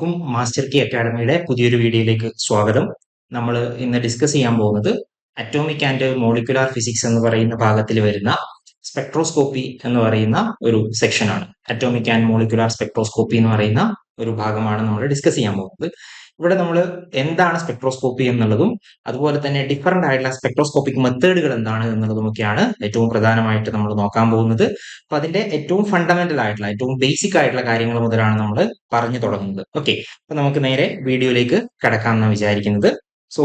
എല്ലാവർക്കും മാസ്റ്റർ കി അക്കാഡമിയുടെ പുതിയൊരു വീഡിയോയിലേക്ക് സ്വാഗതം. നമ്മൾ ഇന്ന് ഡിസ്കസ് ചെയ്യാൻ പോകുന്നത് അറ്റോമിക് ആൻഡ് മോളിക്കുലാർ ഫിസിക്സ് എന്ന് പറയുന്ന ഭാഗത്തിൽ വരുന്ന സ്പെക്ട്രോസ്കോപ്പി എന്ന് പറയുന്ന ഒരു സെക്ഷനാണ്. അറ്റോമിക് ആൻഡ് മോളിക്കുലാർ സ്പെക്ട്രോസ്കോപ്പി എന്ന് പറയുന്ന ഒരു ഭാഗമാണ് നമ്മൾ ഡിസ്കസ് ചെയ്യാൻ പോകുന്നത്. ഇവിടെ നമ്മൾ എന്താണ് സ്പെക്ട്രോസ്കോപ്പി എന്നുള്ളതും അതുപോലെ തന്നെ ഡിഫറെന്റ് ആയിട്ടുള്ള സ്പെക്ട്രോസ്കോപ്പിക് മെത്തേഡുകൾ എന്താണ് എന്നുള്ളതുമൊക്കെയാണ് ഏറ്റവും പ്രധാനമായിട്ട് നമ്മൾ നോക്കാൻ പോകുന്നത്. അപ്പൊ അതിന്റെ ഏറ്റവും ഫണ്ടമെന്റൽ ആയിട്ടുള്ള ഏറ്റവും ബേസിക് ആയിട്ടുള്ള കാര്യങ്ങൾ മുതലാണ് നമ്മൾ പറഞ്ഞു തുടങ്ങുന്നത്. ഓക്കെ, അപ്പൊ നമുക്ക് നേരെ വീഡിയോയിലേക്ക് കടക്കാമെന്നാണ് വിചാരിക്കുന്നത്. സോ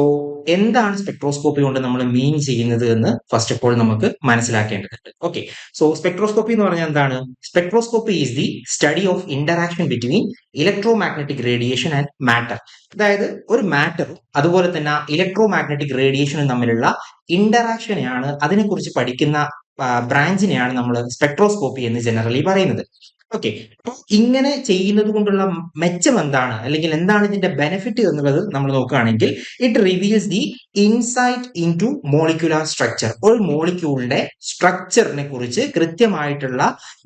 എന്താണ് സ്പെക്ട്രോസ്കോപ്പി കൊണ്ട് നമ്മൾ മീൻ ചെയ്യുന്നത് എന്ന് ഫസ്റ്റ് ഓഫ് ഓൾ നമുക്ക് മനസ്സിലാക്കേണ്ടതുണ്ട്. ഓക്കെ, സോ സ്പെക്ട്രോസ്കോപ്പി എന്ന് പറഞ്ഞാൽ എന്താണ്? Spectroscopy is the study of interaction between electro magnetic radiation and matter. അതായത് ഒരു മാറ്ററും അതുപോലെ തന്നെ ഇലക്ട്രോ മാഗ്നറ്റിക് റേഡിയേഷനും തമ്മിലുള്ള ഇന്ററാക്ഷനെയാണ്, അതിനെക്കുറിച്ച് പഠിക്കുന്ന ബ്രാഞ്ചിനെയാണ് നമ്മൾ സ്പെക്ട്രോസ്കോപ്പി എന്ന് ജനറലി പറയുന്നത്. ഓക്കെ, അപ്പൊ ഇങ്ങനെ ചെയ്യുന്നത് കൊണ്ടുള്ള മെച്ചം എന്താണ്, അല്ലെങ്കിൽ എന്താണ് ഇതിന്റെ ബെനിഫിറ്റ് എന്നുള്ളത് നമ്മൾ നോക്കുകയാണെങ്കിൽ it reveals the insight into molecular structure. ഒരു മോളിക്യൂളിന്റെ സ്ട്രക്ചറിനെ കുറിച്ച് കൃത്യമായിട്ടുള്ള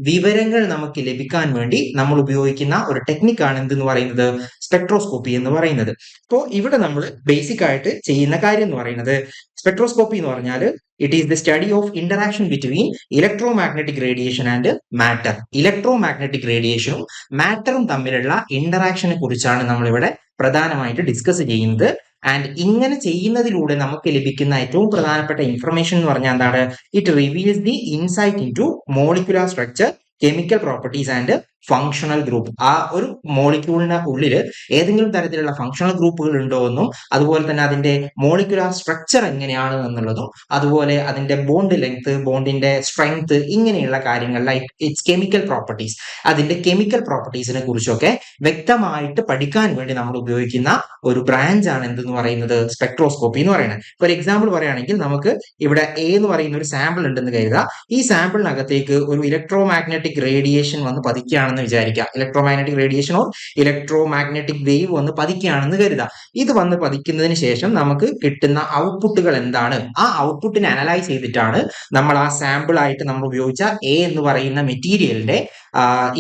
വിവരങ്ങൾ നമുക്ക് ലഭിക്കാൻ വേണ്ടി നമ്മൾ ഉപയോഗിക്കുന്ന ഒരു ടെക്നിക്കാണ് എന്തെന്ന് പറയുന്നത്, സ്പെക്ട്രോസ്കോപ്പി എന്ന് പറയുന്നത്. അപ്പോൾ ഇവിടെ നമ്മൾ ബേസിക് ആയിട്ട് ചെയ്യുന്ന കാര്യം എന്ന് പറയുന്നത്, സ്പെക്ട്രോസ്കോപ്പി എന്ന് പറഞ്ഞാൽ it is the study of interaction between electro magnetic radiation and matter. Electro magnetic റേഡിയേഷനും മാറ്ററും തമ്മിലുള്ള ഇന്ററാക്ഷനെ കുറിച്ചാണ് നമ്മൾ ഇവിടെ പ്രധാനമായിട്ട് ഡിസ്കസ് ചെയ്യുന്നത്. ആൻഡ് ഇങ്ങനെ ചെയ്യുന്നതിലൂടെ നമുക്ക് ലഭിക്കുന്ന ഏറ്റവും പ്രധാനപ്പെട്ട ഇൻഫർമേഷൻ എന്ന് പറഞ്ഞാൽ എന്താണ്? It reveals the insight into molecular structure, chemical properties and functional group. ആ ഒരു മോളിക്യൂളിന്റെ ഉള്ളിൽ ഏതെങ്കിലും തരത്തിലുള്ള ഫങ്ഷണൽ ഗ്രൂപ്പുകൾ ഉണ്ടോ എന്നും അതുപോലെ തന്നെ അതിന്റെ മോളിക്യുലാർ സ്ട്രക്ചർ എങ്ങനെയാണ് എന്നുള്ളതും അതുപോലെ അതിന്റെ ബോണ്ട് ലെങ്ത്, ബോണ്ടിന്റെ സ്ട്രെങ്ത്, ഇങ്ങനെയുള്ള കാര്യങ്ങൾ ലൈക്ക് ഇറ്റ്സ് കെമിക്കൽ പ്രോപ്പർട്ടീസ്, അതിന്റെ കെമിക്കൽ പ്രോപ്പർട്ടീസിനെ കുറിച്ചൊക്കെ വ്യക്തമായിട്ട് പഠിക്കാൻ വേണ്ടി നമ്മൾ ഉപയോഗിക്കുന്ന ഒരു ബ്രാഞ്ച് ആണ് എന്തെന്ന് പറയുന്നത്, സ്പെക്ട്രോസ്കോപ്പി എന്ന് പറയുന്നത്. ഒരു എക്സാമ്പിൾ പറയുകയാണെങ്കിൽ നമുക്ക് ഇവിടെ എ എന്ന് പറയുന്ന ഒരു സാമ്പിൾ ഉണ്ടെന്ന് കരുതുക. ഈ സാമ്പിളിനകത്തേക്ക് ഒരു ഇലക്ട്രോ മാഗ്നറ്റിക് റേഡിയേഷൻ വന്ന് പതിക്കുകയാണെന്ന് വിചാരിക്കുക. Electro magnetic radiation or electro magnetic wave വന്ന് പതിക്കുകയാണെന്ന് കരുതുക. ഇത് വന്ന് പതിക്കുന്നതിന് ശേഷം നമുക്ക് കിട്ടുന്ന ഔട്ട്പുട്ടുകൾ എന്താണ്? ആ ഔട്ട്പുട്ടിനെ അനലൈസ് ചെയ്തിട്ടാണ് നമ്മൾ ആ സാമ്പിൾ ആയിട്ട് നമ്മൾ ഉപയോഗിച്ച എ എന്ന് പറയുന്ന മെറ്റീരിയലിന്റെ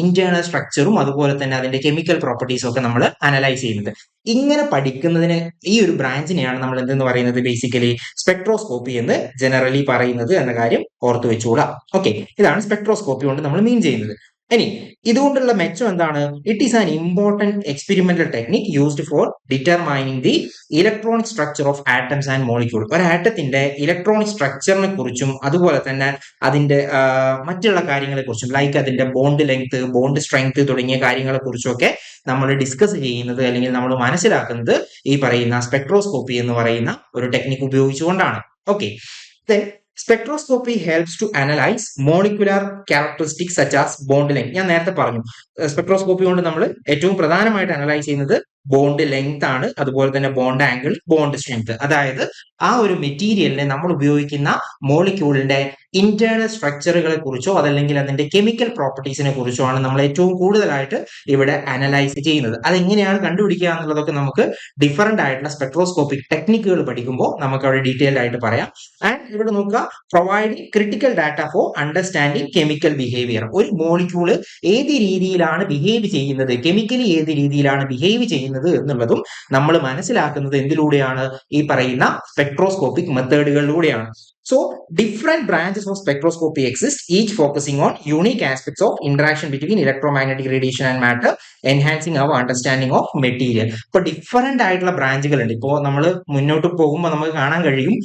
ഇന്റേണൽ സ്ട്രക്ചറും അതുപോലെ തന്നെ അതിന്റെ കെമിക്കൽ പ്രോപ്പർട്ടീസും ഒക്കെ നമ്മൾ അനലൈസ് ചെയ്യുന്നത്. ഇങ്ങനെ പഠിക്കുന്നതിന് ഈ ഒരു ബ്രാഞ്ചിനെയാണ് നമ്മൾ എന്തെന്ന് പറയുന്നത്, ബേസിക്കലി സ്പെക്ട്രോസ്കോപ്പി എന്ന് ജനറലി പറയുന്നത് എന്ന കാര്യം ഓർത്തു വെച്ചുകൂടാ. ഓക്കെ, ഇതാണ് സ്പെക്ട്രോസ്കോപ്പി കൊണ്ട് നമ്മൾ മീൻ ചെയ്യുന്നത്. ഇനി ഇതുകൊണ്ടുള്ള മെച്ചം എന്താണ്? It is an important experimental technique used for determining the electronic structure of atoms and molecule. ഒരു ആറ്റത്തിന്റെ ഇലക്ട്രോണിക് സ്ട്രക്ചറിനെ കുറിച്ചും അതുപോലെ തന്നെ അതിന്റെ മറ്റുള്ള കാര്യങ്ങളെ കുറിച്ചും ലൈക്ക് അതിന്റെ ബോണ്ട് ലെങ്ത്, ബോണ്ട് സ്ട്രെങ്ത് തുടങ്ങിയ കാര്യങ്ങളെ കുറിച്ചൊക്കെ നമ്മൾ ഡിസ്കസ് ചെയ്യുന്നത് അല്ലെങ്കിൽ നമ്മൾ മനസ്സിലാക്കുന്നത് ഈ പറയുന്ന സ്പെക്ട്രോസ്കോപ്പി എന്ന് പറയുന്ന ഒരു ടെക്നിക് ഉപയോഗിച്ചുകൊണ്ടാണ്. Okay, then spectroscopy helps to analyze molecular characteristics such as bond length. ഞാൻ നേരത്തെ പറഞ്ഞു, സ്പെക്ട്രോസ്കോപ്പി കൊണ്ട് നമ്മൾ ഏറ്റവും പ്രധാനമായിട്ട് അനലൈസ് ചെയ്യുന്നത് ബോണ്ട് ലെങ്ത് ആണ്, അതുപോലെ തന്നെ ബോണ്ട് ആംഗിൾ, ബോണ്ട് സ്ട്രെങ്ത്. അതായത് ആ ഒരു മെറ്റീരിയലിനെ നമ്മൾ ഉപയോഗിക്കുന്ന മോളിക്യൂളിന്റെ ഇന്റേണൽ സ്ട്രക്ചറുകളെ കുറിച്ചോ അതല്ലെങ്കിൽ അതിന്റെ കെമിക്കൽ പ്രോപ്പർട്ടീസിനെ കുറിച്ചോ ആണ് നമ്മൾ ഏറ്റവും കൂടുതലായിട്ട് ഇവിടെ അനലൈസ് ചെയ്യുന്നത്. അതെങ്ങനെയാണ് കണ്ടുപിടിക്കുക എന്നുള്ളതൊക്കെ നമുക്ക് ഡിഫറെന്റ് ആയിട്ടുള്ള സ്പെക്ട്രോസ്കോപ്പിക് ടെക്നിക്കുകൾ പഠിക്കുമ്പോൾ നമുക്ക് അവിടെ ഡീറ്റെയിൽഡ് ആയിട്ട് പറയാം. ആൻഡ് ഇവിടെ നോക്കുക, providing critical data for understanding chemical behaviour. ഒരു മോളിക്യൂള് ഏത് രീതിയിലാണ് ബിഹേവ് ചെയ്യുന്നത്, കെമിക്കലി ഏത് രീതിയിലാണ് ബിഹേവ് ചെയ്യുന്നത് എന്നുള്ളതും നമ്മൾ മനസ്സിലാക്കുന്നത് എന്തിലൂടെയാണ്? ഈ പറയുന്ന spectroscopic മെത്തേഡുകളിലൂടെയാണ്. So, different branches of spectroscopy exist, each focusing on unique aspects of interaction between electromagnetic radiation and matter, enhancing our understanding of material. ഇപ്പോൾ ഡിഫറെന്റ് ആയിട്ടുള്ള ബ്രാഞ്ചുകൾ ഉണ്ട്. ഇപ്പോൾ നമ്മൾ മുന്നോട്ട് പോകുമ്പോൾ നമുക്ക് കാണാൻ കഴിയും,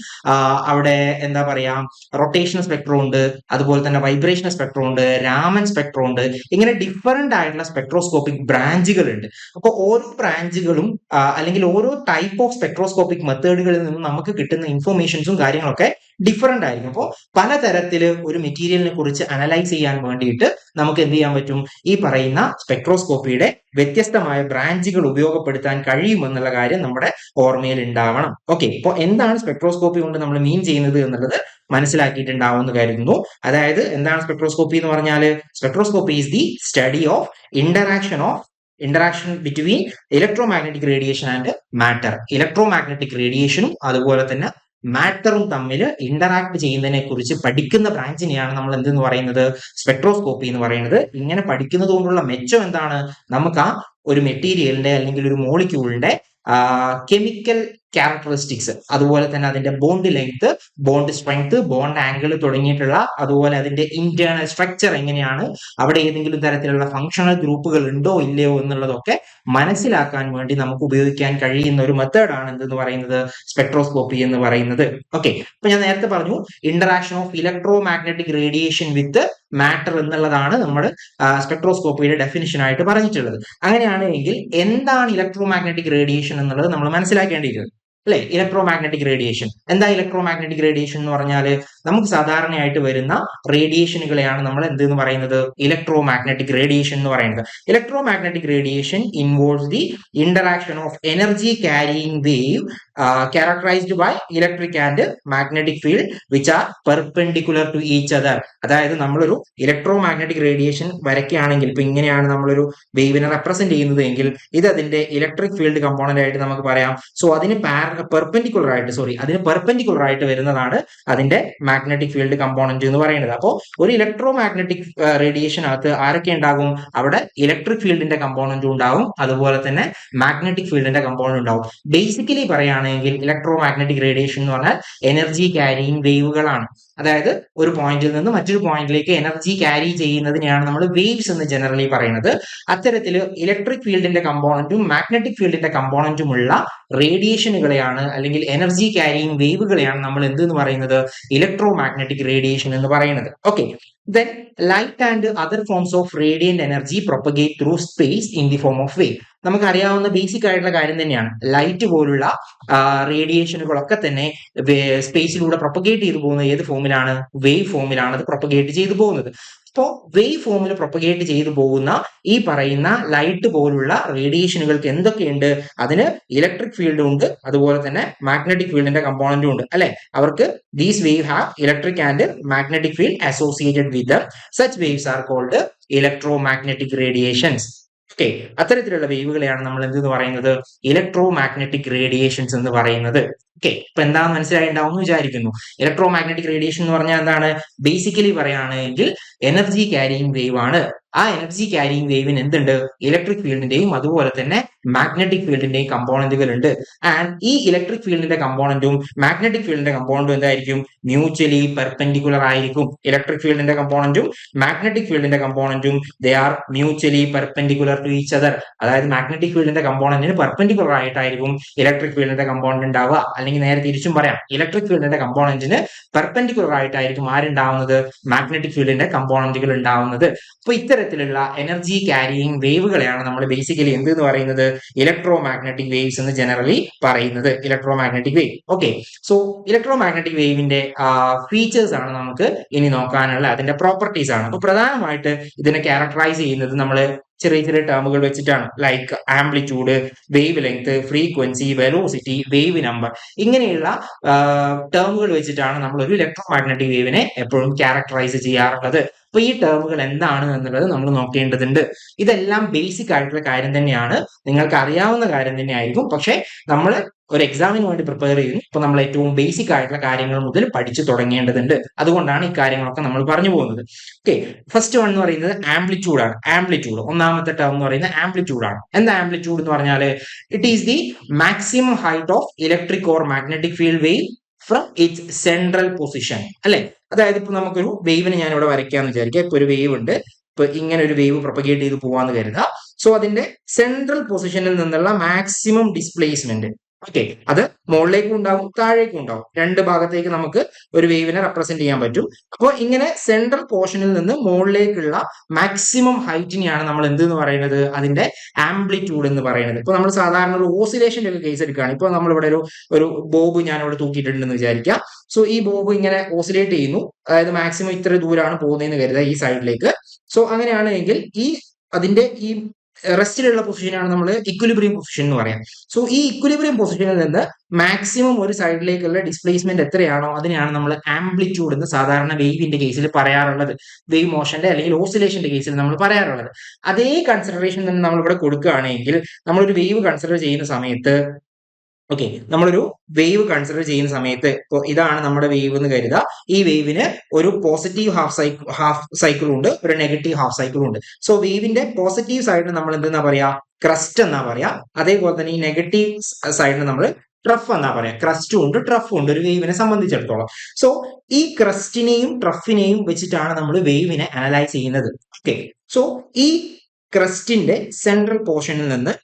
അവിടെ എന്താ പറയാ, റൊട്ടേഷണൽ സ്പെക്ട്രം ഉണ്ട്, അതുപോലെ തന്നെ വൈബ്രേഷണൽ സ്പെക്ട്രം ഉണ്ട്, രാമൻ സ്പെക്ട്രം ഉണ്ട്. ഇങ്ങനെ ഡിഫറെന്റ് ആയിട്ടുള്ള സ്പെക്ട്രോസ്കോപ്പിക് ബ്രാഞ്ചുകൾ ഉണ്ട്. അപ്പോൾ ഓരോ ബ്രാഞ്ചുകളും അല്ലെങ്കിൽ ഓരോ ടൈപ്പ് ഓഫ് സ്പെക്ട്രോസ്കോപ്പിക് മെത്തേഡുകളിൽ നിന്നും നമുക്ക് കിട്ടുന്ന ഇൻഫോർമേഷൻസും കാര്യങ്ങളൊക്കെ ഡിഫറെന്റ് ആയിരിക്കും. അപ്പോൾ പലതരത്തിൽ ഒരു മെറ്റീരിയലിനെ കുറിച്ച് അനലൈസ് ചെയ്യാൻ വേണ്ടിയിട്ട് നമുക്ക് എന്ത് ചെയ്യാൻ പറ്റും? ഈ പറയുന്ന സ്പെക്ട്രോസ്കോപ്പിയുടെ വ്യത്യസ്തമായ ബ്രാഞ്ചുകൾ ഉപയോഗപ്പെടുത്താൻ കഴിയുമെന്നുള്ള കാര്യം നമ്മുടെ ഓർമ്മയിൽ ഉണ്ടാവണം. ഓക്കെ, അപ്പോൾ എന്താണ് സ്പെക്ട്രോസ്കോപ്പി കൊണ്ട് നമ്മൾ മീൻ ചെയ്യുന്നത് എന്നുള്ളത് മനസ്സിലാക്കിയിട്ടുണ്ടാവുമെന്ന് കരുതുന്നു. അതായത് എന്താണ് സ്പെക്ട്രോസ്കോപ്പി എന്ന് പറഞ്ഞാൽ? Spectroscopy is the study of interaction between electromagnetic radiation and matter. Electromagnetic റേഡിയേഷനും അതുപോലെ തന്നെ മാറ്ററും തമ്മിൽ ഇന്ററാക്ട് ചെയ്യുന്നതിനെ കുറിച്ച് പഠിക്കുന്ന ബ്രാഞ്ചിനെയാണ് നമ്മൾ എന്തെന്ന് പറയുന്നത്, സ്പെക്ട്രോസ്കോപ്പി എന്ന് പറയുന്നത്. ഇങ്ങനെ പഠിക്കുന്നത് കൊണ്ടുള്ള മെച്ചം എന്താണ്, നമുക്ക് ആ ഒരു മെറ്റീരിയലിന്റെ അല്ലെങ്കിൽ ഒരു മോളിക്യൂളിന്റെ കെമിക്കൽ ക്യാരക്ടറിസ്റ്റിക്സ്, അതുപോലെ തന്നെ അതിന്റെ bond length, bond strength, bond angle തുടങ്ങിയിട്ടുള്ള, അതുപോലെ അതിന്റെ ഇന്റേണൽ സ്ട്രക്ചർ എങ്ങനെയാണ്, അവിടെ ഏതെങ്കിലും തരത്തിലുള്ള ഫങ്ഷണൽ ഗ്രൂപ്പുകൾ ഉണ്ടോ ഇല്ലയോ എന്നുള്ളതൊക്കെ മനസ്സിലാക്കാൻ വേണ്ടി നമുക്ക് ഉപയോഗിക്കാൻ കഴിയുന്ന ഒരു മെത്തേഡാണ് എന്തെന്ന് പറയുന്നത്, സ്പെക്ട്രോസ്കോപ്പി എന്ന് പറയുന്നത്. ഓക്കെ, അപ്പൊ ഞാൻ നേരത്തെ പറഞ്ഞു interaction of electro magnetic radiation with matter എന്നുള്ളതാണ് നമ്മൾ സ്പെക്ട്രോസ്കോപ്പിയുടെ ഡെഫിനിഷൻ ആയിട്ട് പറഞ്ഞിട്ടുള്ളത്. അങ്ങനെയാണെങ്കിൽ എന്താണ് ഇലക്ട്രോ മാഗ്നറ്റിക് റേഡിയേഷൻ എന്നുള്ളത് നമ്മൾ മനസ്സിലാക്കേണ്ടിയിരിക്കുന്നത് അല്ലെ. ഇലക്ട്രോ മാഗ്നറ്റിക് റേഡിയേഷൻ എന്താ? ഇലക്ട്രോ മാഗ്നറ്റിക് റേഡിയേഷൻ എന്ന് പറഞ്ഞാൽ നമുക്ക് സാധാരണയായിട്ട് വരുന്ന റേഡിയേഷനുകളെയാണ് നമ്മൾ എന്തെന്ന് പറയുന്നത്, ഇലക്ട്രോ മാഗ്നറ്റിക് റേഡിയേഷൻ എന്ന് പറയുന്നത്. Electro magnetic radiation involves the interaction of energy carrying wave characterised by electric and magnetic field which are perpendicular to each other. അതായത് നമ്മളൊരു ഇലക്ട്രോ മാഗ്നറ്റിക് റേഡിയേഷൻ വരയ്ക്കുകയാണെങ്കിൽ, ഇപ്പൊ ഇങ്ങനെയാണ് നമ്മളൊരു വേവിനെ റെപ്രസെന്റ് ചെയ്യുന്നത് എങ്കിൽ ഇത് അതിന്റെ ഇലക്ട്രിക് ഫീൽഡ് കമ്പോണന്റ് ആയിട്ട് നമുക്ക് പറയാം. സോ അതിന് പെർപെൻഡിക്കുലർ ആയിട്ട് വരുന്നതാണ് അതിന്റെ മാഗ്നറ്റിക് ഫീൽഡ് കമ്പോണന്റ് എന്ന് പറയുന്നത്. അപ്പോൾ ഒരു ഇലക്ട്രോ മാഗ്നറ്റിക് റേഡിയേഷനകത്ത് ആരൊക്കെ ഉണ്ടാകും, അവിടെ ഇലക്ട്രിക് ഫീൽഡിന്റെ കമ്പോണന്റും ഉണ്ടാവും, അതുപോലെ തന്നെ മാഗ്നറ്റിക് ഫീൽഡിന്റെ കമ്പോണന്റ് ഉണ്ടാവും. ബേസിക്കലി പറയുകയാണെങ്കിൽ ഇലക്ട്രോ മാഗ്നറ്റിക് റേഡിയേഷൻ എന്ന് പറഞ്ഞാൽ എനർജി ക്യാരിയിങ് വേവുകളാണ്. അതായത് ഒരു പോയിന്റിൽ നിന്ന് മറ്റൊരു പോയിന്റിലേക്ക് എനർജി ക്യാരി ചെയ്യുന്നതിനെയാണ് നമ്മൾ വേവ്സ് എന്ന് ജനറലി പറയുന്നത്. അത്തരത്തിൽ ഇലക്ട്രിക് ഫീൽഡിന്റെ കമ്പോണന്റും മാഗ്നറ്റിക് ഫീൽഡിന്റെ കമ്പോണന്റും ഉള്ള റേഡിയേഷനുകളെയാണ് അല്ലെങ്കിൽ എനർജി ക്യാരിയിങ് വേവുകളെയാണ് നമ്മൾ എന്തെന്ന് പറയുന്നത്, ഇലക്ട്രോ മാഗ്നറ്റിക് റേഡിയേഷൻ എന്ന് പറയുന്നത്. Okay, then light and other forms of radiant energy propagate through space in the form of wave. നമുക്കറിയാവുന്ന ബേസിക് ആയിട്ടുള്ള കാര്യം തന്നെയാണ്. ലൈറ്റ് പോലുള്ള റേഡിയേഷനുകളൊക്കെ തന്നെ സ്പേസിലൂടെ പ്രൊപ്പഗേറ്റ് ചെയ്തു പോകുന്നത് ഏത് ഫോമിലാണ്, വേവ് ഫോമിലാണ് അത് പ്രൊപ്പഗേറ്റ് ചെയ്തു പോകുന്നത്. അപ്പോൾ വേവ് ഫോമിൽ പ്രൊപ്പഗേറ്റ് ചെയ്തു പോകുന്ന ഈ പറയുന്ന ലൈറ്റ് പോലുള്ള റേഡിയേഷനുകൾക്ക് എന്തൊക്കെയുണ്ട്, അതിന് ഇലക്ട്രിക് ഫീൽഡും ഉണ്ട്, അതുപോലെ തന്നെ മാഗ്നറ്റിക് ഫീൽഡിന്റെ കമ്പോണന്റും ഉണ്ട് അല്ലെ. അവർക്ക് these wave have electric and magnetic field associated with them. Such waves are called electromagnetic radiations. Okay, അത്തരത്തിലുള്ള വേവുകളെയാണ് നമ്മൾ എന്തെന്ന് പറയുന്നത്, ഇലക്ട്രോ മാഗ്നറ്റിക് റേഡിയേഷൻസ് എന്ന് പറയുന്നത്. ഓക്കെ, ഇപ്പൊ എന്താണെന്ന് മനസ്സിലായിട്ടുണ്ടാവും എന്ന് വിചാരിക്കുന്നു. ഇലക്ട്രോ മാഗ്നറ്റിക് റേഡിയേഷൻ എന്ന് പറഞ്ഞാൽ എന്താണ്, ബേസിക്കലി പറയുകയാണെങ്കിൽ എനർജി ക്യാരിയിങ് വേവ് ആണ്. ആ എനർജി ക്യാരിയിങ് വേവിന് എന്തുണ്ട്, ഇലക്ട്രിക് ഫീൽഡിന്റെയും അതുപോലെ തന്നെ മാഗ്നറ്റിക് ഫീൽഡിന്റെയും കമ്പോണന്റുകൾ ഉണ്ട്. ആൻഡ് ഈ ഇലക്ട്രിക് ഫീൽഡിന്റെ കമ്പോണന്റും മാഗ്നറ്റിക് ഫീൽഡിന്റെ കമ്പോണന്റും എന്തായിരിക്കും, മ്യൂച്വലി പെർപെൻഡിക്കുലർ ആയിരിക്കും. ഇലക്ട്രിക് ഫീൽഡിന്റെ കമ്പോണന്റും മാഗ്നറ്റിക് ഫീൽഡിന്റെ കമ്പോണന്റും they are mutually perpendicular to each other. അതായത് മാഗ്നറ്റിക് ഫീൽഡിന്റെ കമ്പോണന്റിന് പെർപെൻഡിക്കുലർ ആയിട്ടായിരിക്കും ഇലക്ട്രിക് ഫീൽഡിന്റെ കമ്പോണന്റ് ഉണ്ടാവുക. അല്ലെങ്കിൽ നേരെ തിരിച്ചും പറയാം, ഇലക്ട്രിക് ഫീൽഡിന്റെ കമ്പോണന്റിന് പെർപെൻഡിക്കുലർ ആയിട്ടായിരിക്കും ആരുണ്ടാവുന്നത്, മാഗ്നറ്റിക് ഫീൽഡിന്റെ കമ്പോണന്റുകൾ ഉണ്ടാവുന്നത്. അപ്പൊ ഇത്തരത്തിലുള്ള എനർജി ക്യാരിയിങ് വേവുകളെയാണ് നമ്മൾ ബേസിക്കലി എന്ത് എന്ന് പറയുന്നത്, ഇലക്ട്രോ മാഗ്നറ്റിക് വേവ്സ് എന്ന് ജനറലി പറയുന്നത്. Electromagnetic wave. Okay, so electromagnetic വേവിന്റെ ഫീച്ചേഴ്സ് ആണ് നമുക്ക് ഇനി നോക്കാനുള്ള, അതിന്റെ പ്രോപ്പർട്ടീസ് ആണ്. അപ്പൊ പ്രധാനമായിട്ട് ഇതിനെ ക്യാരക്ടറൈസ് ചെയ്യുന്നത് നമ്മൾ ചെറിയ ചെറിയ ടേമുകൾ വെച്ചിട്ടാണ്. Like amplitude, wave length, frequency, velocity, wave number, ഇങ്ങനെയുള്ള ടേമുകൾ വെച്ചിട്ടാണ് നമ്മൾ ഒരു ഇലക്ട്രോ മാഗ്നറ്റിക് വേവിനെ എപ്പോഴും ക്യാരക്ടറൈസ് ചെയ്യാറുള്ളത്. അപ്പൊ ഈ ടേമുകൾ എന്താണ് എന്നുള്ളത് നമ്മൾ നോക്കേണ്ടതുണ്ട്. ഇതെല്ലാം ബേസിക് ആയിട്ടുള്ള കാര്യം തന്നെയാണ്, നിങ്ങൾക്ക് അറിയാവുന്ന കാര്യം തന്നെ ആയിരിക്കും. പക്ഷെ നമ്മൾ ഒരു എക്സാമിന് വേണ്ടി പ്രിപ്പയർ ചെയ്യുന്നു, ഇപ്പൊ നമ്മൾ ഏറ്റവും ബേസിക് ആയിട്ടുള്ള കാര്യങ്ങൾ മുതൽ പഠിച്ചു തുടങ്ങേണ്ടതുണ്ട്. അതുകൊണ്ടാണ് ഈ കാര്യങ്ങളൊക്കെ നമ്മൾ പറഞ്ഞു പോകുന്നത്. ഓക്കെ, ഫസ്റ്റ് വൺ എന്ന് പറയുന്നത് ആംപ്ലിറ്റ്യൂഡ് ആണ്. ആംപ്ലിറ്റ്യൂഡ്, ഒന്നാമത്തെ ടേം എന്ന് പറയുന്നത് ആംപ്ലിറ്റ്യൂഡ് ആണ്. എന്താ ആംപ്ലിറ്റ്യൂഡ് എന്ന് പറഞ്ഞാൽ, it is the maximum height of electric or magnetic field wave from its central position അല്ലെ. അതായത് ഇപ്പൊ നമുക്കൊരു വേവിനെ ഞാൻ ഇവിടെ വരയ്ക്കാന്ന് വിചാരിക്കുക. ഇപ്പൊ ഒരു വേവ് ഉണ്ട്, ഇപ്പൊ ഇങ്ങനെ ഒരു വേവ് പ്രൊപ്പഗേറ്റ് ചെയ്ത് പോവാന്ന് കരുതുക. സോ അതിന്റെ സെൻട്രൽ പൊസിഷനിൽ നിന്നുള്ള മാക്സിമം ഡിസ്പ്ലേസ്മെന്റ്, ഓക്കെ, അത് മുകളിലേക്കും ഉണ്ടാവും താഴേക്കും ഉണ്ടാവും. രണ്ട് ഭാഗത്തേക്ക് നമുക്ക് ഒരു വേവിനെ റെപ്രസെന്റ് ചെയ്യാൻ പറ്റും. അപ്പോൾ ഇങ്ങനെ സെൻട്രൽ പോർഷനിൽ നിന്ന് മുകളിലേക്കുള്ള മാക്സിമം ഹൈറ്റിനെയാണ് നമ്മൾ എന്ത് എന്ന് പറയുന്നത്, അതിന്റെ ആംപ്ലിറ്റ്യൂഡ് എന്ന് പറയുന്നത്. ഇപ്പൊ നമ്മൾ സാധാരണ ഒരു ഓസിലേഷന്റെ ഒക്കെ കേസ് എടുക്കുകയാണ്. ഇപ്പൊ നമ്മൾ ഇവിടെ ഒരു ബോബ് ഞാൻ ഇവിടെ തൂക്കിയിട്ടുണ്ടെന്ന് വിചാരിക്കാം. സോ ഈ ബോബ് ഇങ്ങനെ ഓസിലേറ്റ് ചെയ്യുന്നു, അതായത് മാക്സിമം ഇത്ര ദൂരമാണ് പോകുന്നതെന്ന് കരുതുക ഈ സൈഡിലേക്ക്. സോ അങ്ങനെയാണെങ്കിൽ ഈ അതിന്റെ ഈ റെസ്റ്റിലുള്ള പൊസിഷനാണ് നമ്മൾ ഇക്വിലിബ്രിയം പൊസിഷൻ എന്ന് പറയാം. സോ ഈ ഇക്വിലിബ്രിയം പൊസിഷനിൽ നിന്ന് മാക്സിമം ഒരു സൈഡിലേക്കുള്ള ഡിസ്പ്ലേസ്മെന്റ് എത്രയാണോ അതിനെയാണ് നമ്മൾ ആംപ്ലിറ്റ്യൂഡ് എന്ന് സാധാരണ വേവിന്റെ കേസിൽ പറയാറുള്ളത്. വേവ് മോഷന്റെ അല്ലെങ്കിൽ ഓസിലേഷന്റെ കേസിൽ നമ്മൾ പറയാറുള്ളത്. അതേ കൺസിഡറേഷൻ തന്നെ നമ്മൾ ഇവിടെ കൊടുക്കുകയാണെങ്കിൽ, നമ്മളൊരു വേവ് കൺസിഡർ ചെയ്യുന്ന സമയത്ത് ഓക്കെ, നമ്മളൊരു വേവ് കൺസിഡർ ചെയ്യുന്ന സമയത്ത് ഇപ്പോൾ ഇതാണ് നമ്മുടെ വേവ് എന്ന് കരുതുക. ഈ വേവിന് ഒരു പോസിറ്റീവ് ഹാഫ് സൈക്കിൾ ഉണ്ട്, ഒരു നെഗറ്റീവ് ഹാഫ് സൈക്കിൾ ഉണ്ട്. സോ വേവിന്റെ പോസിറ്റീവ് സൈഡിന് നമ്മൾ എന്തെന്നാ പറയാ, ക്രസ്റ്റ് എന്നാ പറയാ. അതേപോലെ തന്നെ ഈ നെഗറ്റീവ് സൈഡിന് നമ്മൾ ട്രഫ് എന്നാ പറയാ. ക്രസ്റ്റും ഉണ്ട് ട്രഫും ഉണ്ട് ഒരു വേവിനെ സംബന്ധിച്ചിടത്തോളം. സോ ഈ ക്രസ്റ്റിനെയും ട്രഫിനെയും വെച്ചിട്ടാണ് നമ്മൾ വേവിനെ അനലൈസ് ചെയ്യുന്നത്. ഓക്കെ, സോ ഈ ക്രസ്റ്റിന്റെ സെൻട്രൽ പോർഷനിൽ നിന്ന്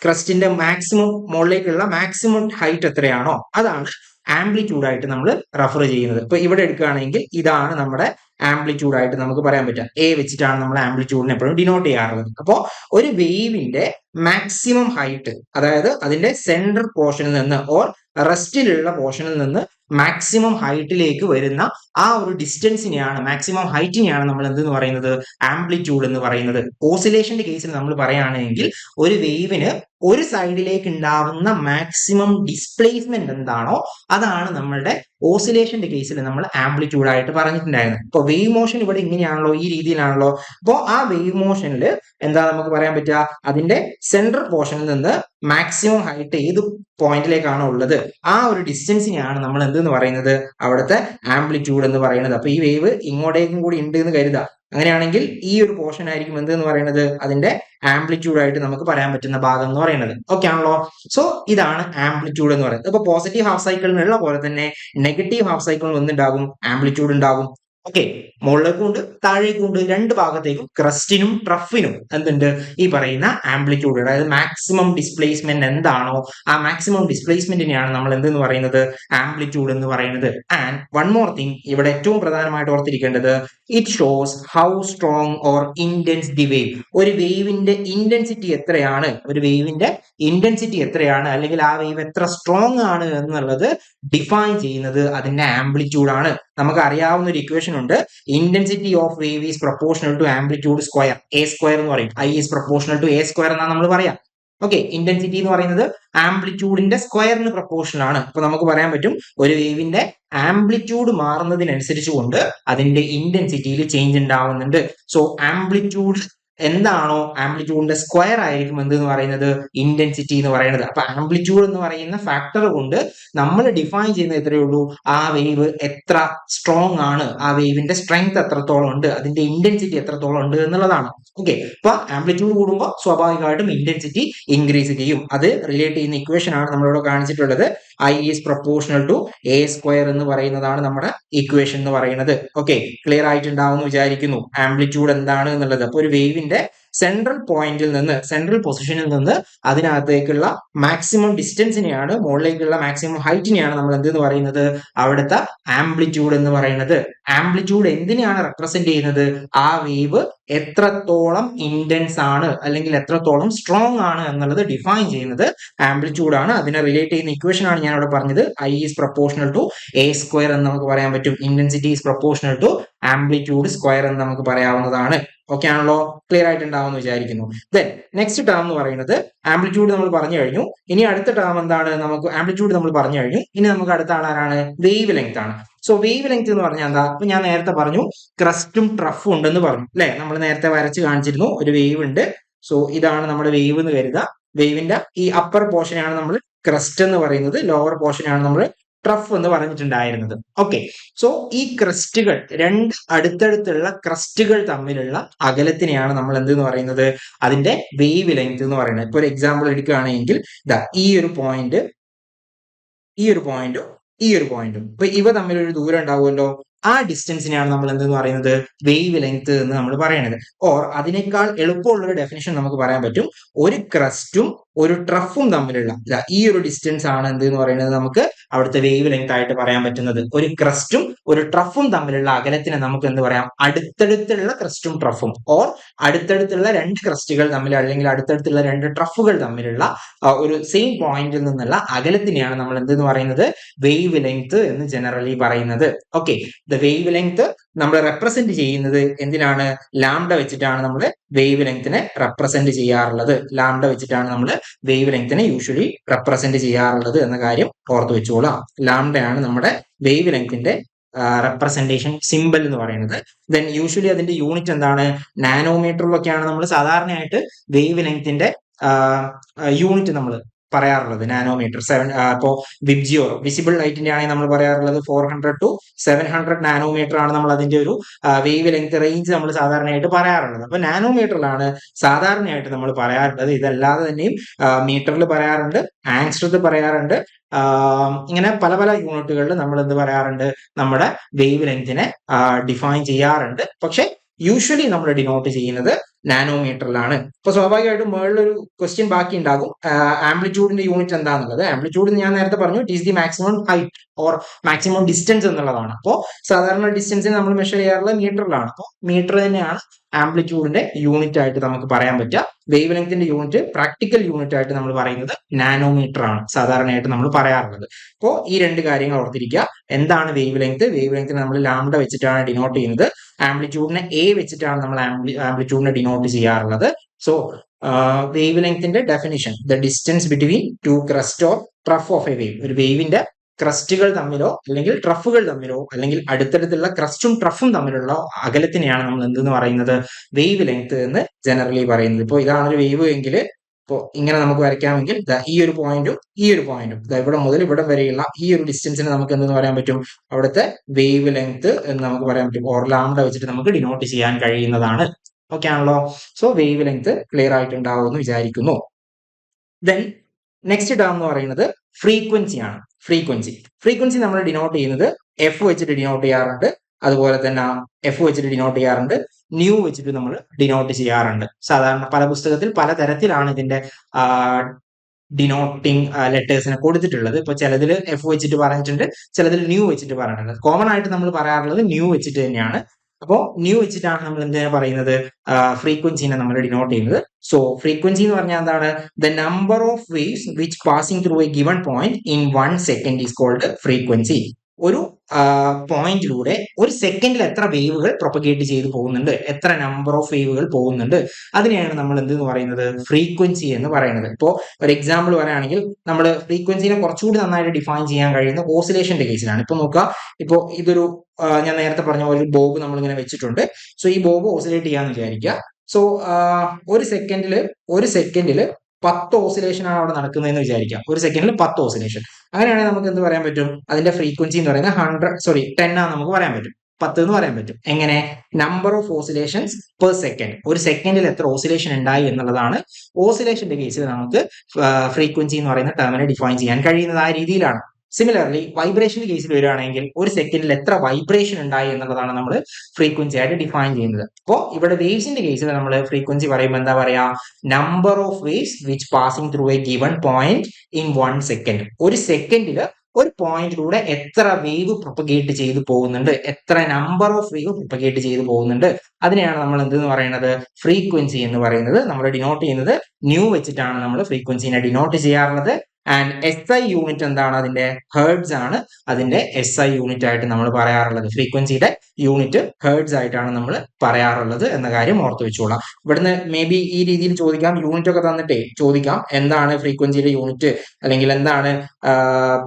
ക്രസ്റ്റിന്റെ മാക്സിമം മുകളിലേക്കുള്ള മാക്സിമം ഹൈറ്റ് എത്രയാണോ അതാണ് ആംപ്ലിറ്റ്യൂഡ് ആയിട്ട് നമ്മൾ റെഫർ ചെയ്യുന്നത്. ഇപ്പൊ ഇവിടെ എടുക്കുകയാണെങ്കിൽ ഇതാണ് നമ്മുടെ ആംപ്ലിറ്റ്യൂഡ് ആയിട്ട് നമുക്ക് പറയാൻ പറ്റുക. എ വെച്ചിട്ടാണ് നമ്മൾ ആംപ്ലിറ്റ്യൂഡിനെ എപ്പോഴും ഡിനോട്ട് ചെയ്യാറുള്ളത്. അപ്പോൾ ഒരു വേവിന്റെ മാക്സിമം ഹൈറ്റ്, അതായത് അതിന്റെ സെൻട്രൽ പോർഷനിൽ നിന്ന് ഓർ റെസ്റ്റിലുള്ള പോർഷനിൽ നിന്ന് മാക്സിമം ഹൈറ്റിലേക്ക് വരുന്ന ആ ഒരു ഡിസ്റ്റൻസിനെയാണ്, മാക്സിമം ഹൈറ്റിനെയാണ് നമ്മൾ എന്തെന്ന് പറയുന്നത്, ആംപ്ലിറ്റ്യൂഡ് എന്ന് പറയുന്നത്. ഓസിലേഷന്റെ കേസിൽ നമ്മൾ പറയുകയാണെങ്കിൽ ഒരു വേവിന് ഒരു സൈഡിലേക്ക് ഉണ്ടാവുന്ന മാക്സിമം ഡിസ്പ്ലേസ്മെന്റ് എന്താണോ അതാണ് നമ്മളുടെ ഓസിലേഷന്റെ കേസിൽ നമ്മൾ ആംപ്ലിറ്റ്യൂഡ് ആയിട്ട് പറഞ്ഞിട്ടുണ്ടായിരുന്നത്. ഇപ്പൊ വേവ് മോഷൻ ഇവിടെ ഇങ്ങനെയാണല്ലോ, ഈ രീതിയിലാണല്ലോ. അപ്പോൾ ആ വേവ് മോഷനിൽ എന്താ നമുക്ക് പറയാൻ പറ്റുക, അതിന്റെ സെൻട്രൽ പോർഷനിൽ നിന്ന് മാക്സിമം ഹൈറ്റ് ഏത് പോയിന്റിലേക്കാണോ ഉള്ളത് ആ ഒരു ഡിസ്റ്റൻസിനെയാണ് നമ്മൾ എന്തെന്ന് പറയുന്നത്, അവിടുത്തെ ആംപ്ലിറ്റ്യൂഡ് എന്ന് പറയുന്നത്. അപ്പൊ ഈ വേവ് ഇങ്ങോട്ടേക്കും കൂടി ഉണ്ട് എന്ന് കരുതുക. അങ്ങനെയാണെങ്കിൽ ഈ ഒരു പോർഷൻ ആയിരിക്കും എന്തെന്ന് പറയുന്നത്, അതിന്റെ ആംപ്ലിറ്റ്യൂഡ് ആയിട്ട് നമുക്ക് പറയാൻ പറ്റുന്ന ഭാഗം എന്ന് പറയുന്നത്. ഓക്കെ ആണല്ലോ. സോ ഇതാണ് ആംപ്ലിറ്റ്യൂഡ് എന്ന് പറയുന്നത്. ഇപ്പൊ പോസിറ്റീവ് ഹാഫ് സൈക്കിളിനുള്ള പോലെ തന്നെ നെഗറ്റീവ് ഹാഫ് സൈക്കിളിൽ എന്തുണ്ടാകും, ആംപ്ലിറ്റ്യൂഡ് ഉണ്ടാകും. ഓക്കെ, മുകളിലേക്കും ഉണ്ട് താഴേക്കും ഉണ്ട്, രണ്ട് ഭാഗത്തേക്കും ക്രസ്റ്റിനും ട്രഫിനും എന്തുണ്ട്, ഈ പറയുന്ന ആംപ്ലിറ്റ്യൂഡ്, അതായത് മാക്സിമം ഡിസ്പ്ലേസ്മെന്റ് എന്താണോ ആ മാക്സിമം ഡിസ്പ്ലേസ്മെന്റിനെയാണ് നമ്മൾ എന്തെന്ന് പറയുന്നത്, ആംപ്ലിറ്റ്യൂഡ് എന്ന് പറയുന്നത്. ആൻഡ് വൺ മോർ തിങ്, ഇവിടെ ഏറ്റവും പ്രധാനമായിട്ട് ഓർത്തിരിക്കേണ്ടത്, it shows how strong or intense the wave. ഒരു വേവിന്റെ ഇന്റൻസിറ്റി എത്രയാണ്, ഒരു വേവിന്റെ ഇന്റൻസിറ്റി എത്രയാണ്, അല്ലെങ്കിൽ ആ വേവ് എത്ര സ്ട്രോങ് ആണ് എന്നുള്ളത് ഡിഫൈൻ ചെയ്യുന്നത് അതിന്റെ ആംപ്ലിറ്റ്യൂഡ് ആണ്. നമുക്ക് അറിയാവുന്ന ഒരു ഇക്വേഷൻ ഉണ്ട്, intensity of wave is proportional to amplitude square, A square എന്ന് പറയും. I is proportional to A square എന്നാണ് നമ്മൾ പറയാം. ഓക്കെ, ഇന്റൻസിറ്റി എന്ന് പറയുന്നത് ആംപ്ലിറ്റ്യൂഡിന്റെ സ്ക്വയറിന് പ്രൊപ്പോർഷണൽ ആണ്. അപ്പൊ നമുക്ക് പറയാൻ പറ്റും ഒരു വേവിന്റെ ആംപ്ലിറ്റ്യൂഡ് മാറുന്നതിനനുസരിച്ച് കൊണ്ട് അതിന്റെ ഇന്റൻസിറ്റിയിൽ ചേഞ്ച് ഉണ്ടാവുന്നുണ്ട്. സോ ആംപ്ലിറ്റ്യൂഡ് എന്താണോ ആംപ്ലിറ്റ്യൂഡിന്റെ സ്ക്വയർ ആയിരിക്കും എന്ത് എന്ന് പറയുന്നത്, ഇന്റൻസിറ്റി എന്ന് പറയുന്നത്. അപ്പൊ ആംപ്ലിറ്റ്യൂഡ് എന്ന് പറയുന്ന ഫാക്ടർ കൊണ്ട് നമ്മൾ ഡിഫൈൻ ചെയ്യുന്നത് എത്രയേ ഉള്ളൂ, ആ വേവ് എത്ര സ്ട്രോങ് ആണ്, ആ വേവിന്റെ സ്ട്രെങ്ത് എത്രത്തോളം ഉണ്ട്, അതിന്റെ ഇന്റൻസിറ്റി എത്രത്തോളം ഉണ്ട് എന്നുള്ളതാണ്. ഓക്കെ, അപ്പൊ ആംപ്ലിറ്റ്യൂഡ് കൂടുമ്പോൾ സ്വാഭാവികമായിട്ടും ഇന്റൻസിറ്റി ഇൻക്രീസ് ചെയ്യും. അത് റിലേറ്റ് ചെയ്യുന്ന ഇക്വേഷൻ ആണ് നമ്മളിവിടെ കാണിച്ചിട്ടുള്ളത്. I is proportional to A square എന്ന് പറയുന്നതാണ് നമ്മുടെ ഇക്വേഷൻ എന്ന് പറയുന്നത്. ഓക്കെ, ക്ലിയർ ആയിട്ടുണ്ടാവും എന്ന് വിചാരിക്കുന്നു ആംപ്ലിറ്റ്യൂഡ് എന്താണ് എന്നുള്ളത്. അപ്പൊ ഒരു വേവിന്റെ സെൻട്രൽ പോയിന്റിൽ നിന്ന്, സെൻട്രൽ പൊസിഷനിൽ നിന്ന് അതിനകത്തേക്കുള്ള മാക്സിമം ഡിസ്റ്റൻസിനെയാണ്, മുകളിലേക്കുള്ള മാക്സിമം ഹൈറ്റിനെയാണ് നമ്മൾ എന്തെന്ന് പറയുന്നത്, അവിടുത്തെ ആംപ്ലിറ്റ്യൂഡ് എന്ന് പറയുന്നത്. ആംപ്ലിറ്റ്യൂഡ് എന്തിനെയാണ് റെപ്രസെന്റ് ചെയ്യുന്നത്, ആ വേവ് എത്രത്തോളം ഇന്റൻസ് ആണ് അല്ലെങ്കിൽ എത്രത്തോളം സ്ട്രോങ് ആണ് എന്നുള്ളത് ഡിഫൈൻ ചെയ്യുന്നത് ആംപ്ലിറ്റ്യൂഡ് ആണ്. അതിനെ റിലേറ്റ് ചെയ്യുന്ന ഇക്വേഷൻ ആണ് ഞാൻ ഇവിടെ പറഞ്ഞത്. I is proportional to A square എന്ന് നമുക്ക് പറയാൻ പറ്റും. Intensity is proportional to amplitude square എന്ന് നമുക്ക് പറയാവുന്നതാണ്. ഓക്കെ ആണല്ലോ, ക്ലിയർ ആയിട്ടുണ്ടാവും എന്ന് വിചാരിക്കുന്നു. ദെൻ നെക്സ്റ്റ് ടേം എന്ന് പറയുന്നത്, ആംപ്ലിറ്റ്യൂഡ് നമ്മൾ പറഞ്ഞു കഴിഞ്ഞു. ഇനി അടുത്ത ടേം എന്താണ്, നമുക്ക് ആംപ്ലിറ്റ്യൂഡ് നമ്മൾ പറഞ്ഞു കഴിഞ്ഞു. ഇനി നമുക്ക് അടുത്ത ആളാണ്, വേവ് ലെങ്ത് ആണ്. സോ വേവ് ലെങ്ത് എന്ന് പറഞ്ഞാൽ എന്താ, അപ്പൊ ഞാൻ നേരത്തെ പറഞ്ഞു ക്രസ്റ്റും ട്രഫും ഉണ്ടെന്ന് പറഞ്ഞു അല്ലെ, നമ്മൾ നേരത്തെ വരച്ച് കാണിച്ചിരുന്നു. ഒരു വേവ് ഉണ്ട്. സോ ഇതാണ് നമ്മുടെ വേവ് എന്ന് കരുതുക. വേവിന്റെ ഈ അപ്പർ പോർഷനാണ് നമ്മൾ ക്രസ്റ്റ് എന്ന് പറയുന്നത്, ലോവർ പോർഷനാണ് നമ്മൾ ട്രഫ് എന്ന് പറഞ്ഞിട്ടുണ്ടായിരുന്നത്. ഓക്കെ, സോ ഈ ക്രസ്റ്റുകൾ, രണ്ട് അടുത്തടുത്തുള്ള ക്രസ്റ്റുകൾ തമ്മിലുള്ള അകലത്തിനെയാണ് നമ്മൾ എന്തെന്ന് പറയുന്നത്, അതിന്റെ വേവ് ലെങ്ത് എന്ന് പറയുന്നത്. ഇപ്പൊ ഒരു എക്സാമ്പിൾ എടുക്കുകയാണെങ്കിൽ ഇതാ ഈ ഒരു പോയിന്റ്, ഈ ഒരു പോയിന്റും ഈ ഒരു പോയിന്റും, ഇപ്പൊ ഇവ തമ്മിലൊരു ദൂരം ഉണ്ടാവുമല്ലോ, ആ ഡിസ്റ്റൻസിനെയാണ് നമ്മൾ എന്തെന്ന് പറയുന്നത്, വേവ് ലെങ്ത് എന്ന് നമ്മൾ പറയുന്നത്. ഓർ അതിനേക്കാൾ എളുപ്പമുള്ള ഒരു ഡെഫിനിഷൻ നമുക്ക് പറയാൻ പറ്റും, ഒരു ക്രസ്റ്റും ഒരു ട്രഫും തമ്മിലുള്ള ഈ ഒരു ഡിസ്റ്റൻസ് ആണ് എന്ത് എന്ന് പറയുന്നത്, നമുക്ക് അവിടുത്തെ വേവ് ലെങ്ത് ആയിട്ട് പറയാൻ പറ്റുന്നത്. ഒരു ക്രസ്റ്റും ഒരു ട്രഫും തമ്മിലുള്ള അകലത്തിനെ നമുക്ക് എന്ത് പറയാം, അടുത്തടുത്തുള്ള ക്രസ്റ്റും ട്രഫും, ഓർ അടുത്തടുത്തുള്ള രണ്ട് ക്രസ്റ്റുകൾ തമ്മിൽ അല്ലെങ്കിൽ അടുത്തടുത്തുള്ള രണ്ട് ട്രഫുകൾ തമ്മിലുള്ള ഒരു സെയിം പോയിന്റിൽ നിന്നുള്ള അകലത്തിനെയാണ് നമ്മൾ എന്തെന്ന് പറയുന്നത്, വേവ് ലെങ്ത് എന്ന് ജനറലി പറയുന്നത്. ഓക്കെ, ദ വേവ് ലെങ്ത് നമ്മൾ റെപ്രസെന്റ് ചെയ്യുന്നത് എന്തിനാണ്, ലാംഡ വെച്ചിട്ടാണ് നമ്മൾ വേവ് ലെങ്തിനെ റെപ്രസെന്റ് ചെയ്യാറുള്ളത്. ലാംഡ വെച്ചിട്ടാണ് നമ്മൾ വേവ് ലെങ്തിനെ യൂഷ്വലി റെപ്രസെന്റ് ചെയ്യാറുള്ളത് എന്ന കാര്യം ഓർത്ത് വെച്ചോളാം. ലാംഡയാണ് നമ്മുടെ വേവ് ലെങ്തിന്റെ റെപ്രസെന്റേഷൻ സിമ്പിൾ എന്ന് പറയുന്നത്. ദെൻ യൂഷ്വലി അതിന്റെ യൂണിറ്റ് എന്താണ്, നാനോമീറ്ററിലൊക്കെയാണ് നമ്മൾ സാധാരണയായിട്ട് വേവ് ലെങ്തിന്റെ യൂണിറ്റ് നമ്മൾ പറയാറുള്ളത് നാനോമീറ്റർ. ഇപ്പോൾ വിബ്ജിയോ വിസിബിൾ ലൈറ്റിന്റെ ആണെങ്കിൽ നമ്മൾ പറയാറുള്ളത് 400 to 700 നാനോമീറ്റർ ആണ് നമ്മൾ അതിന്റെ ഒരു വേവ് ലെങ്ത് റേഞ്ച് നമ്മൾ സാധാരണയായിട്ട് പറയാറുള്ളത്. അപ്പൊ നാനോമീറ്ററിലാണ് സാധാരണയായിട്ട് നമ്മൾ പറയാറുള്ളത്. ഇതല്ലാതെ തന്നെയും മീറ്ററിൽ പറയാറുണ്ട്, ആങ്സ്ട്രത്തിൽ പറയാറുണ്ട്. ഇങ്ങനെ പല പല യൂണിറ്റുകളിൽ നമ്മൾ എന്ത് പറയാറുണ്ട്, നമ്മുടെ വേവ് ലെങ്തിനെ ഡിഫൈൻ ചെയ്യാറുണ്ട്. പക്ഷെ യൂഷ്വലി നമ്മൾ ഡിനോട്ട് ചെയ്യുന്നത് നാനോമീറ്ററിലാണ്. ഇപ്പൊ സ്വാഭാവികമായിട്ടും മുകളിലൊരു ക്വസ്റ്റ്യൻ ബാക്കി ഉണ്ടാകും, ആംപ്ലിറ്റ്യൂഡിന്റെ യൂണിറ്റ് എന്താണെന്നുള്ളത്. ആംപ്ലിറ്റ്യൂഡ് ഞാൻ നേരത്തെ പറഞ്ഞു, it is the maximum height or maximum distance എന്നുള്ളതാണ്. അപ്പോൾ സാധാരണ ഡിസ്റ്റൻസിന് നമ്മൾ മെഷർ ചെയ്യാറുള്ളത് മീറ്ററിലാണ്. അപ്പോൾ മീറ്റർ തന്നെയാണ് ആംപ്ലിറ്റ്യൂഡിന്റെ യൂണിറ്റ് ആയിട്ട് നമുക്ക് പറയാൻ പറ്റുക. വേവ് ലെങ്ത്തിന്റെ യൂണിറ്റ്, പ്രാക്ടിക്കൽ യൂണിറ്റ് ആയിട്ട് നമ്മൾ പറയുന്നത് നാനോമീറ്റർ ആണ് സാധാരണയായിട്ട് നമ്മൾ പറയാറുള്ളത്. അപ്പോൾ ഈ രണ്ട് കാര്യങ്ങൾ ഓർത്തിരിക്കുക. എന്താണ് വേവ് ലെങ്ത്? വേവ് ലെങ്തിനെ നമ്മൾ ലാംഡ വെച്ചിട്ടാണ് ഡിനോട്ട് ചെയ്യുന്നത്. ആംപ്ലിറ്റ്യൂഡിനെ എ വെച്ചിട്ടാണ് നമ്മൾ ആംപ്ലിറ്റ്യൂഡിനെ ഡിനോട്ട് ചെയ്യാറുള്ളത്. സോ വേവ് ലെങ്ത്തിന്റെ definition, the distance between two crest or trough of a wave. ഒരു വേവിന്റെ ക്രസ്റ്റുകൾ തമ്മിലോ അല്ലെങ്കിൽ ട്രഫുകൾ തമ്മിലോ അല്ലെങ്കിൽ അടുത്തടുത്തുള്ള ക്രസ്റ്റും ട്രഫും തമ്മിലുള്ള അകലത്തിനെയാണ് നമ്മൾ എന്തെന്ന് പറയുന്നത്, വേവ് ലെങ്ത് എന്ന് ജനറലി പറയുന്നത്. ഇപ്പോൾ ഇതാണ് ഒരു വേവ് എങ്കിൽ ഇപ്പോൾ ഇങ്ങനെ നമുക്ക് വരയ്ക്കാമെങ്കിൽ ഈ ഒരു പോയിന്റും ഈ ഒരു പോയിന്റും ഇവിടെ മുതൽ ഇവിടെ വരെയുള്ള ഈ ഒരു ഡിസ്റ്റൻസിന് നമുക്ക് എന്തെന്ന് പറയാൻ പറ്റും, അവിടുത്തെ വേവ് ലെങ്ത് എന്ന് നമുക്ക് പറയാൻ പറ്റും. ഓർ ലാംഡ വെച്ചിട്ട് നമുക്ക് ഡിനോട്ട് ചെയ്യാൻ കഴിയുന്നതാണ്. ഓക്കെ ആണല്ലോ. സോ വേവ് ലെങ്ത് ക്ലിയർ ആയിട്ടുണ്ടാവും എന്ന് വിചാരിക്കുന്നു. ദെൻ നെക്സ്റ്റ് ടേം എന്ന് പറയുന്നത് ഫ്രീക്വൻസി ആണ്. ഫ്രീക്വൻസി നമ്മൾ ഡിനോട്ട് ചെയ്യുന്നത് എഫ് വെച്ചിട്ട് ഡിനോട്ട് ചെയ്യാറുണ്ട്. അതുപോലെ തന്നെ എഫ് വെച്ചിട്ട് ഡിനോട്ട് ചെയ്യാറുണ്ട്, ന്യൂ വെച്ചിട്ട് നമ്മൾ ഡിനോട്ട് ചെയ്യാറുണ്ട്. സാധാരണ പല പുസ്തകത്തിൽ പല തരത്തിലാണ് ഇതിന്റെ ഡിനോട്ടിങ് ലെറ്റേഴ്സിനെ കൊടുത്തിട്ടുള്ളത്. ഇപ്പൊ ചിലതിൽ എഫ് വെച്ചിട്ട് പറഞ്ഞിട്ടുണ്ട്, ചിലതിൽ ന്യൂ വെച്ചിട്ട് പറഞ്ഞിട്ടുണ്ട്. കോമൺ ആയിട്ട് നമ്മൾ പറയാറുള്ളത് ന്യൂ വെച്ചിട്ട് തന്നെയാണ്. അപ്പോൾ ന്യൂ വെച്ചിട്ടാണ് നമ്മൾ എന്തിനാ പറയുന്നത്, ഫ്രീക്വൻസിനെ നമ്മൾ ഡിനോട്ട് ചെയ്യുന്നത്. സോ ഫ്രീക്വൻസി എന്ന് പറഞ്ഞാൽ എന്താണ്, the number of waves which passing through a given point in 1 second is called frequency. ഒരു പോയിന്റിലൂടെ ഒരു സെക്കൻഡിൽ എത്ര വേവുകൾ പ്രൊപ്പഗേറ്റ് ചെയ്ത് പോകുന്നുണ്ട്, എത്ര നമ്പർ ഓഫ് വേവുകൾ പോകുന്നുണ്ട്, അതിനെയാണ് നമ്മൾ എന്തെന്ന് പറയുന്നത്, ഫ്രീക്വൻസി എന്ന് പറയുന്നത്. ഇപ്പോൾ ഒരു എക്സാമ്പിൾ പറയുകയാണെങ്കിൽ നമ്മൾ ഫ്രീക്വൻസിനെ കുറച്ചുകൂടി നന്നായിട്ട് ഡിഫൈൻ ചെയ്യാൻ കഴിയുന്ന ഓസിലേഷന്റെ കേസിലാണ്. ഇപ്പൊ നോക്കുക, ഇപ്പോൾ ഇതൊരു ഞാൻ നേരത്തെ പറഞ്ഞ പോലെ ഒരു ബോബ് നമ്മൾ ഇങ്ങനെ വെച്ചിട്ടുണ്ട്. സോ ഈ ബോബ് ഓസിലേറ്റ് ചെയ്യാന്ന് വിചാരിക്കുക. സോ ഒരു സെക്കൻഡിൽ 10 ഓസിലേഷൻ ആണ് അവിടെ നടക്കുന്നതെന്ന് വിചാരിക്കാം. ഒരു സെക്കൻഡിൽ 10 ഓസിലേഷൻ. അങ്ങനെയാണെങ്കിൽ നമുക്ക് എന്ത് പറയാൻ പറ്റും, അതിന്റെ ഫ്രീക്വൻസി എന്ന് പറയുന്നത് 10 ആണ് നമുക്ക് പറയാൻ പറ്റും, 10 എന്ന് പറയാൻ പറ്റും. എങ്ങനെ, number of oscillations per second. ഒരു സെക്കൻഡിൽ എത്ര ഓസിലേഷൻ ഉണ്ടായി എന്നുള്ളതാണ് ഓസിലേഷന്റെ കേസിൽ നമുക്ക് ഫ്രീക്വൻസി എന്ന് പറയുന്ന ടേമിനെ ഡിഫൈൻ ചെയ്യാൻ കഴിയുന്നത്. ആ രീതിയിലാണ്. സിമിലർലി വൈബ്രേഷന്റെ കേസിൽ വരികയാണെങ്കിൽ ഒരു സെക്കൻഡിൽ എത്ര വൈബ്രേഷൻ ഉണ്ടായി എന്നുള്ളതാണ് നമ്മൾ ഫ്രീക്വൻസി ആയിട്ട് ഡിഫൈൻ ചെയ്യുന്നത്. അപ്പോൾ ഇവിടെ വേവ്സിന്റെ കേസിൽ നമ്മൾ ഫ്രീക്വൻസി പറയുമ്പോൾ എന്താ പറയാ, number of waves which passing through a given point in 1 second. ഒരു സെക്കൻഡിൽ ഒരു പോയിന്റിലൂടെ എത്ര വേവ് പ്രൊപ്പഗേറ്റ് ചെയ്ത് പോകുന്നുണ്ട്, എത്ര നമ്പർ ഓഫ് വേവ് പ്രൊപ്പഗേറ്റ് ചെയ്ത് പോകുന്നുണ്ട്, അതിനെയാണ് നമ്മൾ എന്തെന്ന് പറയുന്നത്, ഫ്രീക്വൻസി എന്ന് പറയുന്നത്. നമ്മൾ ഡിനോട്ട് ചെയ്യുന്നത് ന്യൂ വെച്ചിട്ടാണ് നമ്മൾ ഫ്രീക്വൻസിനെ ഡിനോട്ട് ചെയ്യാറുള്ളത്. ആൻഡ് SI യൂണിറ്റ് എന്താണ്, അതിന്റെ ഹെർട്സ് ആണ് അതിന്റെ SI യൂണിറ്റ് ആയിട്ട് നമ്മൾ പറയാറുള്ളത്. ഫ്രീക്വൻസിയുടെ യൂണിറ്റ് ഹെർട്സ് ആയിട്ടാണ് നമ്മൾ പറയാറുള്ളത് എന്ന കാര്യം ഓർത്ത് വെച്ചോളാം. ഇവിടുന്ന് മേ ബി ഈ രീതിയിൽ ചോദിക്കാം, യൂണിറ്റ് ഒക്കെ തന്നിട്ടേ ചോദിക്കാം, എന്താണ് ഫ്രീക്വൻസിയുടെ യൂണിറ്റ് അല്ലെങ്കിൽ എന്താണ്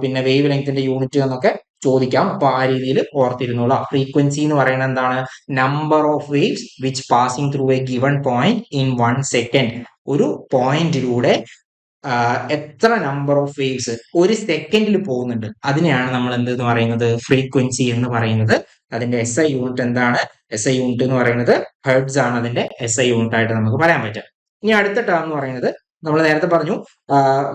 പിന്നെ വേവ് ലെങ്ത്തിന്റെ യൂണിറ്റ് എന്നൊക്കെ ചോദിക്കാം. അപ്പൊ ആ രീതിയിൽ ഓർത്തിരുന്നോളാം. ഫ്രീക്വൻസി എന്ന് പറയുന്നത് എന്താണ്, number of waves which passing through a given point in 1 second. ഒരു പോയിന്റിലൂടെ എത്ര നമ്പർ ഓഫ് വേവ്സ് ഒരു സെക്കൻഡിൽ പോകുന്നുണ്ട്, അതിനെയാണ് നമ്മൾ എന്തെന്ന് പറയുന്നത്, ഫ്രീക്വൻസി എന്ന് പറയുന്നത്. അതിന്റെ SI യൂണിറ്റ് എന്താണ്, SI യൂണിറ്റ് എന്ന് പറയുന്നത് ഹെർട്സ് ആണ് അതിന്റെ SI യൂണിറ്റ് ആയിട്ട് നമുക്ക് പറയാൻ പറ്റും. ഇനി അടുത്ത ടേം എന്ന് പറയുന്നത് നമ്മൾ നേരത്തെ പറഞ്ഞു,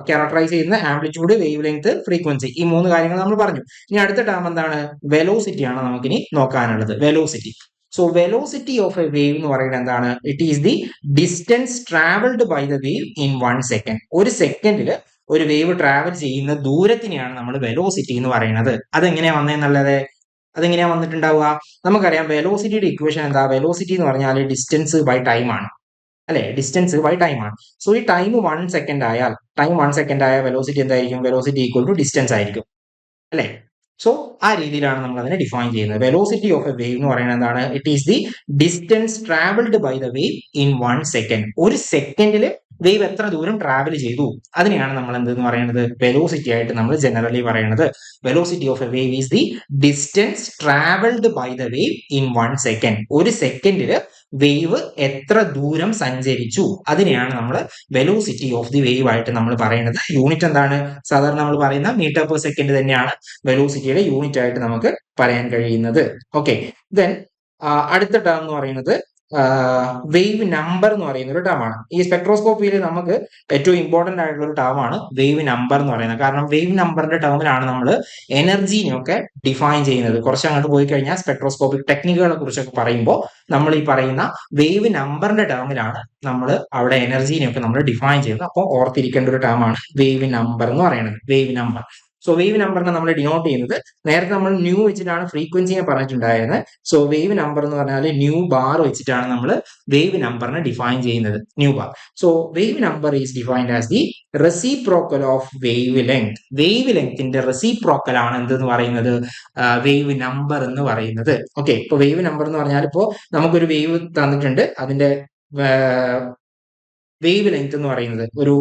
ക്യാരക്ടറൈസ് ചെയ്യുന്ന ആംപ്ലിറ്റ്യൂഡ്, വേവ് ലെങ്ത്, ഫ്രീക്വൻസി, ഈ 3 കാര്യങ്ങൾ നമ്മൾ പറഞ്ഞു. ഇനി അടുത്ത ടേം എന്താണ്, വെലോസിറ്റി ആണ് നമുക്കിനി നോക്കാനുള്ളത്. Velocity. So velocity of a wave എന്ന് പറയുന്നത് എന്താണ്, it is the distance travelled by the wave in 1 second. ഒരു സെക്കൻഡിൽ ഒരു വേവ് ട്രാവൽ ചെയ്യുന്ന ദൂരത്തിനെയാണ് നമ്മൾ വെലോസിറ്റി എന്ന് പറയുന്നത്. അതെങ്ങനെയാ വന്നതെന്നുള്ളത്, അതെങ്ങനെയാ വന്നിട്ടുണ്ടാവുക, നമുക്കറിയാം. വെലോസിറ്റിയുടെ ഇക്വേഷൻ എന്താ, വെലോസിറ്റി എന്ന് പറഞ്ഞാൽ ഡിസ്റ്റൻസ് ബൈ ടൈം ആണ്, അല്ലെ, ഡിസ്റ്റൻസ് ബൈ ടൈം ആണ്. സോ ഈ ടൈം 1 second ആയാൽ, വെലോസിറ്റി എന്തായിരിക്കും, വെലോസിറ്റി ഈക്വൽ ടു ഡിസ്റ്റൻസ് ആയിരിക്കും, അല്ലെ. സോ ആ രീതിയിലാണ് നമ്മൾ അതിനെ ഡിഫൈൻ ചെയ്യുന്നത്. വെലോസിറ്റി ഓഫ് എ വേവ് എന്ന് പറയുന്നത് എന്താണ്, it is the distance travelled by the wave in 1 second. ഒരു സെക്കൻഡിൽ വേവ് എത്ര ദൂരം ട്രാവൽ ചെയ്തു അതിനെയാണ് നമ്മൾ എന്തെന്ന് പറയുന്നത് വെലോസിറ്റി ആയിട്ട് നമ്മൾ ജനറലി പറയുന്നത്. Velocity of a wave is the distance travelled by the wave in 1 second. ഒരു സെക്കൻഡില് വേവ് എത്ര ദൂരം സഞ്ചരിച്ചു അതിനെയാണ് നമ്മൾ വെലോസിറ്റി ഓഫ് ദി വേവ് ആയിട്ട് നമ്മൾ പറയുന്നത്. യൂണിറ്റ് എന്താണ്? സാധാരണ നമ്മൾ പറയുന്ന മീറ്റർ പെർ സെക്കൻഡ് തന്നെയാണ് വെലോസിറ്റിയുടെ യൂണിറ്റ് ആയിട്ട് നമുക്ക് പറയാൻ കഴിയുന്നത്. ഓക്കെ, ദെൻ അടുത്ത ടേം എന്ന് പറയുന്നത് വേവ് നമ്പർ എന്ന് പറയുന്ന ഒരു ടേം ആണ്. ഈ സ്പെക്ട്രോസ്കോപ്പിയിൽ നമുക്ക് ഏറ്റവും ഇമ്പോർട്ടന്റ് ആയിട്ടുള്ള ഒരു ടേം ആണ് വേവ് നമ്പർ എന്ന് പറയുന്നത്. കാരണം വേവ് നമ്പറിന്റെ ടേമിലാണ് നമ്മൾ എനർജീനെയൊക്കെ ഡിഫൈൻ ചെയ്യുന്നത്. കുറച്ച് അങ്ങോട്ട് പോയി കഴിഞ്ഞാൽ സ്പെക്ട്രോസ്കോപ്പിക് ടെക്നിക്കുകളെ കുറിച്ചൊക്കെ പറയുമ്പോൾ നമ്മൾ ഈ പറയുന്ന വേവ് നമ്പറിന്റെ ടേമിലാണ് നമ്മൾ അവിടെ എനർജീനെയൊക്കെ നമ്മൾ ഡിഫൈൻ ചെയ്യുന്നത്. അപ്പോൾ ഓർത്തിരിക്കേണ്ട ഒരു ടേം ആണ് വേവ് നമ്പർ എന്ന് പറയുന്നത്. Wave number. സോ വേവ് നമ്പറിനെ നമ്മൾ ഡിനോട്ട് ചെയ്യുന്നത്, നേരത്തെ നമ്മൾ ന്യൂ വെച്ചിട്ടാണ് ഫ്രീക്വൻസിനെ പറഞ്ഞിട്ടുണ്ടായിരുന്നത്. സോ വേവ് നമ്പർ എന്ന് പറഞ്ഞാൽ ന്യൂ ബാർ വെച്ചിട്ടാണ് നമ്മൾ വേവ് നമ്പറിനെ ഡിഫൈൻ ചെയ്യുന്നത്. Nu bar. So wave number is defined as the reciprocal of wave length. Wave ലെങ്ത്തിന്റെ റെസിപ്രോക്കൽ ആണ് എന്തെന്ന് പറയുന്നത് വേവ് നമ്പർ എന്ന് പറയുന്നത്. ഓക്കെ, ഇപ്പൊ വേവ് നമ്പർ എന്ന് പറഞ്ഞാൽ ഇപ്പോ നമുക്കൊരു വേവ് തന്നിട്ടുണ്ട്, അതിന്റെ വേവ് ലെങ്ത് എന്ന് പറയുന്നത് ഒരു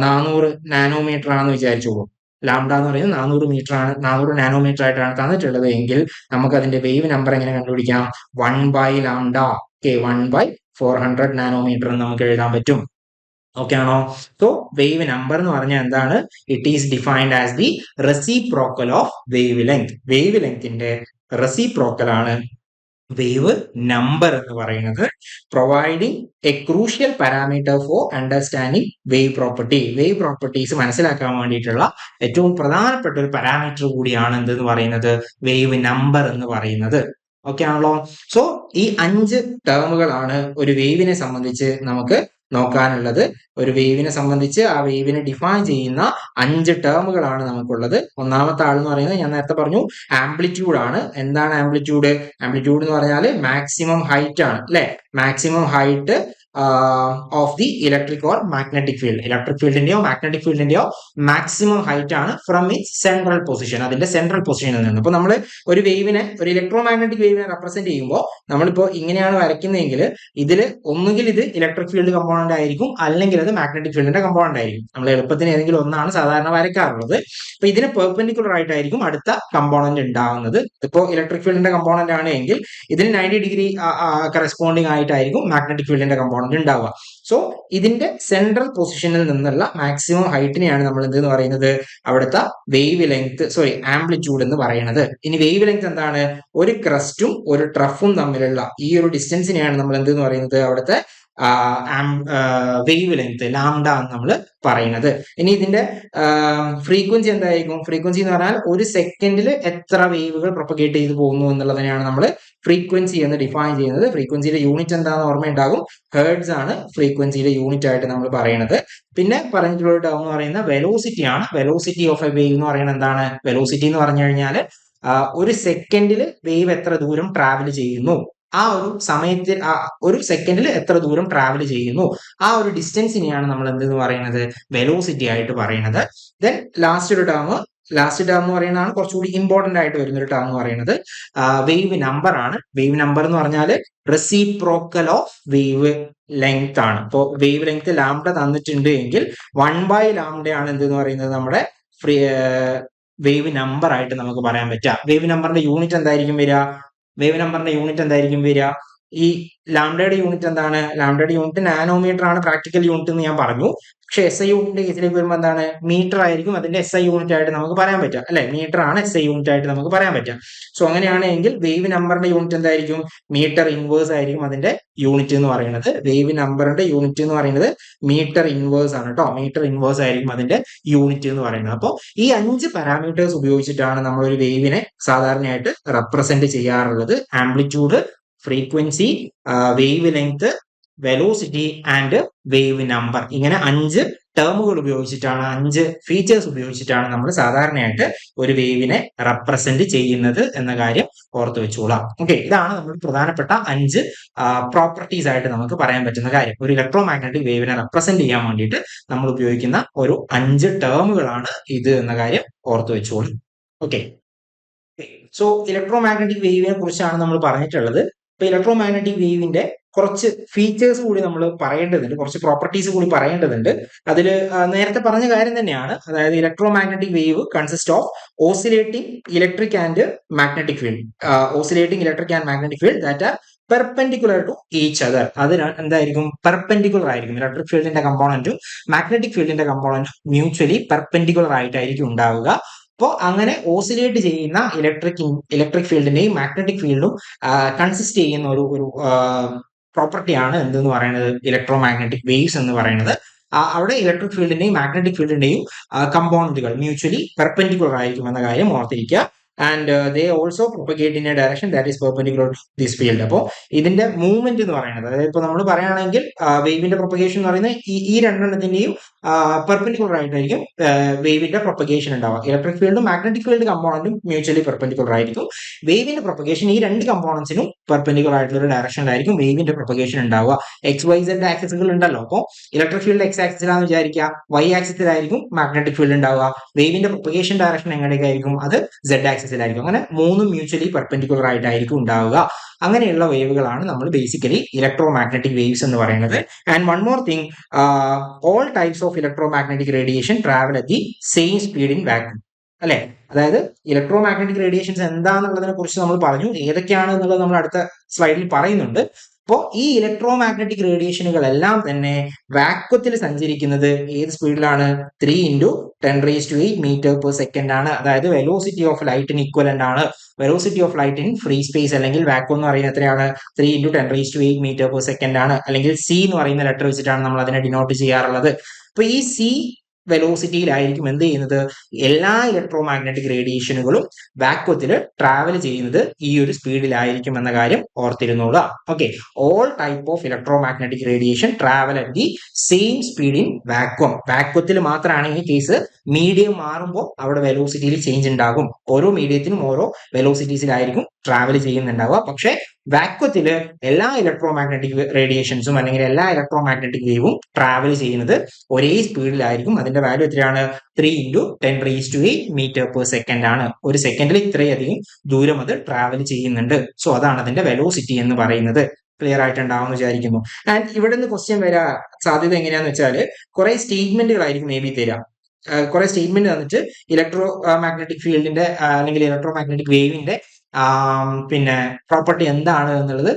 400 നാനോമീറ്റർ ആണെന്ന് വിചാരിച്ചോളൂ. ലാംഡ എന്ന് പറയുന്നത് 400 മീറ്റർ ആണ്, 400 നാനോമീറ്റർ ആയിട്ടാണ് തന്നിട്ടുള്ളത് എങ്കിൽ നമുക്ക് അതിന്റെ വേവ് നമ്പർ എങ്ങനെ കണ്ടുപിടിക്കാം? 1/λ. ഓക്കെ, 1/400 നാനോമീറ്റർ എന്ന് നമുക്ക് എഴുതാൻ പറ്റും. ഓക്കെ ആണോ? സോ വേവ് നമ്പർ എന്ന് പറഞ്ഞാൽ എന്താണ്? It is defined as the reciprocal of wave length. Wave ലെങ്ത്തിന്റെ റെസിപ്രോക്കൽ ആണ് വേവ് നമ്പർ എന്ന് പറയുന്നത്. Providing a crucial parameter for understanding wave property. Wave properties മനസ്സിലാക്കാൻ വേണ്ടിയിട്ടുള്ള ഏറ്റവും പ്രധാനപ്പെട്ട ഒരു പാരാമീറ്റർ കൂടിയാണ് എന്തെന്ന് പറയുന്നത് വേവ് നമ്പർ എന്ന് പറയുന്നത്. ഓക്കെ ആണല്ലോ? സോ ഈ 5 ടേമുകളാണ് ഒരു വേവിനെ സംബന്ധിച്ച് നമുക്ക് നോക്കാനുള്ളത്. ഒരു വേവിനെ സംബന്ധിച്ച് ആ വേവിനെ ഡിഫൈൻ ചെയ്യുന്ന 5 ടേമുകളാണ് നമുക്കുള്ളത്. ഒന്നാമത്തെ ആൾ എന്ന് പറയുന്നത് ഞാൻ നേരത്തെ പറഞ്ഞു ആംപ്ലിറ്റ്യൂഡ് ആണ്. എന്താണ് ആംപ്ലിറ്റ്യൂഡ്? ആംപ്ലിറ്റ്യൂഡ് എന്ന് പറഞ്ഞാൽ മാക്സിമം ഹൈറ്റ് ആണ്, അല്ലെ? Maximum height of the electric or magnetic field. Electric ഫീൽഡിന്റെയോ മാഗ്നറ്റിക് ഫീൽഡിന്റെയോ മാക്സിമം ഹൈറ്റ് ആണ് ഫ്രം ഇറ്റ്സ് സെൻട്രൽ പൊസിഷൻ, അതിന്റെ സെൻട്രൽ പൊസിഷനിൽ നിന്ന്. അപ്പൊ നമ്മൾ ഒരു വേവിനെ, ഒരു ഇലക്ട്രോ മാഗ്നറ്റിക് വേവിനെ റെപ്രസെന്റ് ചെയ്യുമ്പോൾ നമ്മളിപ്പോ ഇങ്ങനെയാണ് വരയ്ക്കുന്നതെങ്കിൽ ഇതിൽ ഒന്നുകിൽ ഇത് ഇലക്ട്രിക് ഫീൽഡ് കമ്പോണന്റ് ആയിരിക്കും, അല്ലെങ്കിൽ അത് മാഗ്നറ്റിക് ഫീൽഡിന്റെ കമ്പോണന്റ് ആയിരിക്കും. നമ്മൾ എളുപ്പത്തിന് ഏതെങ്കിലും ഒന്നാണ് സാധാരണ വരയ്ക്കാറുള്ളത്. അപ്പൊ ഇതിന് പെർപെൻഡിക്കുലർ ആയിട്ടായിരിക്കും അടുത്ത കമ്പോണന്റ് ഉണ്ടാവുന്നത്. ഇപ്പോ ഇലക്ട്രിക് ഫീൽഡിന്റെ കമ്പോണന്റ് ആണ് എങ്കിൽ ഇതിന് 90 ഡിഗ്രി കറസ്പോണ്ടിങ് ആയിട്ടായിരിക്കും മാഗ്നറ്റിക് ഫീൽഡിന്റെ കമ്പോണന്റ് ഉണ്ടാവുക. സോ ഇതിന്റെ സെൻട്രൽ പൊസിഷനിൽ നിന്നുള്ള മാക്സിമം ഹൈറ്റിനെയാണ് നമ്മൾ എന്തെന്ന് പറയുന്നത് അവിടുത്തെ വേവ് ലെങ്ത്, ആംപ്ലിറ്റ്യൂഡ് എന്ന് പറയുന്നത്. ഇനി വേവ് ലെങ്ത് എന്താണ്? ഒരു ക്രസ്റ്റും ഒരു ട്രഫും തമ്മിലുള്ള ഈ ഒരു ഡിസ്റ്റൻസിനെയാണ് നമ്മൾ എന്തെന്ന് പറയുന്നത് അവിടുത്തെ വേവ് ലെങ്ത്, ലാംഡ എന്ന് നമ്മൾ പറയുന്നത്. ഇനി ഇതിന്റെ ഫ്രീക്വൻസി എന്തായിരിക്കും? ഫ്രീക്വൻസി എന്ന് പറഞ്ഞാൽ ഒരു സെക്കൻഡിൽ എത്ര വേവുകൾ പ്രൊപ്പഗേറ്റ് ചെയ്ത് പോകുന്നു എന്നുള്ളതിനെയാണ് നമ്മൾ ഫ്രീക്വൻസി എന്ന് ഡിഫൈൻ ചെയ്യുന്നത്. ഫ്രീക്വൻസിയുടെ യൂണിറ്റ് എന്താണെന്ന് ഓർമ്മയുണ്ടാകും, ഹെർട്സ് ആണ് ഫ്രീക്വൻസിയുടെ യൂണിറ്റ് ആയിട്ട് നമ്മൾ പറയുന്നത്. പിന്നെ പറഞ്ഞിട്ടുള്ള ടേം എന്ന് പറയുന്ന വെലോസിറ്റി ആണ്. വെലോസിറ്റി ഓഫ് എ വേവ് എന്ന് പറയുന്നത് എന്താണ്? വെലോസിറ്റി എന്ന് പറഞ്ഞു കഴിഞ്ഞാൽ ഒരു സെക്കൻഡിൽ വേവ് എത്ര ദൂരം ട്രാവൽ ചെയ്യുന്നു, ആ ഒരു സമയത്തിൽ ഒരു സെക്കൻഡിൽ എത്ര ദൂരം ട്രാവൽ ചെയ്യുന്നു, ആ ഒരു ഡിസ്റ്റൻസിനെയാണ് നമ്മൾ എന്തെന്ന് പറയുന്നത് വെലോസിറ്റി ആയിട്ട് പറയുന്നത്. ദെൻ ലാസ്റ്റ് ടേം എന്ന് പറയുന്നതാണ് കുറച്ചുകൂടി ഇമ്പോർട്ടന്റ് ആയിട്ട് വരുന്ന ഒരു ടേം എന്ന് പറയുന്നത് വേവ് നമ്പർ ആണ്. വേവ് നമ്പർ എന്ന് പറഞ്ഞാൽ റെസിപ്രോക്കൽ ഓഫ് വേവ് ലെങ്ത് ആണ്. ഇപ്പോൾ വേവ് ലെങ്ത് ലാംഡ തന്നിട്ടുണ്ട് എങ്കിൽ 1/λ ആണ് എന്തെന്ന് പറയുന്നത് നമ്മുടെ വേവ് നമ്പർ ആയിട്ട് നമുക്ക് പറയാൻ പറ്റുക. വേവ് നമ്പറിന്റെ യൂണിറ്റ് എന്തായിരിക്കും വരിക? ഈ ലാംഡയുടെ യൂണിറ്റ് എന്താണ്? ലാംഡയുടെ യൂണിറ്റ് നാനോമീറ്റർ ആണ് പ്രാക്ടിക്കൽ യൂണിറ്റ് എന്ന് ഞാൻ പറഞ്ഞു. പക്ഷെ SI യൂണിറ്റിന്റെ കേസിലേക്ക് വരുമ്പോൾ എന്താണ്? മീറ്റർ ആയിരിക്കും അതിന്റെ SI യൂണിറ്റ് ആയിട്ട് നമുക്ക് പറയാൻ പറ്റുക, അല്ലെ? മീറ്റർ ആണ് SI യൂണിറ്റ് ആയിട്ട് നമുക്ക് പറയാൻ പറ്റുക. സോ അങ്ങനെയാണെങ്കിൽ വേവ് നമ്പറിന്റെ യൂണിറ്റ് എന്തായിരിക്കും? മീറ്റർ ഇൻവേഴ്സ് ആയിരിക്കും അതിന്റെ യൂണിറ്റ് എന്ന് പറയുന്നത്. വേവ് നമ്പറിന്റെ യൂണിറ്റ് എന്ന് പറയുന്നത് മീറ്റർ ഇൻവേഴ്സ് ആണ് കേട്ടോ. മീറ്റർ ഇൻവേഴ്സ് ആയിരിക്കും അതിന്റെ യൂണിറ്റ് എന്ന് പറയുന്നത്. അപ്പോൾ ഈ 5 പാരാമീറ്റേഴ്സ് ഉപയോഗിച്ചിട്ടാണ് നമ്മൾ ഒരു വേവിനെ സാധാരണയായിട്ട് റെപ്രസെന്റ് ചെയ്യാറുള്ളത്. Amplitude, frequency, wave length, velocity and wave number. ഇങ്ങനെ 5 ടേമുകൾ ഉപയോഗിച്ചിട്ടാണ്, 5 ഫീച്ചേഴ്സ് ഉപയോഗിച്ചിട്ടാണ് നമ്മൾ സാധാരണയായിട്ട് ഒരു വേവിനെ റെപ്രസെന്റ് ചെയ്യുന്നത് എന്ന കാര്യം ഓർത്തു വെച്ചോളാം. ഓക്കെ, ഇതാണ് നമ്മൾ പ്രധാനപ്പെട്ട 5 പ്രോപ്പർട്ടീസ് ആയിട്ട് നമുക്ക് പറയാൻ പറ്റുന്ന കാര്യം. ഒരു ഇലക്ട്രോ മാഗ്നറ്റിക് വേവിനെ റെപ്രസെന്റ് ചെയ്യാൻ വേണ്ടിയിട്ട് നമ്മൾ ഉപയോഗിക്കുന്ന ഒരു 5 ടേമുകളാണ് ഇത് എന്ന കാര്യം ഓർത്തു വെച്ചോളൂ. ഓക്കെ, സോ ഇലക്ട്രോ മാഗ്നറ്റിക് വേവിനെ കുറിച്ചാണ് നമ്മൾ പറഞ്ഞിട്ടുള്ളത്. ഇപ്പൊ ഇലക്ട്രോ മാഗ്നറ്റിക് വേവിന്റെ കുറച്ച് ഫീച്ചേഴ്സ് കൂടി നമ്മൾ പറയേണ്ടതുണ്ട്, കുറച്ച് പ്രോപ്പർട്ടീസ് കൂടി പറയേണ്ടതുണ്ട്. അതിൽ നേരത്തെ പറഞ്ഞ കാര്യം തന്നെയാണ്. അതായത് electromagnetic wave consist of oscillating electric and magnetic field, oscillating electric and magnetic field that are perpendicular to each other. അതിന് എന്തായിരിക്കും? പെർപെൻഡിക്കുലർ ആയിരിക്കും. ഇലക്ട്രിക് ഫീൽഡിന്റെ കമ്പോണന്റും മാഗ്നറ്റിക് ഫീൽഡിന്റെ കമ്പോണന്റും മ്യൂച്വലി പെർപെൻഡിക്കുലർ ആയിട്ടായിരിക്കും ഉണ്ടാവുക. അപ്പോൾ അങ്ങനെ ഓസിലേറ്റ് ചെയ്യുന്ന ഇലക്ട്രിക് ഫീൽഡിന്റെയും മാഗ്നറ്റിക് ഫീൽഡും കൺസിസ്റ്റ് ചെയ്യുന്ന ഒരു പ്രോപ്പർട്ടിയാണ് എന്തെന്ന് പറയുന്നത്? ഇലക്ട്രോ മാഗ്നറ്റിക് വേവ്സ് എന്ന് പറയുന്നത്. അവിടെ ഇലക്ട്രിക് ഫീൽഡിന്റെയും മാഗ്നറ്റിക് ഫീൽഡിന്റെയും കമ്പോണന്റുകൾ മ്യൂച്വലി പെർപെൻഡിക്കുലർ ആയിരിക്കും എന്ന കാര്യം ഓർത്തിരിക്കുക. And they also propagate in a direction that is perpendicular to this field. അപ്പോൾ ഇതിന്റെ മൂവ്മെന്റ് എന്ന് പറയുന്നത്, അതായത് ഇപ്പോൾ നമ്മൾ പറയുകയാണെങ്കിൽ വേവിന്റെ പ്രൊപ്പഗേഷൻ എന്ന് പറയുന്നത് ഈ രണ്ടെണ്ണത്തിന്റെയും പെർപെൻഡിക്കുലർ ആയിട്ടായിരിക്കും വേവിന്റെ പ്രൊപ്പഗേഷൻ ഉണ്ടാവുക. ഇലക്ട്രിക് ഫീൽഡും മാഗ്നറ്റിക് ഫീൽഡ് കമ്പോണന്റും മ്യൂച്വലി പെർപെൻഡിക്കുലർ ആയിരിക്കും. വേവിന്റെ പ്രൊപ്പഗേഷൻ ഈ രണ്ട് കമ്പോണൻസിനും പെർപെൻഡിക്കുലർ ആയിട്ടുള്ള ഒരു ഡയറക്ഷനിലായിരിക്കും വേവിന്റെ പ്രൊപ്പഗേഷൻ ഉണ്ടാവുക. XYZ ആക്സിസുകൾ ഉണ്ടല്ലോ. അപ്പോൾ ഇലക്ട്രിക് ഫീൽഡ് X ആക്സിസിലാണെന്ന് വിചാരിക്കുക, Y ആക്സിസിലായിരിക്കും മാഗ്നറ്റിക് ഫീൽഡ് ഉണ്ടാവുക. വേവിന്റെ പ്രൊപ്പഗേഷൻ ഡയറക്ഷൻ എങ്ങനെയൊക്കെയായിരിക്കും? അത് Z ആക്സിസിലായിരിക്കും. അങ്ങനെ മൂന്നും മ്യൂച്വലി പെർപെൻഡിക്കുലർ ആയിട്ടായിരിക്കും ഉണ്ടാവുക. അങ്ങനെയുള്ള വേവുകളാണ് നമ്മൾ ബേസിക്കലി ഇലക്ട്രോ മാഗ്നറ്റിക് വേവ്സ് എന്ന് പറയുന്നത്. And one more thing, all types of electro magnetic radiation travel at the same speed in vacuum. അല്ലെ? അതായത് ഇലക്ട്രോ മാഗ്നറ്റിക് റേഡിയേഷൻസ് എന്താണെന്നുള്ളതിനെ കുറിച്ച് നമ്മൾ പറഞ്ഞു, ഏതൊക്കെയാണ് എന്നുള്ളത് നമ്മൾ അടുത്ത സ്ലൈഡിൽ പറയുന്നുണ്ട്. അപ്പോൾ ഈ ഇലക്ട്രോ മാഗ്നറ്റിക് റേഡിയേഷനുകളെല്ലാം തന്നെ വാക്വത്തിൽ സഞ്ചരിക്കുന്നത് ഏത് സ്പീഡിലാണ്? 3 × 10⁸ മീറ്റർ/സെക്കൻഡ് ആണ്. അതായത് വെലോസിറ്റി ഓഫ് ലൈറ്റിന് ഇക്വലന്റ് ആണ്. Velocity of light in free space അല്ലെങ്കിൽ വാക്വം എന്ന് പറയുന്നത് എത്രയാണ്? 3 × 10⁸ മീറ്റർ/സെക്കൻഡ് ആണ്. അല്ലെങ്കിൽ സി എന്ന് പറയുന്ന ലെറ്റർ വെച്ചിട്ടാണ് നമ്മൾ അതിനെ ഡിനോട്ട് ചെയ്യാറുള്ളത്. അപ്പൊ ഈ സി വെലോസിറ്റിയിലായിരിക്കും എന്ത് ചെയ്യുന്നത്? എല്ലാ ഇലക്ട്രോ മാഗ്നറ്റിക് റേഡിയേഷനുകളും വാക്വത്തിൽ ട്രാവൽ ചെയ്യുന്നത് ഈ ഒരു സ്പീഡിലായിരിക്കും എന്ന കാര്യം ഓർത്തിരുന്നോളൂ. Okay, all type of electro magnetic radiation travel at the same speed in vacuum. വാക്വത്തിൽ മാത്രമാണ് ഈ കേസ്. മീഡിയം മാറുമ്പോൾ അവിടെ വെലോസിറ്റിയിൽ ചേഞ്ച് ഉണ്ടാകും. ഓരോ മീഡിയത്തിനും ഓരോ വെലോസിറ്റീസിലായിരിക്കും ട്രാവൽ ചെയ്യുന്നുണ്ടാവുക. പക്ഷേ വാക്വത്തില് എല്ലാ ഇലക്ട്രോ മാഗ്നറ്റിക് റേഡിയേഷൻസും അല്ലെങ്കിൽ എല്ലാ ഇലക്ട്രോ മാഗ്നറ്റിക് വേവും ട്രാവൽ ചെയ്യുന്നത് ഒരേ സ്പീഡിലായിരിക്കും. അതിന്റെ വാല്യൂ എത്രയാണ്? 3 × 10⁸ മീറ്റർ/സെക്കൻഡ് ആണ്. ഒരു സെക്കൻഡിൽ ഇത്രയധികം ദൂരം അത് ട്രാവൽ ചെയ്യുന്നുണ്ട്. സോ അതാണ് അതിന്റെ വെലോസിറ്റി എന്ന് പറയുന്നത്. ക്ലിയർ ആയിട്ടുണ്ടാവും വിചാരിക്കുന്നു. ആൻഡ് ഇവിടെ നിന്ന് ക്വസ്റ്റ്യൻ വരാൻ സാധ്യത എങ്ങനെയാന്ന് വെച്ചാൽ, കുറെ സ്റ്റേറ്റ്മെന്റുകളായിരിക്കും മേ ബി തരിക. കുറെ സ്റ്റേറ്റ്മെന്റ് തന്നിട്ട് ഇലക്ട്രോ മാഗ്നറ്റിക് ഫീൽഡിന്റെ അല്ലെങ്കിൽ ഇലക്ട്രോ മാഗ്നറ്റിക് വേവിന്റെ പിന്നെ പ്രോപ്പർട്ടി എന്താണ് എന്നുള്ളത്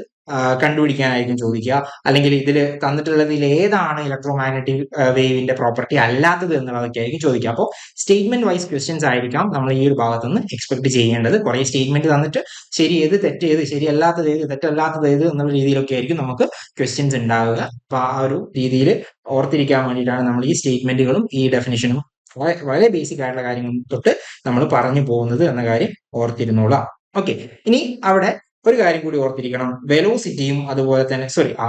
കണ്ടുപിടിക്കാനായിരിക്കും ചോദിക്കുക. അല്ലെങ്കിൽ ഇതിൽ തന്നിട്ടുള്ളതിൽ ഏതാണ് ഇലക്ട്രോ മാഗ്നറ്റിക് വേവിന്റെ പ്രോപ്പർട്ടി അല്ലാത്തത് എന്നുള്ളതൊക്കെ ആയിരിക്കും ചോദിക്കുക. അപ്പോൾ സ്റ്റേറ്റ്മെന്റ് വൈസ് ക്വസ്റ്റ്യൻസ് ആയിരിക്കാം നമ്മൾ ഈ ഒരു ഭാഗത്ത് നിന്ന് എക്സ്പെക്ട് ചെയ്യേണ്ടത്. കുറെ സ്റ്റേറ്റ്മെന്റ് തന്നിട്ട് ശരി ഏത്, തെറ്റ് ഏത്, ശരിയല്ലാത്തത് ഏത്, തെറ്റല്ലാത്തത് ഏത് എന്നുള്ള രീതിയിലൊക്കെ ആയിരിക്കും നമുക്ക് ക്വസ്റ്റ്യൻസ് ഉണ്ടാവുക. അപ്പൊ ആ ഒരു രീതിയിൽ ഓർത്തിരിക്കാൻ വേണ്ടിയിട്ടാണ് നമ്മൾ ഈ സ്റ്റേറ്റ്മെന്റുകളും ഈ ഡെഫിനിഷനും വളരെ ബേസിക് ആയിട്ടുള്ള കാര്യങ്ങൾ തൊട്ട് നമ്മൾ പറഞ്ഞു പോകുന്നത് എന്ന കാര്യം ഓർത്തിരുന്നോളാം. ഓക്കെ, ഇനി അവിടെ ഒരു കാര്യം കൂടി ഓർത്തിരിക്കണം. വെലോസിറ്റിയും അതുപോലെ തന്നെ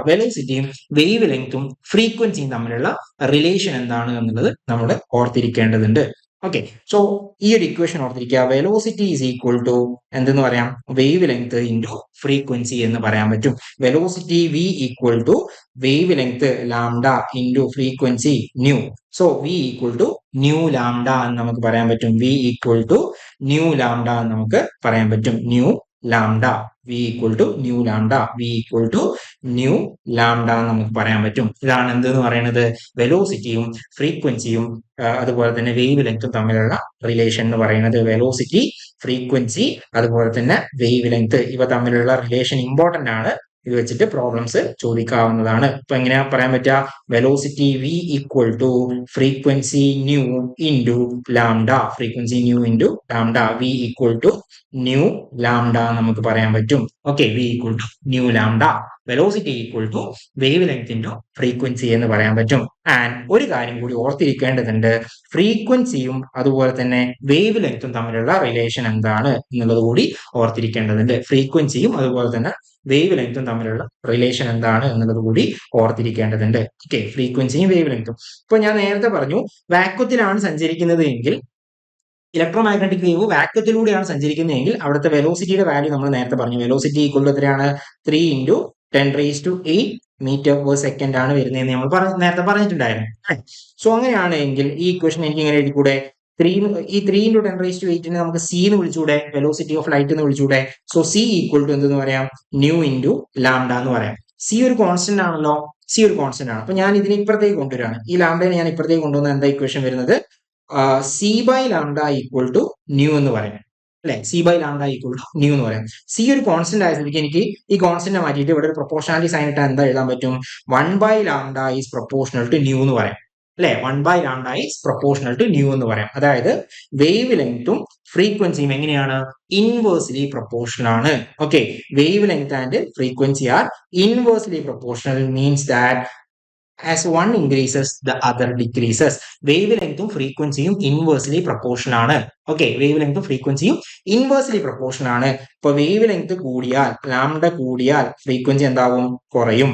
വെലോസിറ്റിയും വേവ് ലെങ്ത്തും ഫ്രീക്വൻസിയും തമ്മിലുള്ള റിലേഷൻ എന്താണ് എന്നുള്ളത് നമ്മൾ ഓർത്തിരിക്കേണ്ടതുണ്ട്. ഓക്കെ, സോ ഈ ഒരു ഇക്വേഷൻ ഓർത്തിരിക്കുക. വെലോസിറ്റി ഈസ് ഈക്വൽ ടു എന്തെന്ന് പറയാം? വേവ് ലെങ്ത് ഇൻറ്റു ഫ്രീക്വൻസി എന്ന് പറയാൻ പറ്റും. Velocity V equal to wavelength lambda into frequency nu. So V equal to nu lambda എന്ന് നമുക്ക് പറയാൻ പറ്റും. V equal to nu lambda എന്ന് നമുക്ക് പറയാൻ പറ്റും. Nu lambda, V equal to nu lambda, V equal to nu lambda എന്ന് നമുക്ക് പറയാൻ പറ്റും. ഇതാണ് എന്തെന്ന് പറയുന്നത്? വെലോസിറ്റിയും ഫ്രീക്വൻസിയും അതുപോലെ തന്നെ വേവ് ലെങ്ത്തും തമ്മിലുള്ള റിലേഷൻ എന്ന് പറയുന്നത്. വെലോസിറ്റി, ഫ്രീക്വൻസി അതുപോലെ തന്നെ വേവ് ലെങ്ത് ഇവ തമ്മിലുള്ള റിലേഷൻ ഇമ്പോർട്ടന്റ് ആണ്. ഇത് വെച്ചിട്ട് പ്രോബ്ലംസ് ചോദിക്കാവുന്നതാണ്. ഇപ്പൊ എങ്ങനെയാ പറയാൻ പറ്റുക? Velocity V equal to frequency nu into lambda, frequency nu into lambda, V equal to nu lambda നമുക്ക് പറയാൻ പറ്റും. Okay, V equal to nu lambda, velocity equal to wave length into frequency എന്ന് പറയാൻ പറ്റും. ആൻഡ് ഒരു കാര്യം കൂടി ഓർത്തിരിക്കേണ്ടതുണ്ട്. ഫ്രീക്വൻസിയും അതുപോലെ തന്നെ വേവ് ലെങ്ത്തും തമ്മിലുള്ള റിലേഷൻ എന്താണ് എന്നുള്ളത് കൂടി ഓർത്തിരിക്കേണ്ടതുണ്ട്. ഫ്രീക്വൻസിയും അതുപോലെ തന്നെ വേവ് ലെങ്ത്തും തമ്മിലുള്ള റിലേഷൻ എന്താണ് എന്നുള്ളത് കൂടി ഓർത്തിരിക്കേണ്ടതുണ്ട്. ഓക്കെ, ഫ്രീക്വൻസിയും വേവ് ലെങ്ത്തും. ഇപ്പൊ ഞാൻ നേരത്തെ പറഞ്ഞു, വാക്വത്തിലാണ് സഞ്ചരിക്കുന്നത് എങ്കിൽ, ഇലക്ട്രോ മാഗ്നറ്റിക് വേവ് വാക്വത്തിലൂടെയാണ് സഞ്ചരിക്കുന്നതെങ്കിൽ അവിടുത്തെ വെലോസിറ്റിയുടെ വാല്യൂ നമ്മൾ നേരത്തെ പറഞ്ഞു. വെലോസിറ്റി ഈക്വൽ ടു എത്രയാണ്? 3 × 10⁸ മീറ്റർ/സെക്കൻഡ് ആണ് വരുന്നതെന്ന് നമ്മൾ നേരത്തെ പറഞ്ഞിട്ടുണ്ടായിരുന്നു. സോ അങ്ങനെയാണെങ്കിൽ ഈ ഇക്വേഷൻ എനിക്ക് ഇങ്ങനെ എഴുതിക്കൂടെ? ഈ 3 × 10⁸ നമുക്ക് സി എന്ന് വിളിച്ചൂടെ, വെലോസിറ്റി ഓഫ് ലൈറ്റ് എന്ന് വിളിച്ചൂടെ. സോ സി ഈക്വൽ ടു എന്തെന്ന് പറയാം, ന്യൂ ഇൻറ്റു ലാംഡ എന്ന് പറയാം. സി ഒരു കോൺസ്റ്റന്റ് ആണല്ലോ, സി ഒരു കോൺസ്റ്റന്റ് ആണ്. അപ്പൊ ഞാൻ ഇതിനെ ഇപ്പുറത്തേക്ക് കൊണ്ടുവരാണ്, ഈ ലാംഡയെ ഞാൻ ഇപ്പുറത്തേക്ക് കൊണ്ടുവന്ന എന്താ ഇക്വേഷൻ വരുന്നത്, C by lambda equal to nu എന്ന് പറയാം അല്ലെ. C by lambda equal to nu എന്ന് പറയാം. സി ഒരു കോൺസ്റ്റന്റ് ആയ സ്ഥിതിക്ക് എനിക്ക് ഈ കോൺസ്റ്റന്റ് മാറ്റിയിട്ട് ഇവിടെ ഒരു പ്രൊപ്പോർഷണാലിറ്റി സൈൻ ഇട്ടാൽ എന്താ എഴുതാൻ പറ്റും, 1/λ ഈസ് പ്രൊപ്പോർഷണൽ ടു ന്യൂ എന്ന് പറയാം അല്ലെ. 1/λ ഈസ് പ്രൊപ്പോർഷണൽ ടു ന്യൂ എന്ന് പറയാം. അതായത് വേവ് ലെങ്ത്തും ഫ്രീക്വൻസിയും എങ്ങനെയാണ്, ഇൻവേഴ്സ്ലി പ്രൊപ്പോർഷണൽ ആണ്. Okay, wave length and frequency are inversely proportional, means that as one increases the other decreases. Wave ലെങ്തും ഫ്രീക്വൻസിയും ഇൻവേഴ്സ്ലി പ്രൊപ്പോർഷണൽ ആണ്. ഓക്കെ, വേവ് ലെങ്തും ഫ്രീക്വൻസിയും ഇൻവേഴ്സ്ലി പ്രൊപ്പോർഷണൽ ആണ്. ഇപ്പൊ വേവ് ലെങ്ത് കൂടിയാൽ, ലാംഡ കൂടിയാൽ ഫ്രീക്വൻസി എന്താവും, കുറയും.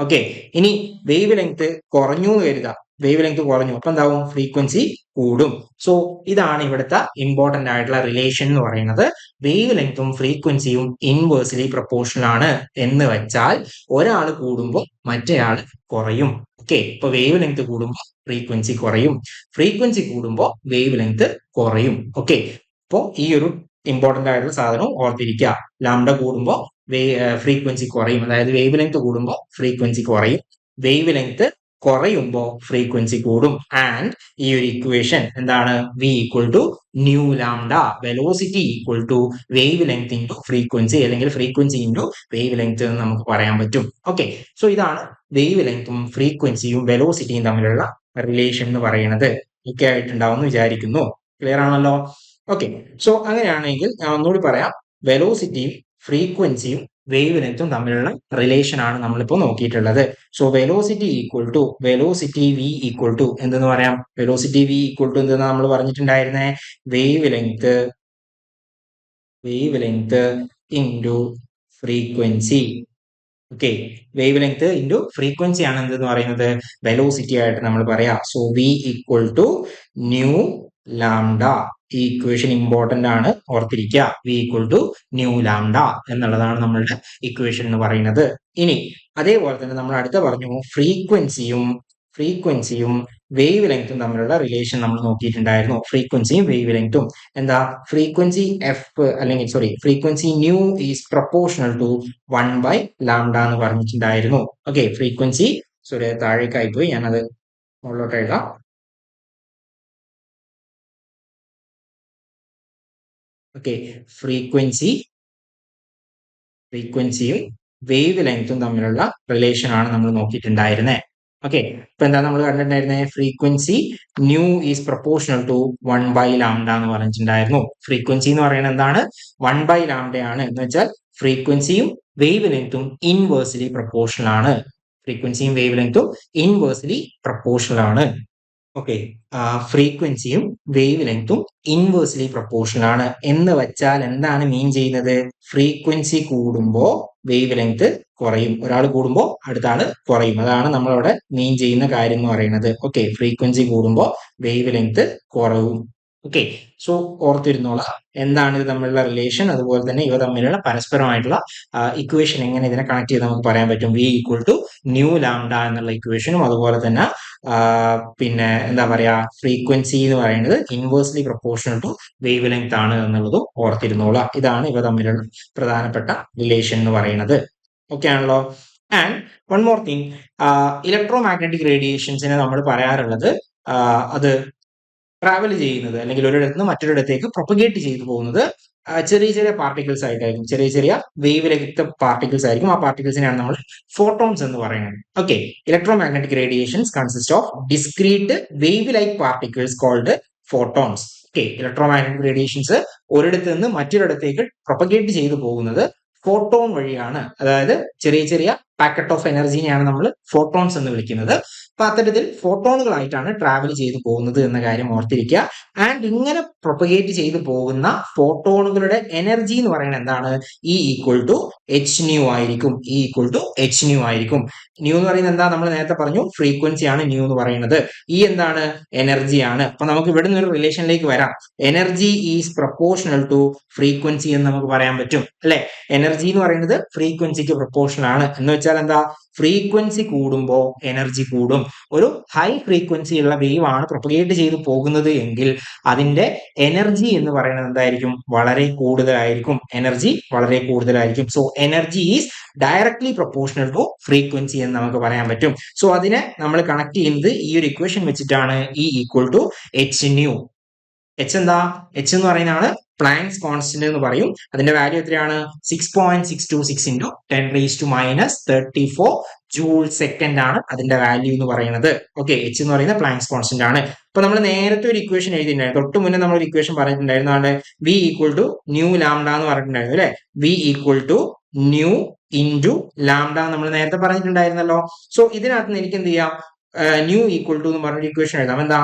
ഓക്കെ, ഇനി വേവ് ലെങ്ത് കുറഞ്ഞു എന്ന് കരുതുക, വേവ് ലെങ്ത് കുറഞ്ഞു, അപ്പൊ എന്താവും, ഫ്രീക്വൻസി കൂടും. സോ ഇതാണ് ഇവിടുത്തെ ഇമ്പോർട്ടന്റ് ആയിട്ടുള്ള റിലേഷൻ എന്ന് പറയുന്നത്. വേവ് ലെങ്തും ഫ്രീക്വൻസിയും ഇൻവേഴ്സ്ലി പ്രൊപ്പോർഷണൽ ആണ് എന്ന് വെച്ചാൽ ഒരാൾ കൂടുമ്പോൾ മറ്റേയാൾ കുറയും. ഓക്കെ, ഇപ്പൊ വേവ് ലെങ്ത് കൂടുമ്പോൾ ഫ്രീക്വൻസി കുറയും, ഫ്രീക്വൻസി കൂടുമ്പോൾ വേവ് ലെങ്ത് കുറയും. ഓക്കെ, അപ്പോ ഈ ഒരു ഇമ്പോർട്ടന്റ് ആയിട്ടുള്ള സാധനം ഓർത്തിരിക്കുക. ലാംഡ കൂടുമ്പോൾ ഫ്രീക്വൻസി കുറയും, അതായത് വേവ് ലെങ്ത് കൂടുമ്പോൾ ഫ്രീക്വൻസി കുറയും, വേവ് ലെങ്ത് കുറയുമ്പോൾ ഫ്രീക്വൻസി കൂടും. ആൻഡ് ഈ ഒരു ഇക്വേഷൻ എന്താണ്, V equal to nu lambda, velocity equal to wave length into frequency, അല്ലെങ്കിൽ ഫ്രീക്വൻസി ഇൻറ്റു വേവ് ലെങ്ത് എന്ന് നമുക്ക് പറയാൻ പറ്റും. ഓക്കെ, സോ ഇതാണ് വേവ് ലെങ്തും ഫ്രീക്വൻസിയും വെലോസിറ്റിയും തമ്മിലുള്ള റിലേഷൻ എന്ന് പറയുന്നത്. ഒക്കെ ആയിട്ടുണ്ടാവും എന്ന് വിചാരിക്കുന്നു. ക്ലിയർ ആണല്ലോ. ഓക്കെ, സോ അങ്ങനെയാണെങ്കിൽ ഞാൻ ഒന്നുകൂടി പറയാം, വെലോസിറ്റിയും ഫ്രീക്വൻസിയും വേവ് ലെങ്ത്തും തമ്മിലുള്ള റിലേഷൻ ആണ് നമ്മളിപ്പോൾ നോക്കിയിട്ടുള്ളത്. So velocity equal to, velocity V equal to എന്തെന്ന് പറയാം, വെലോസിറ്റി വി ഈക്വൽ ടു എന്തെന്ന് നമ്മൾ പറഞ്ഞിട്ടുണ്ടായിരുന്നേ, wave length into frequency. Okay, wave length into frequency ആണ് എന്തെന്ന് പറയുന്നത്, വെലോസിറ്റി ആയിട്ട് നമ്മൾ പറയാം. So V equal to nu lambda. ഈ ഇക്വേഷൻ ഇമ്പോർട്ടന്റ് ആണ്, ഓർത്തിരിക്കുക. V equal to nu lambda എന്നുള്ളതാണ് നമ്മളുടെ ഇക്വേഷൻ എന്ന് പറയുന്നത്. ഇനി അതേപോലെ തന്നെ നമ്മൾ അടുത്ത പറഞ്ഞു, ഫ്രീക്വൻസിയും വേവ് ലെങ്ത്തും തമ്മിലുള്ള റിലേഷൻ നമ്മൾ നോക്കിയിട്ടുണ്ടായിരുന്നു. ഫ്രീക്വൻസിയും വേവ് ലെങ്ത്തും എന്താ, ഫ്രീക്വൻസി എഫ് അല്ലെങ്കിൽ frequency nu is proportional to 1/λ എന്ന് പറഞ്ഞിട്ടുണ്ടായിരുന്നു. ഓക്കെ, ഫ്രീക്വൻസി താഴേക്കായി പോയി, ഞാനത് മുകളിലോട്ട് എഴുതാം. ഓക്കെ, ഫ്രീക്വൻസിയും വേവ് ലെങ്ത്തും തമ്മിലുള്ള റിലേഷൻ ആണ് നമ്മൾ നോക്കിയിട്ടുണ്ടായിരുന്നത്. ഓക്കെ, ഇപ്പൊ എന്താ നമ്മൾ കണ്ടിട്ടുണ്ടായിരുന്നത്, frequency nu is proportional to 1/λ എന്ന് പറഞ്ഞിട്ടുണ്ടായിരുന്നു. ഫ്രീക്വൻസി എന്ന് പറയുന്നത് എന്താണ്, 1/λ ആണ്. എന്ന് വെച്ചാൽ ഫ്രീക്വൻസിയും വേവ് ലെങ്ത്തും ഇൻവേഴ്സ്ലി പ്രൊപ്പോർഷണൽ ആണ്. ഫ്രീക്വൻസിയും വേവ് ലെങ്ത്തും ഇൻവേഴ്സ്ലി പ്രൊപ്പോർഷണൽ ആണ്. ഓക്കെ, ഫ്രീക്വൻസിയും വേവ് ലെങ്ത്തും ഇൻവേഴ്സ്ലി പ്രൊപ്പോർഷണൽ ആണ് എന്ന് വെച്ചാൽ എന്താണ് മീൻ ചെയ്യുന്നത്, ഫ്രീക്വൻസി കൂടുമ്പോൾ വേവ് ലെങ്ത് കുറയും, ഒരാൾ കൂടുമ്പോൾ അടുത്ത ആള് കുറയും. അതാണ് നമ്മളവിടെ മീൻ ചെയ്യുന്ന കാര്യം എന്ന് പറയുന്നത്. ഓക്കെ, ഫ്രീക്വൻസി കൂടുമ്പോൾ വേവ് ലെങ്ത് കുറവും. ഓക്കെ, സോ ഓർത്തിരുന്നോളാം എന്താണ് ഇത് തമ്മിലുള്ള റിലേഷൻ, അതുപോലെ തന്നെ ഇവ തമ്മിലുള്ള പരസ്പരമായിട്ടുള്ള ഇക്വേഷൻ എങ്ങനെ ഇതിനെ കണക്ട് ചെയ്ത് നമുക്ക് പറയാൻ പറ്റും. V equal to nu lambda എന്നുള്ള ഇക്വേഷനും, അതുപോലെ തന്നെ പിന്നെ എന്താ പറയാ, ഫ്രീക്വൻസി എന്ന് പറയുന്നത് inversely proportional to wavelength ആണ് എന്നുള്ളതും ഓർത്തിരുന്നോളാം. ഇതാണ് ഇവ തമ്മിലുള്ള പ്രധാനപ്പെട്ട റിലേഷൻ എന്ന് പറയുന്നത്. ഓക്കെ ആണല്ലോ. And one more thing, electro magnetic റേഡിയേഷൻസിനെ നമ്മൾ പറയാറുള്ളത് അത് ട്രാവൽ ചെയ്യുന്നത് അല്ലെങ്കിൽ ഒരിടത്ത് നിന്ന് മറ്റൊരിടത്തേക്ക് പ്രൊപ്പഗേറ്റ് ചെയ്തു പോകുന്നത് ചെറിയ ചെറിയ പാർട്ടിക്കിൾസ് ആയിട്ടായിരിക്കും, ചെറിയ ചെറിയ വേവ് ലെങ്ത് പാർട്ടിക്കിൾസ് ആയിരിക്കും. ആ പാർട്ടിക്കിൾസിനെയാണ് നമ്മൾ ഫോട്ടോൺസ് എന്ന് പറയുന്നത്. Okay, electromagnetic radiations consist of discrete wave like particles called photons. Okay, electromagnetic radiations ഒരിടത്ത് നിന്ന് മറ്റൊരിടത്തേക്ക് പ്രൊപ്പഗേറ്റ് ചെയ്തു പോകുന്നത് ഫോട്ടോൺ വഴിയാണ്. അതായത് ചെറിയ ചെറിയ പാക്കറ്റ് ഓഫ് എനർജിനെയാണ് നമ്മൾ ഫോട്ടോൺസ് എന്ന് വിളിക്കുന്നത്. അപ്പൊ അത്തരത്തിൽ ഫോട്ടോണുകളായിട്ടാണ് ട്രാവൽ ചെയ്തു പോകുന്നത് എന്ന കാര്യം ഓർത്തിരിക്കുക. ആൻഡ് ഇങ്ങനെ പ്രൊപ്പഗേറ്റ് ചെയ്തു പോകുന്ന ഫോട്ടോണുകളുടെ എനർജി എന്ന് പറയുന്നത് എന്താണ്, E equal to H nu ആയിരിക്കും. E equal to H nu ആയിരിക്കും. ന്യൂ എന്ന് പറയുന്നത് എന്താ, നമ്മൾ നേരത്തെ പറഞ്ഞു ഫ്രീക്വൻസി ആണ് ന്യൂ എന്ന് പറയുന്നത്. ഇ എന്താണ്, എനർജി ആണ്. അപ്പൊ നമുക്ക് ഇവിടെ നിന്ന് ഒരു റിലേഷനിലേക്ക് വരാം. Energy is proportional to frequency എന്ന് നമുക്ക് പറയാൻ പറ്റും അല്ലെ. എനർജി എന്ന് പറയുന്നത് ഫ്രീക്വൻസിക്ക് പ്രൊപ്പോർഷണൽ ആണ് എന്ന് വെച്ചാൽ വെച്ചാൽ എന്താ, ഫ്രീക്വൻസി കൂടുമ്പോൾ എനർജി കൂടും. ഒരു ഹൈ ഫ്രീക്വൻസി ഉള്ള വേവ് ആണ് പ്രൊപ്പഗേറ്റ് ചെയ്ത് പോകുന്നത് എങ്കിൽ അതിന്റെ എനർജി എന്ന് പറയുന്നത് എന്തായിരിക്കും, വളരെ കൂടുതലായിരിക്കും. എനർജി വളരെ കൂടുതലായിരിക്കും. So energy is directly proportional to frequency എന്ന് നമുക്ക് പറയാൻ പറ്റും. സോ അതിനെ നമ്മൾ കണക്ട് ചെയ്യുന്നത് ഈ ഒരു ഇക്വേഷൻ വെച്ചിട്ടാണ്. E equal to H nu. H എന്താ, എച്ച് എന്ന് പറയുന്നതാണ് പ്ലാങ്ക്സ് കോൺസ്റ്റന്റ് എന്ന് പറയും. അതിന്റെ വാല്യൂ എത്രയാണ്, 6.626 ഇൻറ്റു 10⁻⁻34 ജൂൾ സെക്കൻഡ് ആണ് അതിന്റെ വാല്യൂ എന്ന് പറയുന്നത്. ഓക്കെ, എച്ച് എന്ന് പറയുന്നത് പ്ലാങ്ക്സ് കോൺസ്റ്റന്റ് ആണ്. അപ്പൊ നമ്മൾ നേരത്തെ ഒരു ഇക്വേഷൻ എഴുതിയിട്ടുണ്ടായിരുന്നു, തൊട്ട് മുന്നേ നമ്മൾ ഒരു ഇക്വേഷൻ പറഞ്ഞിട്ടുണ്ടായിരുന്നു, V equal to nu lambda എന്ന് പറഞ്ഞിട്ടുണ്ടായിരുന്നു അല്ലെ. V equal to nu into lambda നമ്മൾ നേരത്തെ പറഞ്ഞിട്ടുണ്ടായിരുന്നല്ലോ. സോ ഇതിനകത്ത് എനിക്ക് എന്ത് ചെയ്യാം, ന്യൂ ഈക്വൽ ടു എന്ന് പറഞ്ഞൊരു ഇക്വേഷൻ എഴുതാം. എന്താ,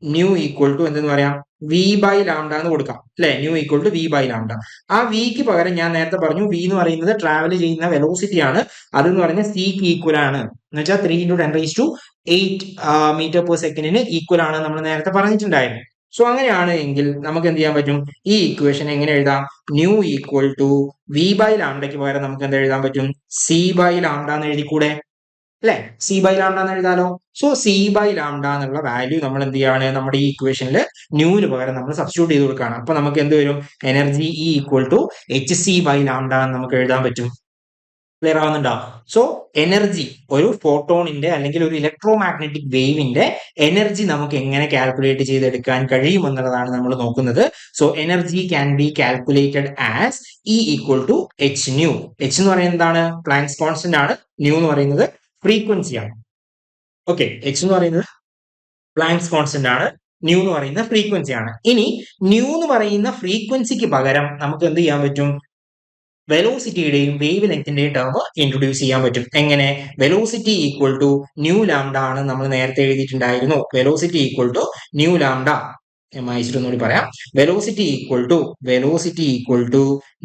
ന്യൂ ഈക്വൽ ടു എന്തെന്ന് പറയാം, വി ബൈ ലാംഡ എന്ന് കൊടുക്കാം അല്ലെ. Nu equal to V by lambda. ആ വിക്ക് പകരം ഞാൻ നേരത്തെ പറഞ്ഞു, വി എന്ന് പറയുന്നത് ട്രാവൽ ചെയ്യുന്ന വെലോസിറ്റി ആണ്. അതെന്ന് പറയുന്നത് സിക്ക് ഈക്വൽ ആണ്. എന്ന് വെച്ചാൽ 3 × 10⁸8 മീറ്റർ പെർ സെക്കൻഡിന് ഈക്വൽ ആണ് നമ്മൾ നേരത്തെ പറഞ്ഞിട്ടുണ്ടായിരുന്നു. സോ അങ്ങനെയാണ് എങ്കിൽ നമുക്ക് എന്ത് ചെയ്യാൻ പറ്റും, ഈ ഇക്വേഷൻ എങ്ങനെ എഴുതാം, nu equal to V by ലാംഡയ്ക്ക് പകരം നമുക്ക് എന്താ എഴുതാൻ പറ്റും, സി ബൈ ലാംഡ എന്ന് എഴുതിക്കൂടെ അല്ലെ. സി ബൈ ലാംഡ എന്ന് എഴുതാലോ. സോ സി ബൈ ലാംഡ എന്നുള്ള വാല്യൂ നമ്മൾ എന്ത് ചെയ്യാണ്, നമ്മുടെ ഈ ഇക്വേഷനിൽ ന്യൂവിന് പകരം നമ്മൾ സബ്സ്റ്റിറ്റ്യൂട്ട് ചെയ്ത് കൊടുക്കുകയാണ്. അപ്പൊ നമുക്ക് എന്ത് വരും, energy E equal to H C by lambda എന്ന് നമുക്ക് എഴുതാൻ പറ്റും. ക്ലിയർ ആവുന്നുണ്ടോ? സോ എനർജി, ഒരു ഫോട്ടോണിന്റെ അല്ലെങ്കിൽ ഒരു ഇലക്ട്രോ മാഗ്നറ്റിക് വേവിന്റെ എനർജി നമുക്ക് എങ്ങനെ കാൽക്കുലേറ്റ് ചെയ്തെടുക്കാൻ കഴിയും എന്നുള്ളതാണ് നമ്മൾ നോക്കുന്നത്. So energy can be calculated as E equal to H nu. H എന്ന് പറയുന്നത് എന്താണ്, പ്ലാങ്ക്സ് കോൺസ്റ്റന്റ് ആണ്. ന്യൂ എന്ന് പറയുന്നത് ഫ്രീക്വൻസി ആണ്. ഓക്കെ, എച്ച് എന്ന് പറയുന്നത് പ്ലാങ്ക്സ് കോൺസ്റ്റന്റ് ആണ്. ന്യൂ എന്ന് പറയുന്ന ഫ്രീക്വൻസി ആണ്. ഇനി ന്യൂ എന്ന് പറയുന്ന ഫ്രീക്വൻസിക്ക് പകരം നമുക്ക് എന്ത് ചെയ്യാൻ പറ്റും, വെലോസിറ്റിയുടെയും വേവ് ലെങ്തിന്റെയും ടേം ഇൻട്രൊഡ്യൂസ് ചെയ്യാൻ പറ്റും. എങ്ങനെ, velocity equal to nu lambda ആണ് നമ്മൾ നേരത്തെ എഴുതിയിട്ടുണ്ടായിരുന്നു. Velocity equal to nu lambda, വായിച്ചിട്ടൊന്നുകൂടി പറയാം. Velocity equal to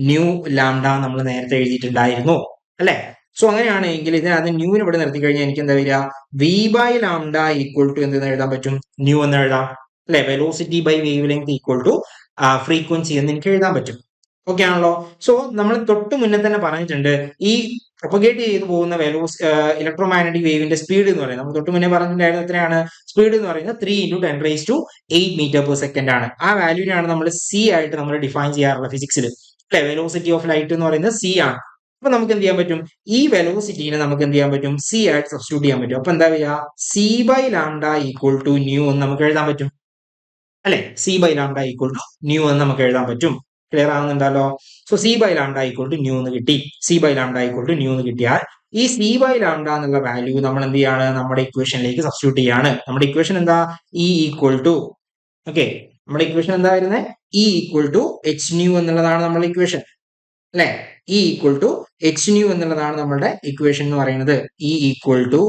nu lambda നമ്മൾ നേരത്തെ എഴുതിയിട്ടുണ്ടായിരുന്നു അല്ലെ. സോ അങ്ങനെയാണെങ്കിൽ ഇതിനകത്ത് ന്യൂവിന് ഇവിടെ നിർത്തി കഴിഞ്ഞാൽ എനിക്ക് എന്താ വരിക, V by lambda equal to എന്തെന്ന് എഴുതാൻ പറ്റും, ന്യൂ എന്ന് എഴുതാം അല്ലെ. Velocity by wavelength equal to frequency എന്ന് എനിക്ക് എഴുതാൻ പറ്റും. ഓക്കെ ആണല്ലോ. സോ നമ്മൾ തൊട്ട് മുന്നേ തന്നെ പറഞ്ഞിട്ടുണ്ട്, ഈ പ്രൊപ്പഗേറ്റ് ചെയ്തു പോകുന്ന ഇലക്ട്രോ മാഗ്നറ്റിക് വേവിന്റെ സ്പീഡ് എന്ന് പറയുന്നത്, നമ്മൾ തൊട്ട് മുന്നേ പറഞ്ഞിട്ടുണ്ടായിരുന്നു എത്രയാണ്, സ്പീഡ് എന്ന് പറയുന്നത് 3 × 10⁸8 മീറ്റർ പെർ സെക്കൻഡ് ആണ്. ആ വാല്യൂവിനാണ് നമ്മൾ സി ആയിട്ട് നമ്മൾ ഡിഫൈൻ ചെയ്യാറുള്ളത് ഫിസിക്സിൽ അല്ലെ. വെലോസിറ്റി ഓഫ് ലൈറ്റ് എന്ന് പറയുന്നത് സി ആണ്. അപ്പൊ നമുക്ക് എന്ത് ചെയ്യാൻ പറ്റും, ഈ വെലോസിറ്റിനെ നമുക്ക് എന്ത് ചെയ്യാൻ പറ്റും, സി ആയിട്ട് സബ്സ്റ്റിറ്റ്യൂട്ട് ചെയ്യാൻ പറ്റും. അപ്പൊ എന്താ വരിക, C by lambda equal to nu എന്ന് നമുക്ക് എഴുതാൻ പറ്റും അല്ലെ. C by lambda equal to nu എന്ന് നമുക്ക് എഴുതാൻ പറ്റും. ക്ലിയർ ആവുന്നുണ്ടല്ലോ. So C by lambda equal to nu എന്ന് കിട്ടി. C by lambda equal to nu എന്ന് കിട്ടിയാൽ ഈ സി ബൈ ലാംഡ എന്നുള്ള വാല്യൂ നമ്മൾ എന്ത് ചെയ്യാണ്, നമ്മുടെ ഇക്വേഷനിലേക്ക് സബ്സ്റ്റിറ്റ്യൂട്ട് ചെയ്യാണ്. നമ്മുടെ ഇക്വേഷൻ എന്താ, E ഈക്വൽ ടു, ഓക്കെ, നമ്മുടെ ഇക്വേഷൻ എന്താ വരുന്നത്, E equal to H nu എന്നുള്ളതാണ് നമ്മുടെ ഇക്വേഷൻ അല്ലെ. E equal to H nu എന്നുള്ളതാണ് നമ്മളുടെ ഇക്വേഷൻ എന്ന് പറയുന്നത്. E equal to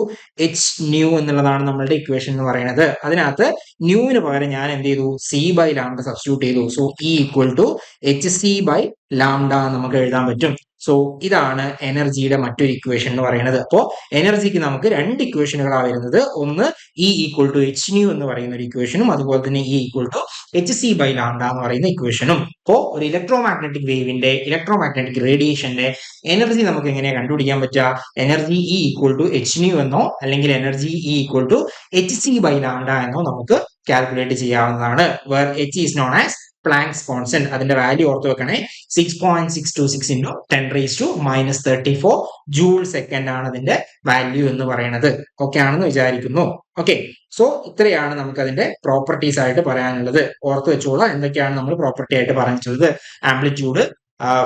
H nu എന്നുള്ളതാണ് നമ്മളുടെ ഇക്വേഷൻ എന്ന് പറയുന്നത്. അതിനകത്ത് ന്യൂവിന് പകരം ഞാൻ എന്ത് ചെയ്തു, സി ബൈ ലാംഡ സബ്സ്റ്റിറ്റ്യൂട്ട് ചെയ്തു. So E equal to H C by lambda നമുക്ക് എഴുതാൻ പറ്റും. സോ ഇതാണ് എനർജിയുടെ മറ്റൊരു ഇക്വേഷൻ എന്ന് പറയുന്നത്. അപ്പോൾ എനർജിക്ക് നമുക്ക് രണ്ട് ഇക്വേഷനുകളാണ് വരുന്നത്. ഒന്ന് E equal to H nu എന്ന് പറയുന്ന ഒരു ഇക്വേഷനും, അതുപോലെ തന്നെ E equal to H C by lambda എന്ന് പറയുന്ന ഇക്വേഷനും. അപ്പോൾ ഒരു ഇലക്ട്രോ മാഗ്നറ്റിക് വേവിന്റെ, ഇലക്ട്രോ മാഗ്നറ്റിക് റേഡിയേഷന്റെ എനർജി നമുക്ക് എങ്ങനെയാണ് കണ്ടുപിടിക്കാൻ പറ്റുക, energy E equal to H nu എന്നോ അല്ലെങ്കിൽ energy E equal to H C by lambda എന്നോ നമുക്ക് കാൽക്കുലേറ്റ് ചെയ്യാവുന്നതാണ്. Where H is known as Planck's constant. അതിന്റെ വാല്യൂ ഓർത്ത് വെക്കണേ, 6.626 ഇൻറ്റു 10⁻⁻34 ജൂൾ സെക്കൻഡ് ആണ് അതിന്റെ വാല്യൂ എന്ന് പറയുന്നത്. ഓക്കെ ആണെന്ന് വിചാരിക്കുന്നു. ഓക്കെ, സോ ഇത്രയാണ് നമുക്ക് അതിന്റെ പ്രോപ്പർട്ടീസ് ആയിട്ട് പറയാനുള്ളത്. ഓർത്ത് വെച്ചോളാം എന്തൊക്കെയാണ് നമ്മൾ പ്രോപ്പർട്ടി ആയിട്ട് പറഞ്ഞിട്ടുള്ളത്. Amplitude,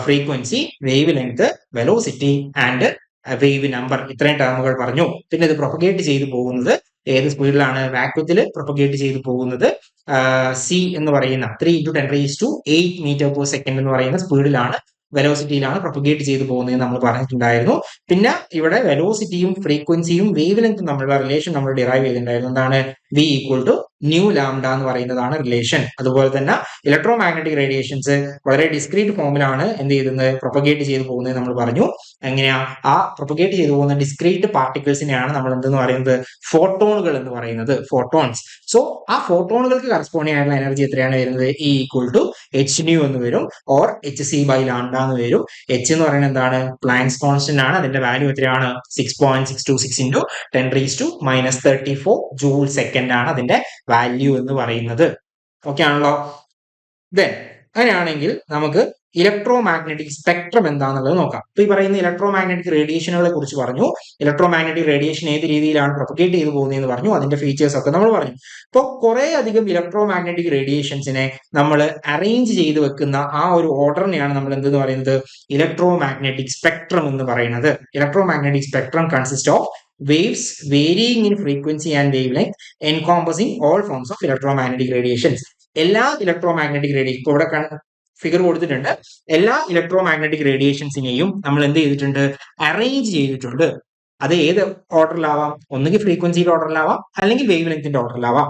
frequency, wave length, velocity and wave number, ഇത്രയും ടേമുകൾ പറഞ്ഞു. പിന്നെ ഇത് പ്രൊപ്പഗേറ്റ് ചെയ്തു പോകുന്നത് ഏത് സ്പീഡിലാണ്, വാക്വത്തിൽ പ്രൊപ്പഗേറ്റ് ചെയ്തു പോകുന്നത് സി എന്ന് പറയുന്ന 3 × 10⁸8 മീറ്റർ പെർ സെക്കൻഡ് എന്ന് പറയുന്ന സ്പീഡിലാണ്, വെലോസിറ്റിയിലാണ് പ്രൊപ്പഗേറ്റ് ചെയ്തു പോകുന്നത് നമ്മൾ പറഞ്ഞിട്ടുണ്ടായിരുന്നു. പിന്നെ ഇവിടെ വെലോസിറ്റിയും ഫ്രീക്വൻസിയും വേവ് ലെങ്ത്തും തമ്മിലുള്ള റിലേഷൻ നമ്മൾ ഡിറൈവ് ചെയ്തിട്ടുണ്ടായിരുന്നു. എന്താണ്, V equal to nu lambda എന്ന് പറയുന്നതാണ് റിലേഷൻ. അതുപോലെ തന്നെ ഇലക്ട്രോ മാഗ്നറ്റിക് റേഡിയേഷൻസ് വളരെ ഡിസ്ക്രീറ്റ് ഫോമിലാണ് എന്ത് ചെയ്യുന്നത്, പ്രൊപ്പഗേറ്റ് ചെയ്ത് പോകുന്നത് നമ്മൾ പറഞ്ഞു. എങ്ങനെയാ ആ പ്രൊപ്പഗേറ്റ് ചെയ്തു പോകുന്ന ഡിസ്ക്രീറ്റ് പാർട്ടിക്കിൾസിനെയാണ് നമ്മൾ എന്തെന്ന് പറയുന്നത്, ഫോട്ടോണുകൾ എന്ന് പറയുന്നത്, ഫോട്ടോൺസ്. സോ ആ ഫോട്ടോണുകൾക്ക് കറസ്പോണ്ടിങ് ആയിട്ടുള്ള എനർജി എത്രയാണ് വരുന്നത്, E equal to H nu എന്ന് വരും, or H C by lambda എന്ന് വരും. എച്ച് എന്ന് പറയുന്നത് എന്താണ്, പ്ലാങ്ക്സ് കോൺസ്റ്റന്റ് ആണ്. അതിന്റെ വാല്യൂ എത്രയാണ്, 6.626 ഇൻറ്റു 10⁻⁻34 ജൂൾ സെക്കൻഡ് ആണ് അതിന്റെ വാല്യൂ എന്ന് പറയുന്നത്. ഓക്കെ ആണല്ലോ. ദെൻ അങ്ങനെയാണെങ്കിൽ നമുക്ക് ഇലക്ട്രോ മാഗ്നറ്റിക് സ്പെക്ട്രം എന്താണെന്നുള്ളത് നോക്കാം. ഇപ്പൊ ഈ പറയുന്ന ഇലക്ട്രോ മാഗ്നറ്റിക് റേഡിയേഷനുകളെ കുറിച്ച് പറഞ്ഞു. ഇലക്ട്രോ മാഗ്നറ്റിക് റേഡിയേഷൻ ഏത് രീതിയിലാണ് പ്രൊപ്പഗേറ്റ് ചെയ്തു പോകുന്നതെന്ന് പറഞ്ഞു. അതിന്റെ ഫീച്ചേഴ്സ് ഒക്കെ നമ്മൾ പറഞ്ഞു. ഇപ്പോൾ കുറെ അധികം ഇലക്ട്രോ മാഗ്നറ്റിക് റേഡിയേഷൻസിനെ നമ്മൾ അറേഞ്ച് ചെയ്ത് വെക്കുന്ന ആ ഒരു ഓർഡറിനെയാണ് നമ്മൾ എന്തെന്ന് പറയുന്നത്, ഇലക്ട്രോ മാഗ്നറ്റിക് സ്പെക്ട്രം എന്ന് പറയുന്നത്. Electro magnetic spectrum consist of waves varying in frequency and wavelength encompassing all forms of electromagnetic radiations. എല്ലാ ഇലക്ട്രോ മാഗ്നറ്റിക് റേഡിയേഷൻ, ഇപ്പൊ ഇവിടെ ഫിഗർ കൊടുത്തിട്ടുണ്ട്, എല്ലാ ഇലക്ട്രോ മാഗ്നറ്റിക് റേഡിയേഷൻസിനെയും നമ്മൾ എന്ത് ചെയ്തിട്ടുണ്ട്, അറേഞ്ച് ചെയ്തിട്ടുണ്ട്. അത് ഏത് ഓർഡറിലാവാം, ഒന്നുകിൽ ഫ്രീക്വൻസിയുടെ ഓർഡറിലാവാം, അല്ലെങ്കിൽ വേവ് ലെങ്ത്തിന്റെ ഓർഡറിലാവാം.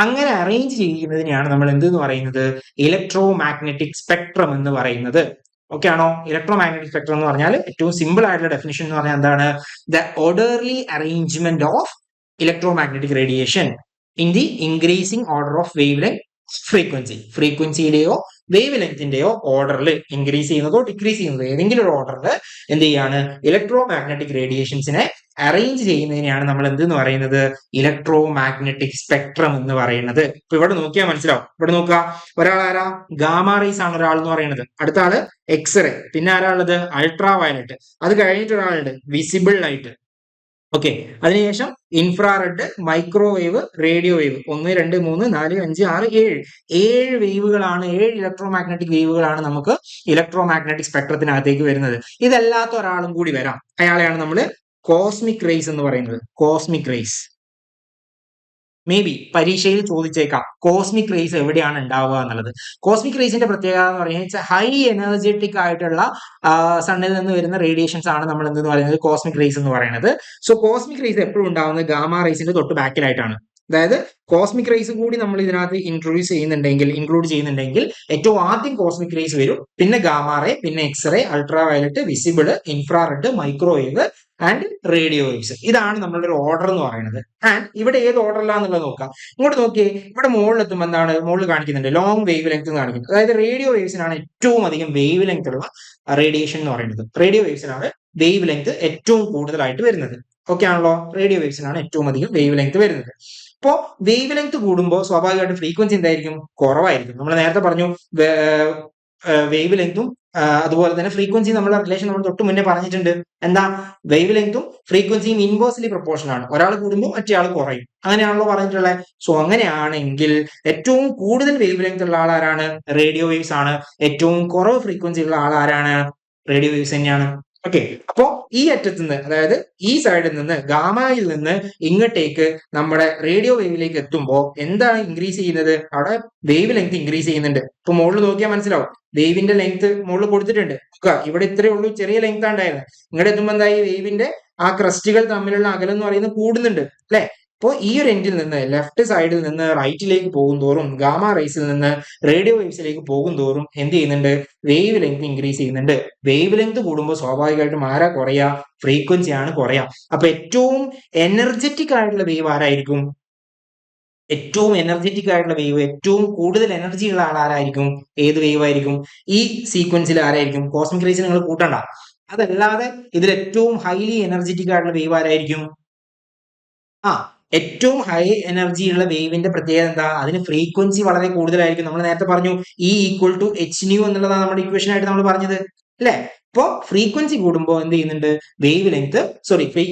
അങ്ങനെ അറേഞ്ച് ചെയ്യുന്നതിനെയാണ് നമ്മൾ എന്ത് പറയുന്നത്, ഇലക്ട്രോ മാഗ്നറ്റിക് സ്പെക്ട്രം എന്ന് പറയുന്നത്. ഓക്കെ ആണോ. ഇലക്ട്രോ മാഗ്നറ്റിക് സ്പെക്ട്രം എന്ന് പറഞ്ഞാൽ ഏറ്റവും സിമ്പിൾ ആയിട്ടുള്ള ഡെഫിനിഷൻ എന്ന് പറഞ്ഞാൽ എന്താണ്, the orderly arrangement of electro magnetic radiation in the increasing order of wave length frequency. ഫ്രീക്വൻസിയിലെയോ വേവ് ലെങ്തിന്റെയോ ഓർഡറിൽ ഇൻക്രീസ് ചെയ്യുന്നതോ ഡിക്രീസ് ചെയ്യുന്നതോ ഏതെങ്കിലും ഒരു ഓർഡറിൽ എന്ത് ചെയ്യാണ്, ഇലക്ട്രോ മാഗ്നറ്റിക് റേഡിയേഷൻസിനെ അറേഞ്ച് ചെയ്യുന്നതിനെയാണ് നമ്മൾ എന്തെന്ന് പറയുന്നത്, ഇലക്ട്രോ മാഗ്നറ്റിക് സ്പെക്ട്രം എന്ന് പറയുന്നത്. ഇപ്പൊ ഇവിടെ നോക്കിയാൽ മനസ്സിലാവും. ഇവിടെ നോക്കുക, ഒരാൾ ആരാ, ഗാമ റേസ് ആണ് ഒരാൾ എന്ന് പറയുന്നത്. അടുത്ത ആള് എക്സ്റേ, പിന്നെ ആരാളുള്ളത്, അൾട്രാ വയലറ്റ്. അത് കഴിഞ്ഞിട്ട് ഒരാളുണ്ട് വിസിബിൾ ലൈറ്റ്. ഓക്കെ, അതിനുശേഷം ഇൻഫ്രാറെഡ്, മൈക്രോവേവ്, റേഡിയോ വേവ്. 1, 2, 3, 4, 5, 6, 7 വേവുകളാണ്, 7 ഇലക്ട്രോ മാഗ്നറ്റിക് വേവുകളാണ് നമുക്ക് ഇലക്ട്രോ മാഗ്നറ്റിക് സ്പെക്ട്രത്തിനകത്തേക്ക് വരുന്നത്. ഇതല്ലാത്ത ഒരാളും കൂടി വരാം. അയാളെയാണ് നമ്മൾ കോസ്മിക് റേസ് എന്ന് പറയുന്നത്. കോസ്മിക് റേസ് മേ ബി പരീക്ഷയിൽ ചോദിച്ചേക്കാം, കോസ്മിക് റേസ് എവിടെയാണ് ഉണ്ടാവുക എന്നുള്ളത്. കോസ്മിക് റേസിന്റെ പ്രത്യേകത എന്ന് പറയുന്നത് ഹൈ എനർജറ്റിക് ആയിട്ടുള്ള സണ്ണിൽ നിന്ന് വരുന്ന റേഡിയേഷൻസ് ആണ് നമ്മൾ എന്തെന്ന് പറയുന്നത്, കോസ്മിക് റേസ് എന്ന് പറയുന്നത്. സോ കോസ്മിക് റേസ് എപ്പോഴും ഉണ്ടാവുന്നത് ഗാമ റേസിന്റെ തൊട്ട് ബാക്കിലായിട്ടാണ്. അതായത് കോസ്മിക് റേസ് കൂടി നമ്മൾ ഇതിനകത്ത് ഇൻക്ലൂഡ് ചെയ്യുന്നുണ്ടെങ്കിൽ ഏറ്റവും ആദ്യം കോസ്മിക് റേസ് വരും, പിന്നെ ഗാമ റേ, പിന്നെ X-ray, ultra violet, visible, infrared, microwave and radio waves. ഇതാണ് നമ്മളുടെ ഒരു ഓർഡർ എന്ന് പറയുന്നത്. ആൻഡ് ഇവിടെ ഏത് ഓർഡറിലാന്നുള്ളത് നോക്കാം. ഇങ്ങോട്ട് നോക്കിയേ, ഇവിടെ മുകളിലെത്തുമ്പോൾ എന്താണ്, മുകളിൽ കാണിക്കുന്നുണ്ട് ലോങ് വേവ് ലെങ്ത് എന്ന് കാണിക്കുന്നത്. അതായത് റേഡിയോ വേവ്സിനാണ് ഏറ്റവും അധികം വേവ് ലെങ്ത് ഉള്ള റേഡിയേഷൻ എന്ന് പറയുന്നത്. റേഡിയോ വേവ്സിനാണ് വേവ് ലെങ്ത് ഏറ്റവും കൂടുതലായിട്ട് വരുന്നത്. ഓക്കെ ആണല്ലോ. റേഡിയോ വേവ്സിനാണ് ഏറ്റവും അധികം വേവ് ലെങ്ത് വരുന്നത്. ഇപ്പോ വേവ് ലെങ്ത് കൂടുമ്പോൾ സ്വാഭാവികമായിട്ടും ഫ്രീക്വൻസി എന്തായിരിക്കും, കുറവായിരിക്കും. നമ്മൾ നേരത്തെ പറഞ്ഞു വേവ് ലെങ്തും അതുപോലെ തന്നെ ഫ്രീക്വൻസി നമ്മുടെ റിലേഷൻ നമ്മൾ തൊട്ട് മുന്നേ പറഞ്ഞിട്ടുണ്ട്. എന്താ, വേവ് ലെങ്തും ഫ്രീക്വൻസിയും ഇൻവേഴ്സ്ലി പ്രൊപ്പോർഷൻ ആണ്. ഒരാൾ കൂടുമ്പോൾ മറ്റേ ആൾ കുറയും. അങ്ങനെയാണല്ലോ പറഞ്ഞിട്ടുള്ളത്. സോ അങ്ങനെയാണെങ്കിൽ ഏറ്റവും കൂടുതൽ വേവ് ലെങ്ത് ഉള്ള ആൾ ആരാണ്, റേഡിയോ വേവ്സ് ആണ്. ഏറ്റവും കുറവ് ഫ്രീക്വൻസി ഉള്ള ആൾ ആരാണ്, റേഡിയോ വേവ്സ് തന്നെയാണ്. ഓക്കെ, അപ്പോ ഈ അറ്റത്ത് നിന്ന്, അതായത് ഈ സൈഡിൽ നിന്ന് ഗാമയിൽ നിന്ന് ഇങ്ങോട്ടേക്ക് നമ്മുടെ റേഡിയോ വേവിലേക്ക് എത്തുമ്പോൾ എന്താണ് ഇൻക്രീസ് ചെയ്യുന്നത്, അവിടെ വേവ് ലെങ്ത് ഇൻക്രീസ് ചെയ്യുന്നുണ്ട്. ഇപ്പൊ മുകളിൽ നോക്കിയാൽ മനസ്സിലാവും, വേവിന്റെ ലെങ്ത് മുകളിൽ കൊടുത്തിട്ടുണ്ട്. ഇവിടെ ഇത്രയേ ഉള്ളൂ, ചെറിയ ലെങ്ത് ഉണ്ടായിരുന്നത്. ഇങ്ങോട്ട് എത്തുമ്പോൾ എന്തായി, വേവിന്റെ ആ ക്രസ്റ്റുകൾ തമ്മിലുള്ള അകലം എന്ന് പറയുന്നത് കൂടുന്നുണ്ട് അല്ലെ. അപ്പോൾ ഈ ഒരു എൻഡിൽ നിന്ന് ലെഫ്റ്റ് സൈഡിൽ നിന്ന് റൈറ്റിലേക്ക് പോകും തോറും, ഗാമ റേസിൽ നിന്ന് റേഡിയോ വേവ്സിലേക്ക് പോകും തോറും എന്ത് ചെയ്യുന്നുണ്ട്, വേവ് ലെങ്ത് ഇൻക്രീസ് ചെയ്യുന്നുണ്ട്. വേവ് ലെങ്ത് കൂടുമ്പോൾ സ്വാഭാവികമായിട്ടും ആരാ കുറയാ, ഫ്രീക്വൻസി ആണ് കുറയാ. അപ്പൊ ഏറ്റവും എനർജറ്റിക് ആയിട്ടുള്ള വേവ് ആരായിരിക്കും, ഏറ്റവും എനർജറ്റിക് ആയിട്ടുള്ള വേവ്, ഏറ്റവും കൂടുതൽ എനർജി ഉള്ള ആളാരായിരിക്കും, ഏത് വേവ് ആയിരിക്കും, ഈ സീക്വൻസിൽ ആരായിരിക്കും. കോസ്മിക് റേസ് നിങ്ങൾ കൂട്ടണ്ട. അതല്ലാതെ ഇതിൽ ഏറ്റവും ഹൈലി എനർജറ്റിക് ആയിട്ടുള്ള വേവ് ആരായിരിക്കും, ഏറ്റവും ഹൈ എനർജി ഉള്ള വേവിന്റെ പ്രത്യേകത എന്താ, അതിന് ഫ്രീക്വൻസി വളരെ കൂടുതലായിരിക്കും. നമ്മൾ നേരത്തെ പറഞ്ഞു E equal to H nu എന്നുള്ളതാണ് നമ്മുടെ ഇക്വേഷൻ ആയിട്ട് നമ്മൾ പറഞ്ഞത് അല്ലെ. ഇപ്പോ ഫ്രീക്വൻസി കൂടുമ്പോൾ എന്ത് ചെയ്യുന്നുണ്ട്, വേവ് ലെങ്ത്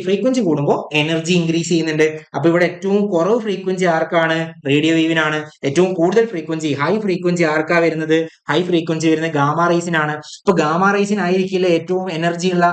ഫ്രീക്വൻസി കൂടുമ്പോൾ എനർജി ഇൻക്രീസ് ചെയ്യുന്നുണ്ട്. അപ്പൊ ഇവിടെ ഏറ്റവും കുറവ് ഫ്രീക്വൻസി ആർക്കാണ്, റേഡിയോ വേവിനാണ്. ഏറ്റവും കൂടുതൽ ഫ്രീക്വൻസി, ഹൈ ഫ്രീക്വൻസി ആർക്കാ വരുന്നത്, ഹൈ ഫ്രീക്വൻസി വരുന്നത് ഗാമ റേസിനാണ്. ഇപ്പൊ ഗാമ റേസിനായിരിക്കില്ല ഏറ്റവും എനർജി ഉള്ള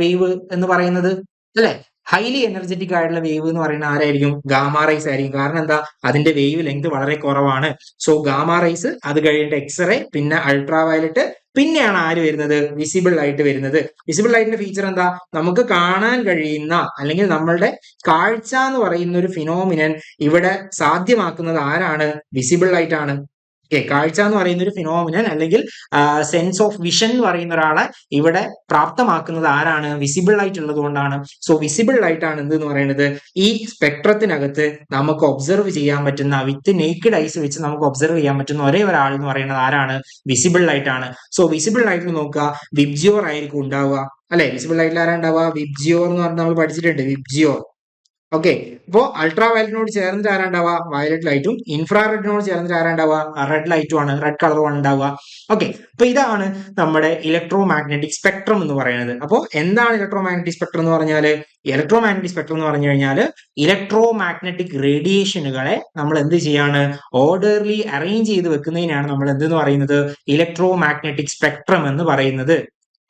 വേവ് എന്ന് പറയുന്നത് അല്ലെ. ഹൈലി എനർജറ്റിക് ആയിട്ടുള്ള വേവ് എന്ന് പറയുന്ന ആരായിരിക്കും? ഗാമ റൈസ് ആയിരിക്കും. കാരണം എന്താ? അതിന്റെ വേവ് ലെങ്ത് വളരെ കുറവാണ്. സോ ഗാമ റൈസ്, അത് കഴിഞ്ഞിട്ട് എക്സ്റേ, പിന്നെ അൾട്രാ വയലറ്റ്, പിന്നെയാണ് ആര് വരുന്നത്? വിസിബിൾ ലൈറ്റ് വരുന്നത്. വിസിബിൾ ലൈറ്റിന്റെ ഫീച്ചർ എന്താ? നമുക്ക് കാണാൻ കഴിയുന്ന അല്ലെങ്കിൽ നമ്മളുടെ കാഴ്ച എന്ന് പറയുന്ന ഒരു ഫിനോമിനൻ ഇവിടെ സാധ്യമാക്കുന്നത് ആരാണ്? വിസിബിൾ ലൈറ്റ് ആണ്. കാഴ്ച എന്ന് പറയുന്ന ഒരു ഫിനോമിനൻ അല്ലെങ്കിൽ സെൻസ് ഓഫ് വിഷൻ എന്ന് പറയുന്ന ഒരാളെ ഇവിടെ പ്രാപ്തമാക്കുന്നത് ആരാണ്? വിസിബിൾ ലൈറ്റ് ഉള്ളത് കൊണ്ടാണ്. സോ വിസിബിൾ ലൈറ്റ് ആണ് എന്തെന്ന് പറയുന്നത്? ഈ സ്പെക്ട്രത്തിനകത്ത് നമുക്ക് ഒബ്സർവ് ചെയ്യാൻ പറ്റുന്ന, വിത്ത് നേക്കഡ് ഐസ് വെച്ച് നമുക്ക് ഒബ്സർവ് ചെയ്യാൻ പറ്റുന്ന ഒരേ ഒരാൾ എന്ന് പറയുന്നത് ആരാണ്? വിസിബിൾ ലൈറ്റ് ആണ്. സോ വിസിബിൾ ലൈറ്റിൽ നോക്കുക, വിബ്ജിയോർ ആയിരിക്കും ഉണ്ടാവുക അല്ലെ? വിസിബിൾ ലൈറ്റിൽ ആരാ ഉണ്ടാവുക? വിബ്ജിയോർ എന്ന് പറഞ്ഞാൽ നമ്മൾ പഠിച്ചിട്ടുണ്ട്, വിബ്ജിയോർ. ഓക്കെ, അപ്പോ അൾട്രാ വയലറ്റിനോട് ചേർന്നിട്ട് ആരാണ്ടാവുക? വയലറ്റ് ലൈറ്റും. ഇൻഫ്രാറെഡിനോട് ചേർന്നിട്ട് ആരാണ്ടാവുക? റെഡ് ലൈറ്റും ആണ്, റെഡ് കളറുമാണ് ഉണ്ടാവുക. ഓക്കെ, അപ്പൊ ഇതാണ് നമ്മുടെ ഇലക്ട്രോ മാഗ്നറ്റിക് സ്പെക്ട്രം എന്ന് പറയുന്നത്. അപ്പോൾ എന്താണ് ഇലക്ട്രോ മാഗ്നറ്റിക് സ്പെക്ട്രം എന്ന് പറഞ്ഞാല്? ഇലക്ട്രോ മാഗ്നറ്റിക് സ്പെക്ട്രം എന്ന് പറഞ്ഞു കഴിഞ്ഞാൽ ഇലക്ട്രോ മാഗ്നറ്റിക് റേഡിയേഷനുകളെ നമ്മൾ എന്ത് ചെയ്യാണ്? ഓർഡർലി അറേഞ്ച് ചെയ്ത് വെക്കുന്നതിനാണ് നമ്മൾ എന്തെന്ന് പറയുന്നത്? ഇലക്ട്രോ മാഗ്നറ്റിക് സ്പെക്ട്രം എന്ന് പറയുന്നത്.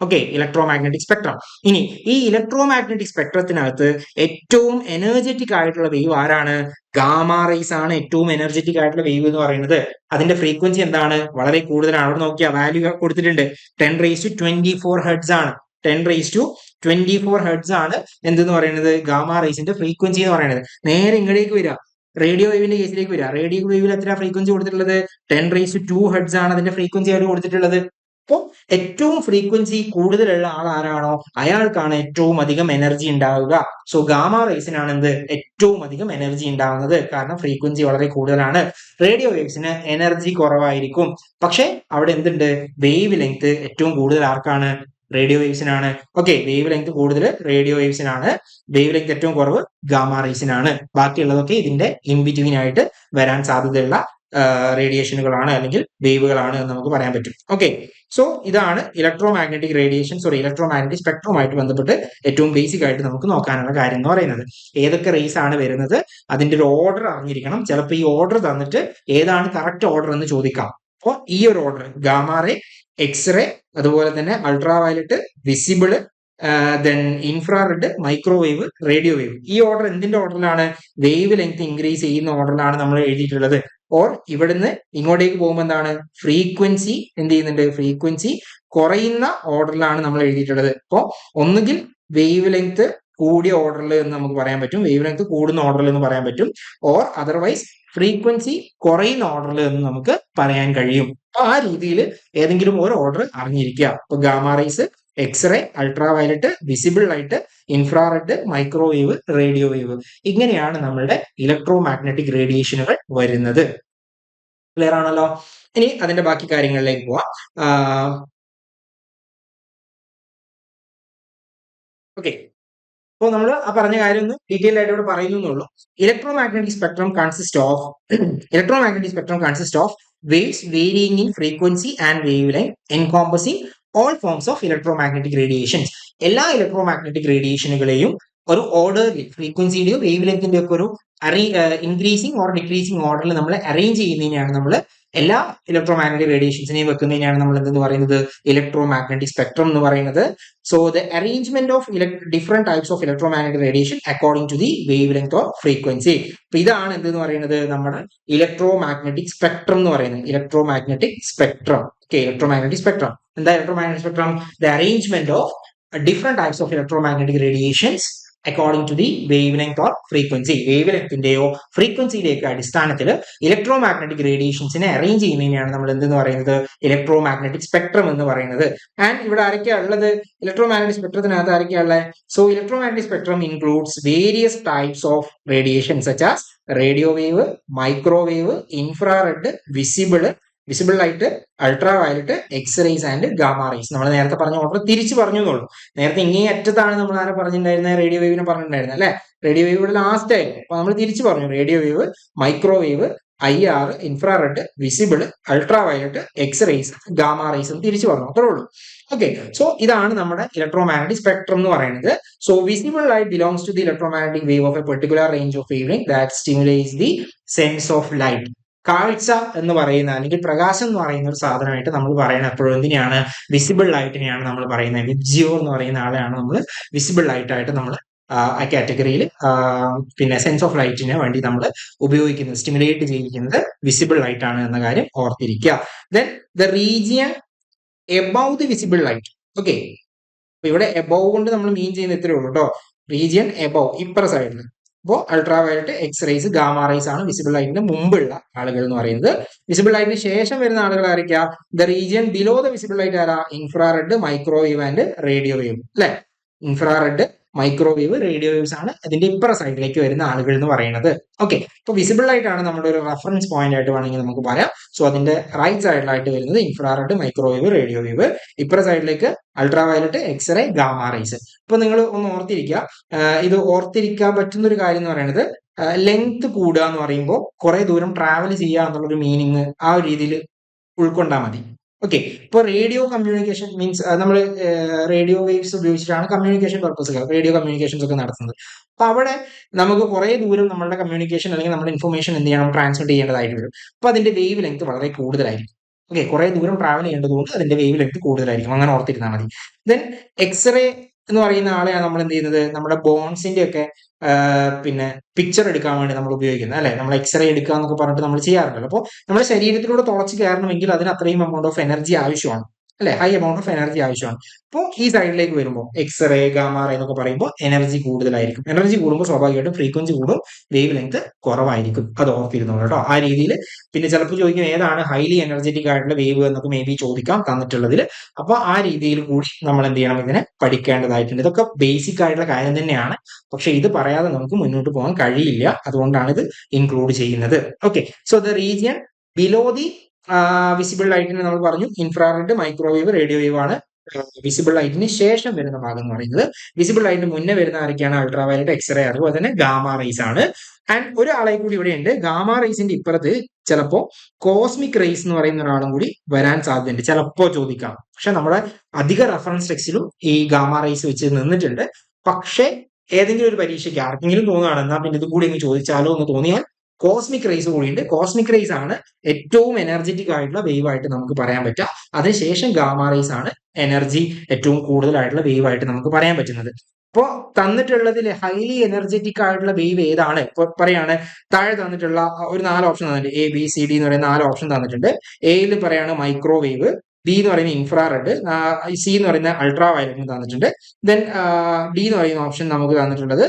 Okay, electro magnetic spectrum. ഇനി ഈ ഇലക്ട്രോ മാഗ്നറ്റിക് സ്പെക്ട്രത്തിനകത്ത് ഏറ്റവും എനർജറ്റിക് ആയിട്ടുള്ള വേവ് ആരാണ്? ഗാമ റേസ് ആണ് ഏറ്റവും എനർജറ്റിക് ആയിട്ടുള്ള വേവ് എന്ന് പറയുന്നത്. അതിന്റെ ഫ്രീക്വൻസി എന്താണ്? വളരെ കൂടുതലാണ്. അവിടെ നോക്കിയാ വാല്യൂ കൊടുത്തിട്ടുണ്ട്, 10⁻24 ഹെർട്സ് ആണ്. 10⁻24 ഹെർട്സ് ആണ് എന്തെന്ന് പറയുന്നത്? ഗാമ റേസിന്റെ ഫ്രീക്വൻസി എന്ന് പറയുന്നത്. നേരെ ഇങ്ങടേക്ക് വരിക, റേഡിയോ വേവിന്റെ കേസിലേക്ക് വരിക. റേഡിയോ വേവിൽ എത്ര ഫ്രീക്വൻസി കൊടുത്തിട്ടുള്ളത്? 10⁻2 ഹെർട്സ് ആണ് അതിന്റെ ഫ്രീക്വൻസി അവർ കൊടുത്തിട്ടുള്ളത്. അപ്പോൾ ഏറ്റവും ഫ്രീക്വൻസി കൂടുതലുള്ള ആൾ ആരാണോ അയാൾക്കാണ് ഏറ്റവും അധികം എനർജി ഉണ്ടാവുക. സോ ഗാമ റേസിനാണ് എന്ത്? ഏറ്റവും അധികം എനർജി ഉണ്ടാവുന്നത്. കാരണം ഫ്രീക്വൻസി വളരെ കൂടുതലാണ്. റേഡിയോ വേവ്സിന് എനർജി കുറവായിരിക്കും. പക്ഷെ അവിടെ എന്തുണ്ട്? വേവ് ലെങ്ത് ഏറ്റവും കൂടുതൽ ആർക്കാണ്? റേഡിയോ വേവ്സിനാണ്. ഓക്കെ, വേവ് ലെങ്ത് കൂടുതൽ റേഡിയോ വേവ്സിനാണ്, വേവ് ലെങ്ത് ഏറ്റവും കുറവ് ഗാമ റേസിനാണ്. ബാക്കിയുള്ളതൊക്കെ ഇതിന്റെ ഇൻ ബിറ്റ്വീൻ ആയിട്ട് വരാൻ സാധ്യതയുള്ള റേഡിയേഷനുകളാണ് അല്ലെങ്കിൽ വേവുകളാണ് എന്ന് നമുക്ക് പറയാൻ പറ്റും. ഓക്കെ, സോ ഇതാണ് electro magnetic radiation, electro magnetic സ്പെക്ട്രവുമായിട്ട് ബന്ധപ്പെട്ട് ഏറ്റവും ബേസിക് ആയിട്ട് നമുക്ക് നോക്കാനുള്ള കാര്യം എന്ന് പറയുന്നത്. ഏതൊക്കെ റേസ് ആണ് വരുന്നത്, അതിന്റെ ഒരു ഓർഡർ അറിഞ്ഞിരിക്കണം. ചിലപ്പോൾ ഈ ഓർഡർ തന്നിട്ട് ഏതാണ് കറക്റ്റ് ഓർഡർ എന്ന് ചോദിക്കാം. അപ്പോൾ ഈ ഒരു ഓർഡർ ഗാമ റേ, എക്സ്റേ, അതുപോലെ തന്നെ ultra violet, visible, then infrared, microwave, radio wave. ഈ ഓർഡർ എന്തിന്റെ ഓർഡറിലാണ്? വേവ് ലെങ്ത് ഇൻക്രീസ് ചെയ്യുന്ന ഓർഡറിലാണ് നമ്മൾ എഴുതിയിട്ടുള്ളത്. ഓർ ഇവിടുന്ന് ഇങ്ങോട്ടേക്ക് പോകുമ്പോൾ എന്താണ്? ഫ്രീക്വൻസി എന്ത് ചെയ്യുന്നുണ്ട്? ഫ്രീക്വൻസി കുറയുന്ന ഓർഡറിലാണ് നമ്മൾ എഴുതിയിട്ടുള്ളത്. അപ്പോൾ ഒന്നുകിൽ വേവ് ലെങ്ത് കൂടിയ ഓർഡറിൽ എന്ന് നമുക്ക് പറയാൻ പറ്റും, വേവ് ലെങ്ത് കൂടുന്ന ഓർഡറിൽ എന്ന് പറയാൻ പറ്റും, ഓർ അതർവൈസ് ഫ്രീക്വൻസി കുറയുന്ന ഓർഡറിൽ എന്ന് നമുക്ക് പറയാൻ കഴിയും. അപ്പൊ ആ രീതിയിൽ ഏതെങ്കിലും ഒരു ഓർഡർ അറിഞ്ഞിരിക്കുക. ഇപ്പൊ gamma rays, x ray, ultra violet, visible light, infrared, microwave, radio wave, ഇങ്ങനെയാണ് നമ്മളുടെ ഇലക്ട്രോ മാഗ്നറ്റിക് റേഡിയേഷനുകൾ വരുന്നത്. ക്ലിയർ ആണല്ലോ? ഇനി അതിന്റെ ബാക്കി കാര്യങ്ങളിലേക്ക് പോവാം. ഓക്കെ, അപ്പോൾ നമ്മൾ ആ പറഞ്ഞ കാര്യം ഒന്ന് ഡീറ്റെയിൽ ആയിട്ട് ഇവിടെ പറയുന്നുള്ളൂ. Electro magnetic spectrum consist of waves varying in frequency and wave length encompassing all forms of electromagnetic radiations. എല്ലാ ഇലക്ട്രോ മാഗ്നറ്റിക് റേഡിയേഷനുകളെയും ഒരു ഓർഡറിൽ, ഫ്രീക്വൻസിയുടെയോ വേവ് ലെങ്തിന്റെയോ ഒക്കെ ഒരു ഇൻക്രീസിങ് ഓർ ഡിക്രീസിങ് ഓർഡറിൽ നമ്മൾ അറേഞ്ച് ചെയ്യുന്നതിനെയാണ് നമ്മൾ എല്ലാ ഇലക്ട്രോ മാഗ്നറ്റിക് റേഡിയേഷൻസിനെയും വെക്കുന്നതിനാണ് നമ്മൾ എന്തെന്ന് പറയുന്നത്? ഇലക്ട്രോ മാഗ്നറ്റിക് സ്പെക്ട്രം എന്ന് പറയുന്നത്. So the arrangement of different types of electro magnetic radiation according to the wavelength or frequency. അപ്പൊ ഇതാണ് എന്തെന്ന് പറയുന്നത്? നമ്മുടെ ഇലക്ട്രോ മാഗ്നറ്റിക് സ്പെക്ട്രം എന്ന് പറയുന്നത്. Electro magnetic spectrum. Electromagnetic spectrum. And the electromagnetic spectrum, the arrangement of different types of electromagnetic radiations according to the wavelength or frequency. വേവ്ലെങ്തിന്റെയോ ഫ്രീക്വൻസിയുടെയൊക്കെ അടിസ്ഥാനത്തിൽ electro magnetic റേഡിയേഷൻസിനെ arrange ചെയ്യുന്നതിനെയാണ് നമ്മൾ എന്തെന്ന് പറയുന്നത്? ഇലക്ട്രോ മാഗ്നറ്റിക് സ്പെക്ട്രം എന്ന് പറയുന്നത്. And ഇവിടെ ആരൊക്കെയാ ഉള്ളത്? ഇലക്ട്രോ മാഗ്നറ്റിക് സ്പെക്ട്രത്തിനകത്ത് ആരൊക്കെയാ ഉള്ളത്? So electro magnetic spectrum includes various types of radiation such as radio wave, microwave, infrared, visible light, ultraviolet, x rays and gamma rays. നമ്മൾ നേരത്തെ പറഞ്ഞ ഓർഡർ തിരിച്ചു പറഞ്ഞു എന്നുള്ളൂ. നേരത്തെ ഇങ്ങേ അറ്റത്താണ് നമ്മൾ ആരെ പറഞ്ഞിട്ടുണ്ടായിരുന്നത്? റേഡിയോ വേവിനെ പറഞ്ഞിട്ടുണ്ടായിരുന്നത് അല്ലെ? റേഡിയോ വേവ് ഇവിടെ ലാസ്റ്റ് ആയിരുന്നു. അപ്പൊ നമ്മൾ തിരിച്ചു പറഞ്ഞു radio wave, microwave, IR, infrared, visible, ultraviolet, x rays, gamma rays എന്ന് തിരിച്ചു പറഞ്ഞു. അത്രേ ഉള്ളൂ. ഓക്കെ, സോ ഇതാണ് നമ്മുടെ ഇലക്ട്രോ മാഗ്നറ്റിക് സ്പെക്ട്രം എന്ന് പറയുന്നത്. So visible light belongs to the electromagnetic wave of a particular range of wave length that stimulates the sense of light. കാഴ്ച എന്ന് പറയുന്ന അല്ലെങ്കിൽ പ്രകാശം എന്ന് പറയുന്ന ഒരു സാധനമായിട്ട് നമ്മൾ പറയുന്നത് എപ്പോഴും എന്തിനെയാണ്? വിസിബിൾ ലൈറ്റിനെയാണ് നമ്മൾ പറയുന്നത്. വിബ്ജിയോ എന്ന് പറയുന്ന ആളെയാണ് നമ്മൾ വിസിബിൾ ലൈറ്റ് ആയിട്ട് നമ്മൾ ആ കാറ്റഗറിയിൽ പിന്നെ സെൻസ് ഓഫ് ലൈറ്റിന് വേണ്ടി നമ്മൾ ഉപയോഗിക്കുന്നത്, സ്റ്റിമുലേറ്റ് ചെയ്യിക്കുന്നത് വിസിബിൾ ലൈറ്റ് ആണ് എന്ന കാര്യം ഓർത്തിരിക്കുക. Then the region above the visible light. Okay, അപ്പൊ ഇവിടെ എബവ് കൊണ്ട് നമ്മൾ മീൻ ചെയ്യുന്ന ഇത്രയേ ഉള്ളൂ കേട്ടോ. റീജിയൻ എബവ്, ഇപ്പറ സൈഡിൽ. അപ്പോൾ ultraviolet, X rays, gamma rays ആണ് വിസിബിൾ ലൈറ്റിന് മുമ്പുള്ള ആളുകൾ എന്ന് പറയുന്നത്. വിസിബിൾ ലൈറ്റിന് ശേഷം വരുന്ന ആളുകൾ ആയിരിക്കാം the region below the visible light ആരാ? Infrared, microwave and radio wave അല്ലെ. ഇൻഫ്രാറെഡ്, മൈക്രോവേവ്, റേഡിയോ വേവ്സ് ആണ് അതിന്റെ ഇപ്പറ സൈഡിലേക്ക് വരുന്ന ആളുകൾ എന്ന് പറയുന്നത്. ഓക്കെ, ഇപ്പൊ വിസിബിൾ ലൈറ്റ് ആണ് നമ്മുടെ ഒരു റെഫറൻസ് പോയിന്റ് ആയിട്ട് വേണമെങ്കിൽ നമുക്ക് പറയാം. സോ അതിന്റെ റൈറ്റ് സൈഡിലായിട്ട് വരുന്നത് ഇൻഫ്രാറെഡ്, മൈക്രോവേവ്, റേഡിയോ വേവ്. ഇപ്പറ സൈഡിലേക്ക് ultraviolet, x ray, gamma rays. ഇപ്പൊ നിങ്ങൾ ഒന്ന് ഓർത്തിരിക്കുക, ഇത് ഓർത്തിരിക്കാൻ പറ്റുന്ന ഒരു കാര്യം എന്ന് പറയുന്നത് ലെങ്ത് കൂടുക എന്ന് പറയുമ്പോൾ കുറെ ദൂരം ട്രാവൽ ചെയ്യുക എന്നുള്ളൊരു മീനിങ് ആ ഒരു രീതിയിൽ ഉൾക്കൊണ്ടാൽ മതി. ഓക്കെ, ഇപ്പൊ റേഡിയോ കമ്മ്യൂണിക്കേഷൻ മീൻസ് നമ്മൾ റേഡിയോ വേവ്സ് ഉപയോഗിച്ചിട്ടാണ് കമ്മ്യൂണിക്കേഷൻ പർപ്പസുകൾ, റേഡിയോ കമ്മ്യൂണിക്കേഷൻസ് ഒക്കെ നടത്തുന്നത്. അപ്പൊ അവിടെ നമുക്ക് കുറെ ദൂരം നമ്മളുടെ കമ്മ്യൂണിക്കേഷൻ അല്ലെങ്കിൽ നമ്മുടെ ഇൻഫർമേഷൻ എന്ത് ചെയ്യണം, ട്രാൻസ്മിറ്റ് ചെയ്യേണ്ടതായിട്ട് വരും. അപ്പൊ അതിന്റെ വേവ് ലെങ്ത് വളരെ കൂടുതലായിരിക്കും. ഓക്കെ, കുറെ ദൂരം ട്രാവൽ ചെയ്യേണ്ടതുകൊണ്ട് അതിന്റെ വേവ് ലെങ്ത് കൂടുതലായിരിക്കും. അങ്ങനെ ഓർത്തിരുന്നാൽ മതി. ദെൻ എക്സ്റേ എന്ന് പറയുന്ന ആളെയാണ് നമ്മൾ എന്ത് ചെയ്യുന്നത്, നമ്മുടെ ബോൺസിന്റെ ഒക്കെ പിന്നെ പിക്ചർ എടുക്കാൻ വേണ്ടി നമ്മൾ ഉപയോഗിക്കുന്നത് അല്ലെ. നമ്മൾ എക്സ്റേ എടുക്കുക എന്നൊക്കെ പറഞ്ഞിട്ട് നമ്മൾ ചെയ്യാറുണ്ടല്ലോ. അപ്പോൾ നമ്മുടെ ശരീരത്തിലൂടെ തുളച്ച് കയറണമെങ്കിൽ അതിന് അത്രയും എമൗണ്ട് ഓഫ് എനർജി ആവശ്യമാണ് അല്ലെ, ഹൈ എമൗണ്ട് ഓഫ് എനർജി ആവശ്യമാണ്. അപ്പോൾ ഈ സൈഡിലേക്ക് വരുമ്പോൾ എക്സ്റേ, ഗാമ റേ എന്നൊക്കെ പറയുമ്പോൾ എനർജി കൂടുതലായിരിക്കും. എനർജി കൂടുമ്പോൾ സ്വാഭാവികമായിട്ടും ഫ്രീക്വൻസി കൂടും, വേവ് ലെങ്ത് കുറവായിരിക്കും. അത് ഓർത്തിരുന്നു കേട്ടോ ആ രീതിയിൽ. പിന്നെ ചിലപ്പോൾ ചോദിക്കും ഏതാണ് ഹൈലി എനർജറ്റിക് ആയിട്ടുള്ള വേവ് എന്നൊക്കെ മേ ബി ചോദിക്കാം തന്നിട്ടുള്ളതിൽ. അപ്പൊ ആ രീതിയിൽ കൂടി നമ്മൾ എന്ത് ചെയ്യണം, ഇതിനെ പഠിക്കേണ്ടതായിട്ടുണ്ട്. ഇതൊക്കെ ബേസിക് ആയിട്ടുള്ള കാര്യം തന്നെയാണ്, പക്ഷെ ഇത് പറയാതെ നമുക്ക് മുന്നോട്ട് പോകാൻ കഴിയില്ല. അതുകൊണ്ടാണ് ഇത് ഇൻക്ലൂഡ് ചെയ്യുന്നത്. Okay, so the region below the visible ലൈറ്റിന് നമ്മൾ പറഞ്ഞു ഇൻഫ്രാറെഡ്, മൈക്രോവേവ്, റേഡിയോ വേവ് ആണ് വിസിബിൾ ലൈറ്റിന് ശേഷം വരുന്ന ഭാഗം എന്ന് പറയുന്നത്. വിസിബിൾ ലൈറ്റിന് മുന്നേ വരുന്ന ആരൊക്കെയാണ്? അൾട്രാ വയലറ്റ്, എക്സ്റേ, അതുപോലെ തന്നെ ഗാമ റേസ് ആണ്. ആൻഡ് ഒരാളെ കൂടി ഇവിടെ ഉണ്ട്. ഗാമ റേസിന്റെ ഇപ്പുറത്ത് ചിലപ്പോ കോസ്മിക് റേസ് എന്ന് പറയുന്ന ഒരാളും കൂടി വരാൻ സാധ്യതയുണ്ട്, ചിലപ്പോ ചോദിക്കാം. പക്ഷെ നമ്മുടെ അധിക റെഫറൻസ് ടെക്സ്റ്റിലും ഈ ഗാമ റേസ് വെച്ച് നിന്നിട്ടുണ്ട്. പക്ഷെ ഏതെങ്കിലും ഒരു പരീക്ഷയ്ക്ക് ആർക്കെങ്കിലും തോന്നുകയാണ് എന്നാ പിന്നെ ഇതും കൂടി അങ്ങ് ചോദിച്ചാലോ എന്ന് തോന്നിയാൽ കോസ്മിക് റേസ് കൂടിയുണ്ട്. കോസ്മിക് റേസ് ആണ് ഏറ്റവും എനർജറ്റിക് ആയിട്ടുള്ള വേവ് ആയിട്ട് നമുക്ക് പറയാൻ പറ്റുക. അതിനുശേഷം ഗാമ റേസ് ആണ് എനർജി ഏറ്റവും കൂടുതലായിട്ടുള്ള വേവ് ആയിട്ട് നമുക്ക് പറയാൻ പറ്റുന്നത്. ഇപ്പോ തന്നിട്ടുള്ളതിൽ ഹൈലി എനർജറ്റിക് ആയിട്ടുള്ള വേവ് ഏതാണ്? ഇപ്പൊ പറയാണ് താഴെ തന്നിട്ടുള്ള ഒരു 4 ഓപ്ഷൻ തന്നിട്ടുണ്ട്. എ, ബി, സി, ഡി എന്ന് പറയുന്ന 4 ഓപ്ഷൻ തന്നിട്ടുണ്ട്. എയിൽ പറയാണ് മൈക്രോവേവ്, ബി എന്ന് പറയുന്ന ഇൻഫ്രാറെഡ്, സി എന്ന് പറയുന്ന അൾട്രാ വയലറ്റ് തന്നിട്ടുണ്ട്. ദെൻ ഡി എന്ന് പറയുന്ന ഓപ്ഷൻ നമുക്ക് തന്നിട്ടുള്ളത്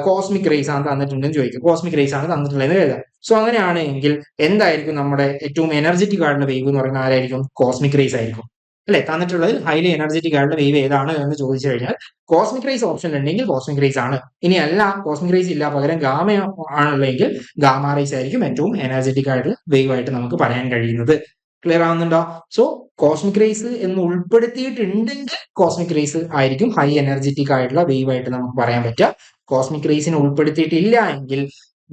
കോസ്മിക് റേസ് ആണ് തന്നിട്ടുണ്ടെന്ന് ചോദിക്കും. കോസ്മിക് റേസ് ആണ് തന്നിട്ടുള്ളതെന്ന് എഴുതാം. സോ അങ്ങനെയാണെങ്കിൽ എന്തായിരിക്കും നമ്മുടെ ഏറ്റവും എനർജറ്റിക് ആയിട്ടുള്ള വേവ് എന്ന് പറയുന്നത് ആരായിരിക്കും? കോസ്മിക് റേസ് ആയിരിക്കും അല്ലെ. തന്നിട്ടുള്ളതിൽ ഹൈലി എനർജറ്റിക് ആയിട്ടുള്ള വേവ് ഏതാണ് എന്ന് ചോദിച്ചു കഴിഞ്ഞാൽ കോസ്മിക് റേസ് ഓപ്ഷൻ ഉണ്ടെങ്കിൽ കോസ്മിക് റേസ് ആണ്. ഇനി അല്ല കോസ്മിക് റേസ് ഇല്ല പകരം ഗാമ ആണുള്ളതെങ്കിൽ ഗാമ റേസ് ആയിരിക്കും ഏറ്റവും എനർജറ്റിക് ആയിട്ടുള്ള വേവ് ആയിട്ട് നമുക്ക് പറയാൻ കഴിയുന്നത്. ക്ലിയർ ആവുന്നുണ്ടോ? സോ കോസ്മിക് റേസ് എന്ന് ഉൾപ്പെടുത്തിയിട്ടുണ്ടെങ്കിൽ കോസ്മിക് റേസ് ആയിരിക്കും ഹൈ എനർജറ്റിക് ആയിട്ടുള്ള വേവ് ആയിട്ട് നമുക്ക് പറയാൻ പറ്റുക. കോസ്മിക് റേസിനെ ഉൾപ്പെടുത്തിയിട്ടില്ല എങ്കിൽ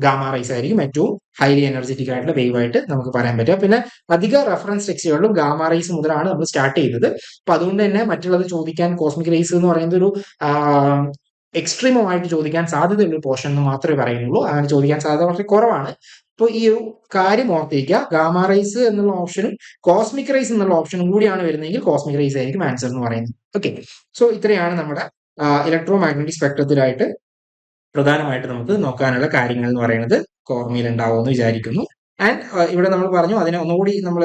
ഗാമ റേസ് ആയിരിക്കും ഏറ്റവും ഹൈലി എനർജറ്റിക് ആയിട്ടുള്ള വേവ് ആയിട്ട് നമുക്ക് പറയാൻ പറ്റുക. പിന്നെ അധിക റെഫറൻസ് ടെക്സ്റ്റുകളിലും ഗാമ റേസ് മുതലാണ് നമ്മൾ സ്റ്റാർട്ട് ചെയ്തത്. അപ്പൊ അതുകൊണ്ട് തന്നെ മറ്റുള്ളത് ചോദിക്കാൻ കോസ്മിക് റേസ് എന്ന് പറയുന്നത് ഒരു എക്സ്ട്രീമുമായിട്ട് ചോദിക്കാൻ സാധ്യതയുള്ള ഒരു പോർഷൻ എന്ന് മാത്രമേ പറയുന്നുള്ളൂ. അങ്ങനെ ചോദിക്കാൻ സാധ്യത വളരെ കുറവാണ്. അപ്പോൾ ഈ ഒരു കാര്യം ഓർത്തിരിക്കുക, ഗാമ റേസ് എന്നുള്ള ഓപ്ഷനും കോസ്മിക് റേസ് എന്നുള്ള ഓപ്ഷനും കൂടിയാണ് വരുന്നതെങ്കിൽ കോസ്മിക് റേസ് ആയിരിക്കും ആൻസർ എന്ന് പറയുന്നത്. ഓക്കെ, സോ ഇത്രയാണ് നമ്മുടെ ഇലക്ട്രോ മാഗ്നറ്റിക് സ്പെക്ട്രത്തിലായിട്ട് പ്രധാനമായിട്ട് നമുക്ക് നോക്കാനുള്ള കാര്യങ്ങൾ എന്ന് പറയുന്നത്. ഓർമ്മയിൽ ഉണ്ടാവുമെന്ന് വിചാരിക്കുന്നു. ആൻഡ് ഇവിടെ നമ്മൾ പറഞ്ഞു അതിനെ ഒന്നുകൂടി നമ്മൾ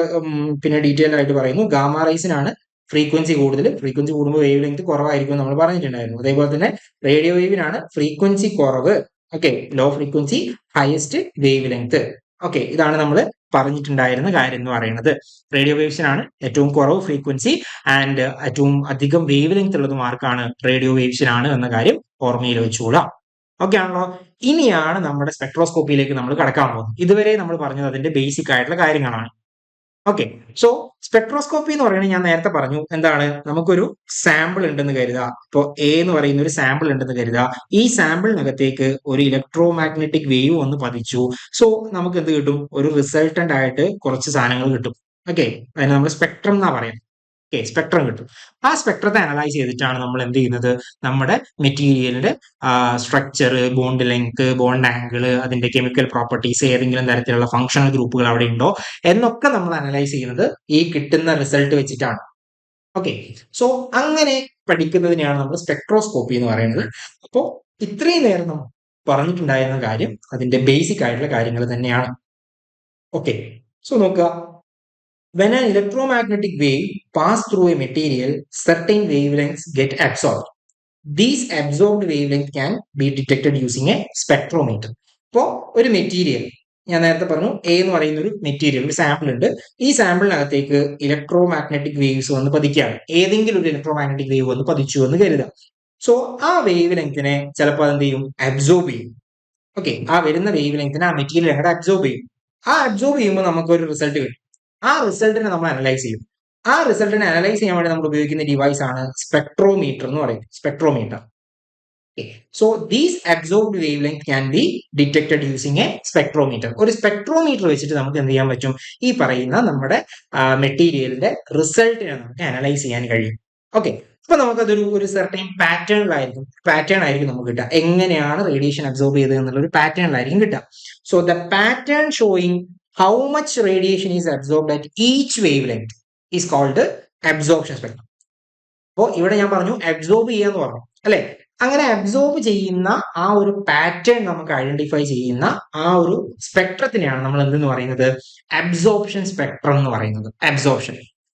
പിന്നെ ഡീറ്റെയിൽ ആയിട്ട് പറയുന്നു. ഗാമ റേസിനാണ് ഫ്രീക്വൻസി കൂടുതൽ, ഫ്രീക്വൻസി കൂടുമ്പോൾ വേവ് ലെങ്ത് കുറവായിരിക്കും നമ്മൾ പറഞ്ഞിട്ടുണ്ടായിരുന്നു. അതേപോലെ തന്നെ റേഡിയോ വേവിനാണ് ഫ്രീക്വൻസി കുറവ്. Okay, low frequency, highest wavelength. Okay, ഇതാണ് നമ്മൾ പറഞ്ഞിട്ടുണ്ടായിരുന്ന കാര്യം എന്ന് പറയുന്നത്. റേഡിയോ വേവ്സിനാണ് ഏറ്റവും കുറവ് ഫ്രീക്വൻസി ആൻഡ് ഏറ്റവും അധികം വേവ് ലെങ്ത് ഉള്ളത് മാർക്കാണ് റേഡിയോ വേവ്സിനാണ് എന്ന കാര്യം ഓർമ്മയിൽ വെച്ചുകൂടാം. ഓക്കെ ആണല്ലോ. ഇനിയാണ് നമ്മുടെ സ്പെക്ട്രോസ്കോപ്പിയിലേക്ക് നമ്മൾ കടക്കാൻ പോകുന്നത്. ഇതുവരെ നമ്മൾ പറഞ്ഞത് അതിന്റെ ബേസിക് ആയിട്ടുള്ള കാര്യങ്ങളാണ്. ഓക്കെ, സോ സ്പെക്ട്രോസ്കോപ്പി എന്ന് പറയുന്നത് ഞാൻ നേരത്തെ പറഞ്ഞു എന്താണ്, നമുക്കൊരു സാമ്പിൾ ഉണ്ടെന്ന് കരുതുക. ഇപ്പോൾ എ എന്ന് പറയുന്ന ഒരു സാമ്പിൾ ഉണ്ടെന്ന് കരുതുക. ഈ സാമ്പിളിനകത്തേക്ക് ഒരു ഇലക്ട്രോ മാഗ്നറ്റിക് വേവ് വന്ന് പതിച്ചു. സോ നമുക്ക് എന്ത് കിട്ടും? ഒരു റിസൾട്ടന്റ് ആയിട്ട് കുറച്ച് സാധനങ്ങൾ കിട്ടും. ഓക്കെ, അതിന് നമ്മൾ സ്പെക്ട്രം എന്നാ പറയാം. ഓക്കെ, സ്പെക്ട്രം കിട്ടും. ആ സ്പെക്ട്രത്തെ അനലൈസ് ചെയ്തിട്ടാണ് നമ്മൾ എന്ത് ചെയ്യുന്നത്, നമ്മുടെ മെറ്റീരിയലിന്റെ structure, bond length, bond angle, അതിന്റെ കെമിക്കൽ പ്രോപ്പർട്ടീസ്, ഏതെങ്കിലും തരത്തിലുള്ള ഫങ്ഷണൽ ഗ്രൂപ്പുകൾ അവിടെ ഉണ്ടോ എന്നൊക്കെ നമ്മൾ അനലൈസ് ചെയ്യുന്നത് ഈ കിട്ടുന്ന റിസൾട്ട് വെച്ചിട്ടാണ്. ഓക്കെ, സോ അങ്ങനെ പഠിക്കുന്നതിനെയാണ് നമ്മൾ സ്പെക്ട്രോസ്കോപ്പി എന്ന് പറയുന്നത്. അപ്പോൾ ഇത്രയും നേരം നമ്മൾ പറഞ്ഞിട്ടുണ്ടായിരുന്ന കാര്യം അതിന്റെ ബേസിക് ആയിട്ടുള്ള കാര്യങ്ങൾ തന്നെയാണ്. ഓക്കെ, സോ നോക്കുക. When an electromagnetic wave pass through a material, certain wavelengths get absorbed. These absorbed wavelengths can be detected using a spectrometer. ഇപ്പോൾ ഒരു മെറ്റീരിയൽ, ഞാൻ നേരത്തെ പറഞ്ഞു എ എന്ന് പറയുന്ന ഒരു മെറ്റീരിയൽ, ഒരു സാമ്പിൾ ഉണ്ട്. ഈ സാമ്പിളിനകത്തേക്ക് ഇലക്ട്രോ മാഗ്നറ്റിക് വേവ്സ് വന്ന് പതിക്കുകയാണ്. ഏതെങ്കിലും ഒരു ഇലക്ട്രോ മാഗ്നറ്റിക് വേവ് വന്ന് പതിച്ചു എന്ന് കരുതാം. സോ ആ വേവ് ലെങ്തിനെ ചിലപ്പോൾ അതെന്ത് ചെയ്യും, അബ്സോർബ് ചെയ്യും. ഓക്കെ, ആ വരുന്ന വേവ് ലെങ്തിനെ ആ മെറ്റീരിയൽ അങ്ങോട്ട് അബ്സോർബ് ചെയ്യും. ആ അബ്സോർബ് ചെയ്യുമ്പോൾ നമുക്ക് ഒരു റിസൾട്ട് കിട്ടും. ആ റിസൾട്ടിനെ നമ്മൾ അനലൈസ് ചെയ്യും. ആ റിസൾട്ടിനെ അനലൈസ് ചെയ്യാൻ വേണ്ടി നമ്മൾ ഉപയോഗിക്കുന്ന ഡിവൈസ് ആണ് സ്പെക്ട്രോമീറ്റർ എന്ന് പറയുന്നത്. Spectrometer. So these absorbed wave length can be detected using A spectrometer. ഒരു സ്പെക്ട്രോമീറ്റർ വെച്ചിട്ട് നമുക്ക് എന്ത് ചെയ്യാൻ പറ്റും, ഈ പറയുന്ന നമ്മുടെ മെറ്റീരിയലിന്റെ റിസൾട്ടിനെ നമുക്ക് അനലൈസ് ചെയ്യാൻ കഴിയും. ഓക്കെ, അപ്പൊ നമുക്കതൊരു ഒരു സെർട്ടൈൻ പാറ്റേൺ ആയിരിക്കും നമുക്ക് കിട്ടുക. എങ്ങനെയാണ് റേഡിയേഷൻ അബ്സോർബ് ചെയ്തത് എന്നുള്ള ഒരു പാറ്റേണിലായിരിക്കും കിട്ടുക. So the pattern showing how much radiation is absorbed at each wavelength is called absorption spectrum. അപ്പോൾ ഇവിടെ ഞാൻ പറഞ്ഞു അബ്സോർബ് ചെയ്യാന്ന് പറഞ്ഞു അല്ലെ. അങ്ങനെ അബ്സോർബ് ചെയ്യുന്ന ആ ഒരു പാറ്റേൺ നമുക്ക് ഐഡന്റിഫൈ ചെയ്യുന്ന ആ ഒരു സ്പെക്ട്രത്തിനെയാണ് നമ്മൾ എന്തെന്ന് പറയുന്നത്, അബ്സോർപ്ഷൻ സ്പെക്ട്രം എന്ന് പറയുന്നത്. അബ്സോർപ്ഷൻ,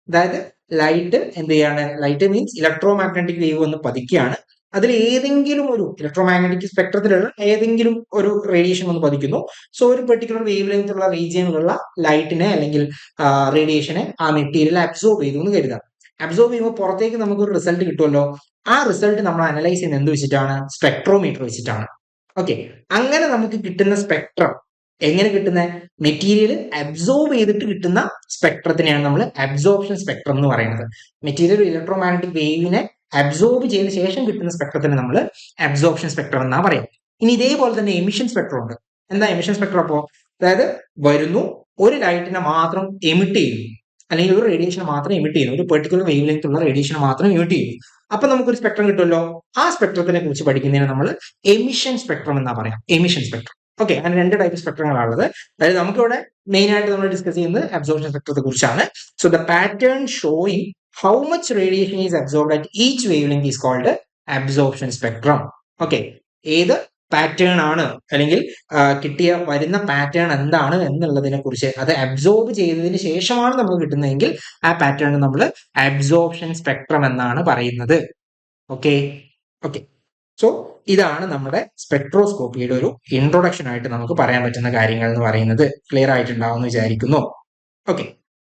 അതായത് ലൈറ്റ് എന്ത് ചെയ്യാണ്, light means electro magnetic wave വന്ന് പതിക്കുകയാണ്. അതിൽ ഏതെങ്കിലും ഒരു ഇലക്ട്രോ മാഗ്നറ്റിക് സ്പെക്ട്രത്തിലുള്ള ഏതെങ്കിലും ഒരു റേഡിയേഷൻ വന്ന് പതിക്കുന്നു. സോ ഒരു പെർട്ടിക്കുലർ വേവ് ലെങ്ത് ഉള്ള റീജിയനിലുള്ള ലൈറ്റിനെ അല്ലെങ്കിൽ റേഡിയേഷനെ ആ മെറ്റീരിയൽ അബ്സോർബ് ചെയ്തു എന്ന് കരുതാം. അബ്സോർബ് ചെയ്യുമ്പോൾ പുറത്തേക്ക് നമുക്കൊരു റിസൾട്ട് കിട്ടുമല്ലോ. ആ റിസൾട്ട് നമ്മൾ അനലൈസ് ചെയ്യുന്നത് എന്ത് വെച്ചിട്ടാണ്, സ്പെക്ട്രോമീറ്റർ വെച്ചിട്ടാണ്. ഓക്കെ, അങ്ങനെ നമുക്ക് കിട്ടുന്ന സ്പെക്ട്രം എങ്ങനെ കിട്ടുന്ന, മെറ്റീരിയൽ അബ്സോർബ് ചെയ്തിട്ട് കിട്ടുന്ന സ്പെക്ട്രത്തിനെയാണ് നമ്മൾ അബ്സോർപ്ഷൻ സ്പെക്ട്രം എന്ന് പറയുന്നത്. മെറ്റീരിയൽ ഇലക്ട്രോ മാഗ്നറ്റിക് വേവിനെ അബ്സോർബ് ചെയ്ത ശേഷം കിട്ടുന്ന സ്പെക്ട്രത്തിന് നമ്മൾ അബ്സോർപ്ഷൻ സ്പെക്ട്രം എന്നാ പറയാം. ഇനി ഇതേപോലെ തന്നെ എമിഷൻ സ്പെക്ട്രം ഉണ്ട്. എന്താ എമിഷൻ സ്പെക്ട്രം? അപ്പോ അതായത് വരുന്നു, ഒരു ലൈറ്റിനെ മാത്രം എമിറ്റ് ചെയ്യുന്നു, അല്ലെങ്കിൽ ഒരു റേഡിയേഷനെ മാത്രം എമിറ്റ് ചെയ്യുന്നു, ഒരു പെർട്ടിക്കുലർ വേവ് ലെങ്ത് ഉള്ള റേഡിയേഷനെ മാത്രം എമിറ്റ് ചെയ്യുന്നു. അപ്പൊ നമുക്കൊരു സ്പെക്ട്രം കിട്ടുമല്ലോ. ആ സ്പെക്ട്രത്തിനെ കുറിച്ച് പഠിക്കുന്നതിന് നമ്മൾ എമിഷൻ സ്പെക്ട്രം എന്നാ പറയാം. Emission spectrum. ഓക്കെ, അങ്ങനെ രണ്ട് ടൈപ്പ് സ്പെക്ട്രങ്ങളാണുള്ളത്. അതായത് നമുക്കിവിടെ മെയിൻ ആയിട്ട് നമ്മൾ ഡിസ്കസ് ചെയ്യുന്നത് അബ്സോർപ്ഷൻ സ്പെക്ട്രത്തെ കുറിച്ചാണ്. So the pattern showing how much radiation is absorbed at each wavelength is called absorption spectrum. Okay, ഏത് പാറ്റേൺ ആണ് അല്ലെങ്കിൽ വരുന്ന പാറ്റേൺ എന്താണ് എന്നുള്ളതിനെ കുറിച്ച്, അത് അബ്സോർബ് ചെയ്തതിന് ശേഷമാണ് നമുക്ക് കിട്ടുന്നതെങ്കിൽ ആ പാറ്റേൺ നമ്മൾ അബ്സോർപ്ഷൻ സ്പെക്ട്രം എന്നാണ് പറയുന്നത്. ഓക്കെ ഓക്കെ, സോ ഇതാണ് നമ്മുടെ സ്പെക്ട്രോസ്കോപ്പിയുടെ ഒരു ഇൻട്രൊഡക്ഷൻ ആയിട്ട് നമുക്ക് പറയാൻ പറ്റുന്ന കാര്യങ്ങൾ എന്ന് പറയുന്നത്. ക്ലിയർ ആയിട്ടുണ്ടാവും എന്ന് വിചാരിക്കുന്നു. ഓക്കെ.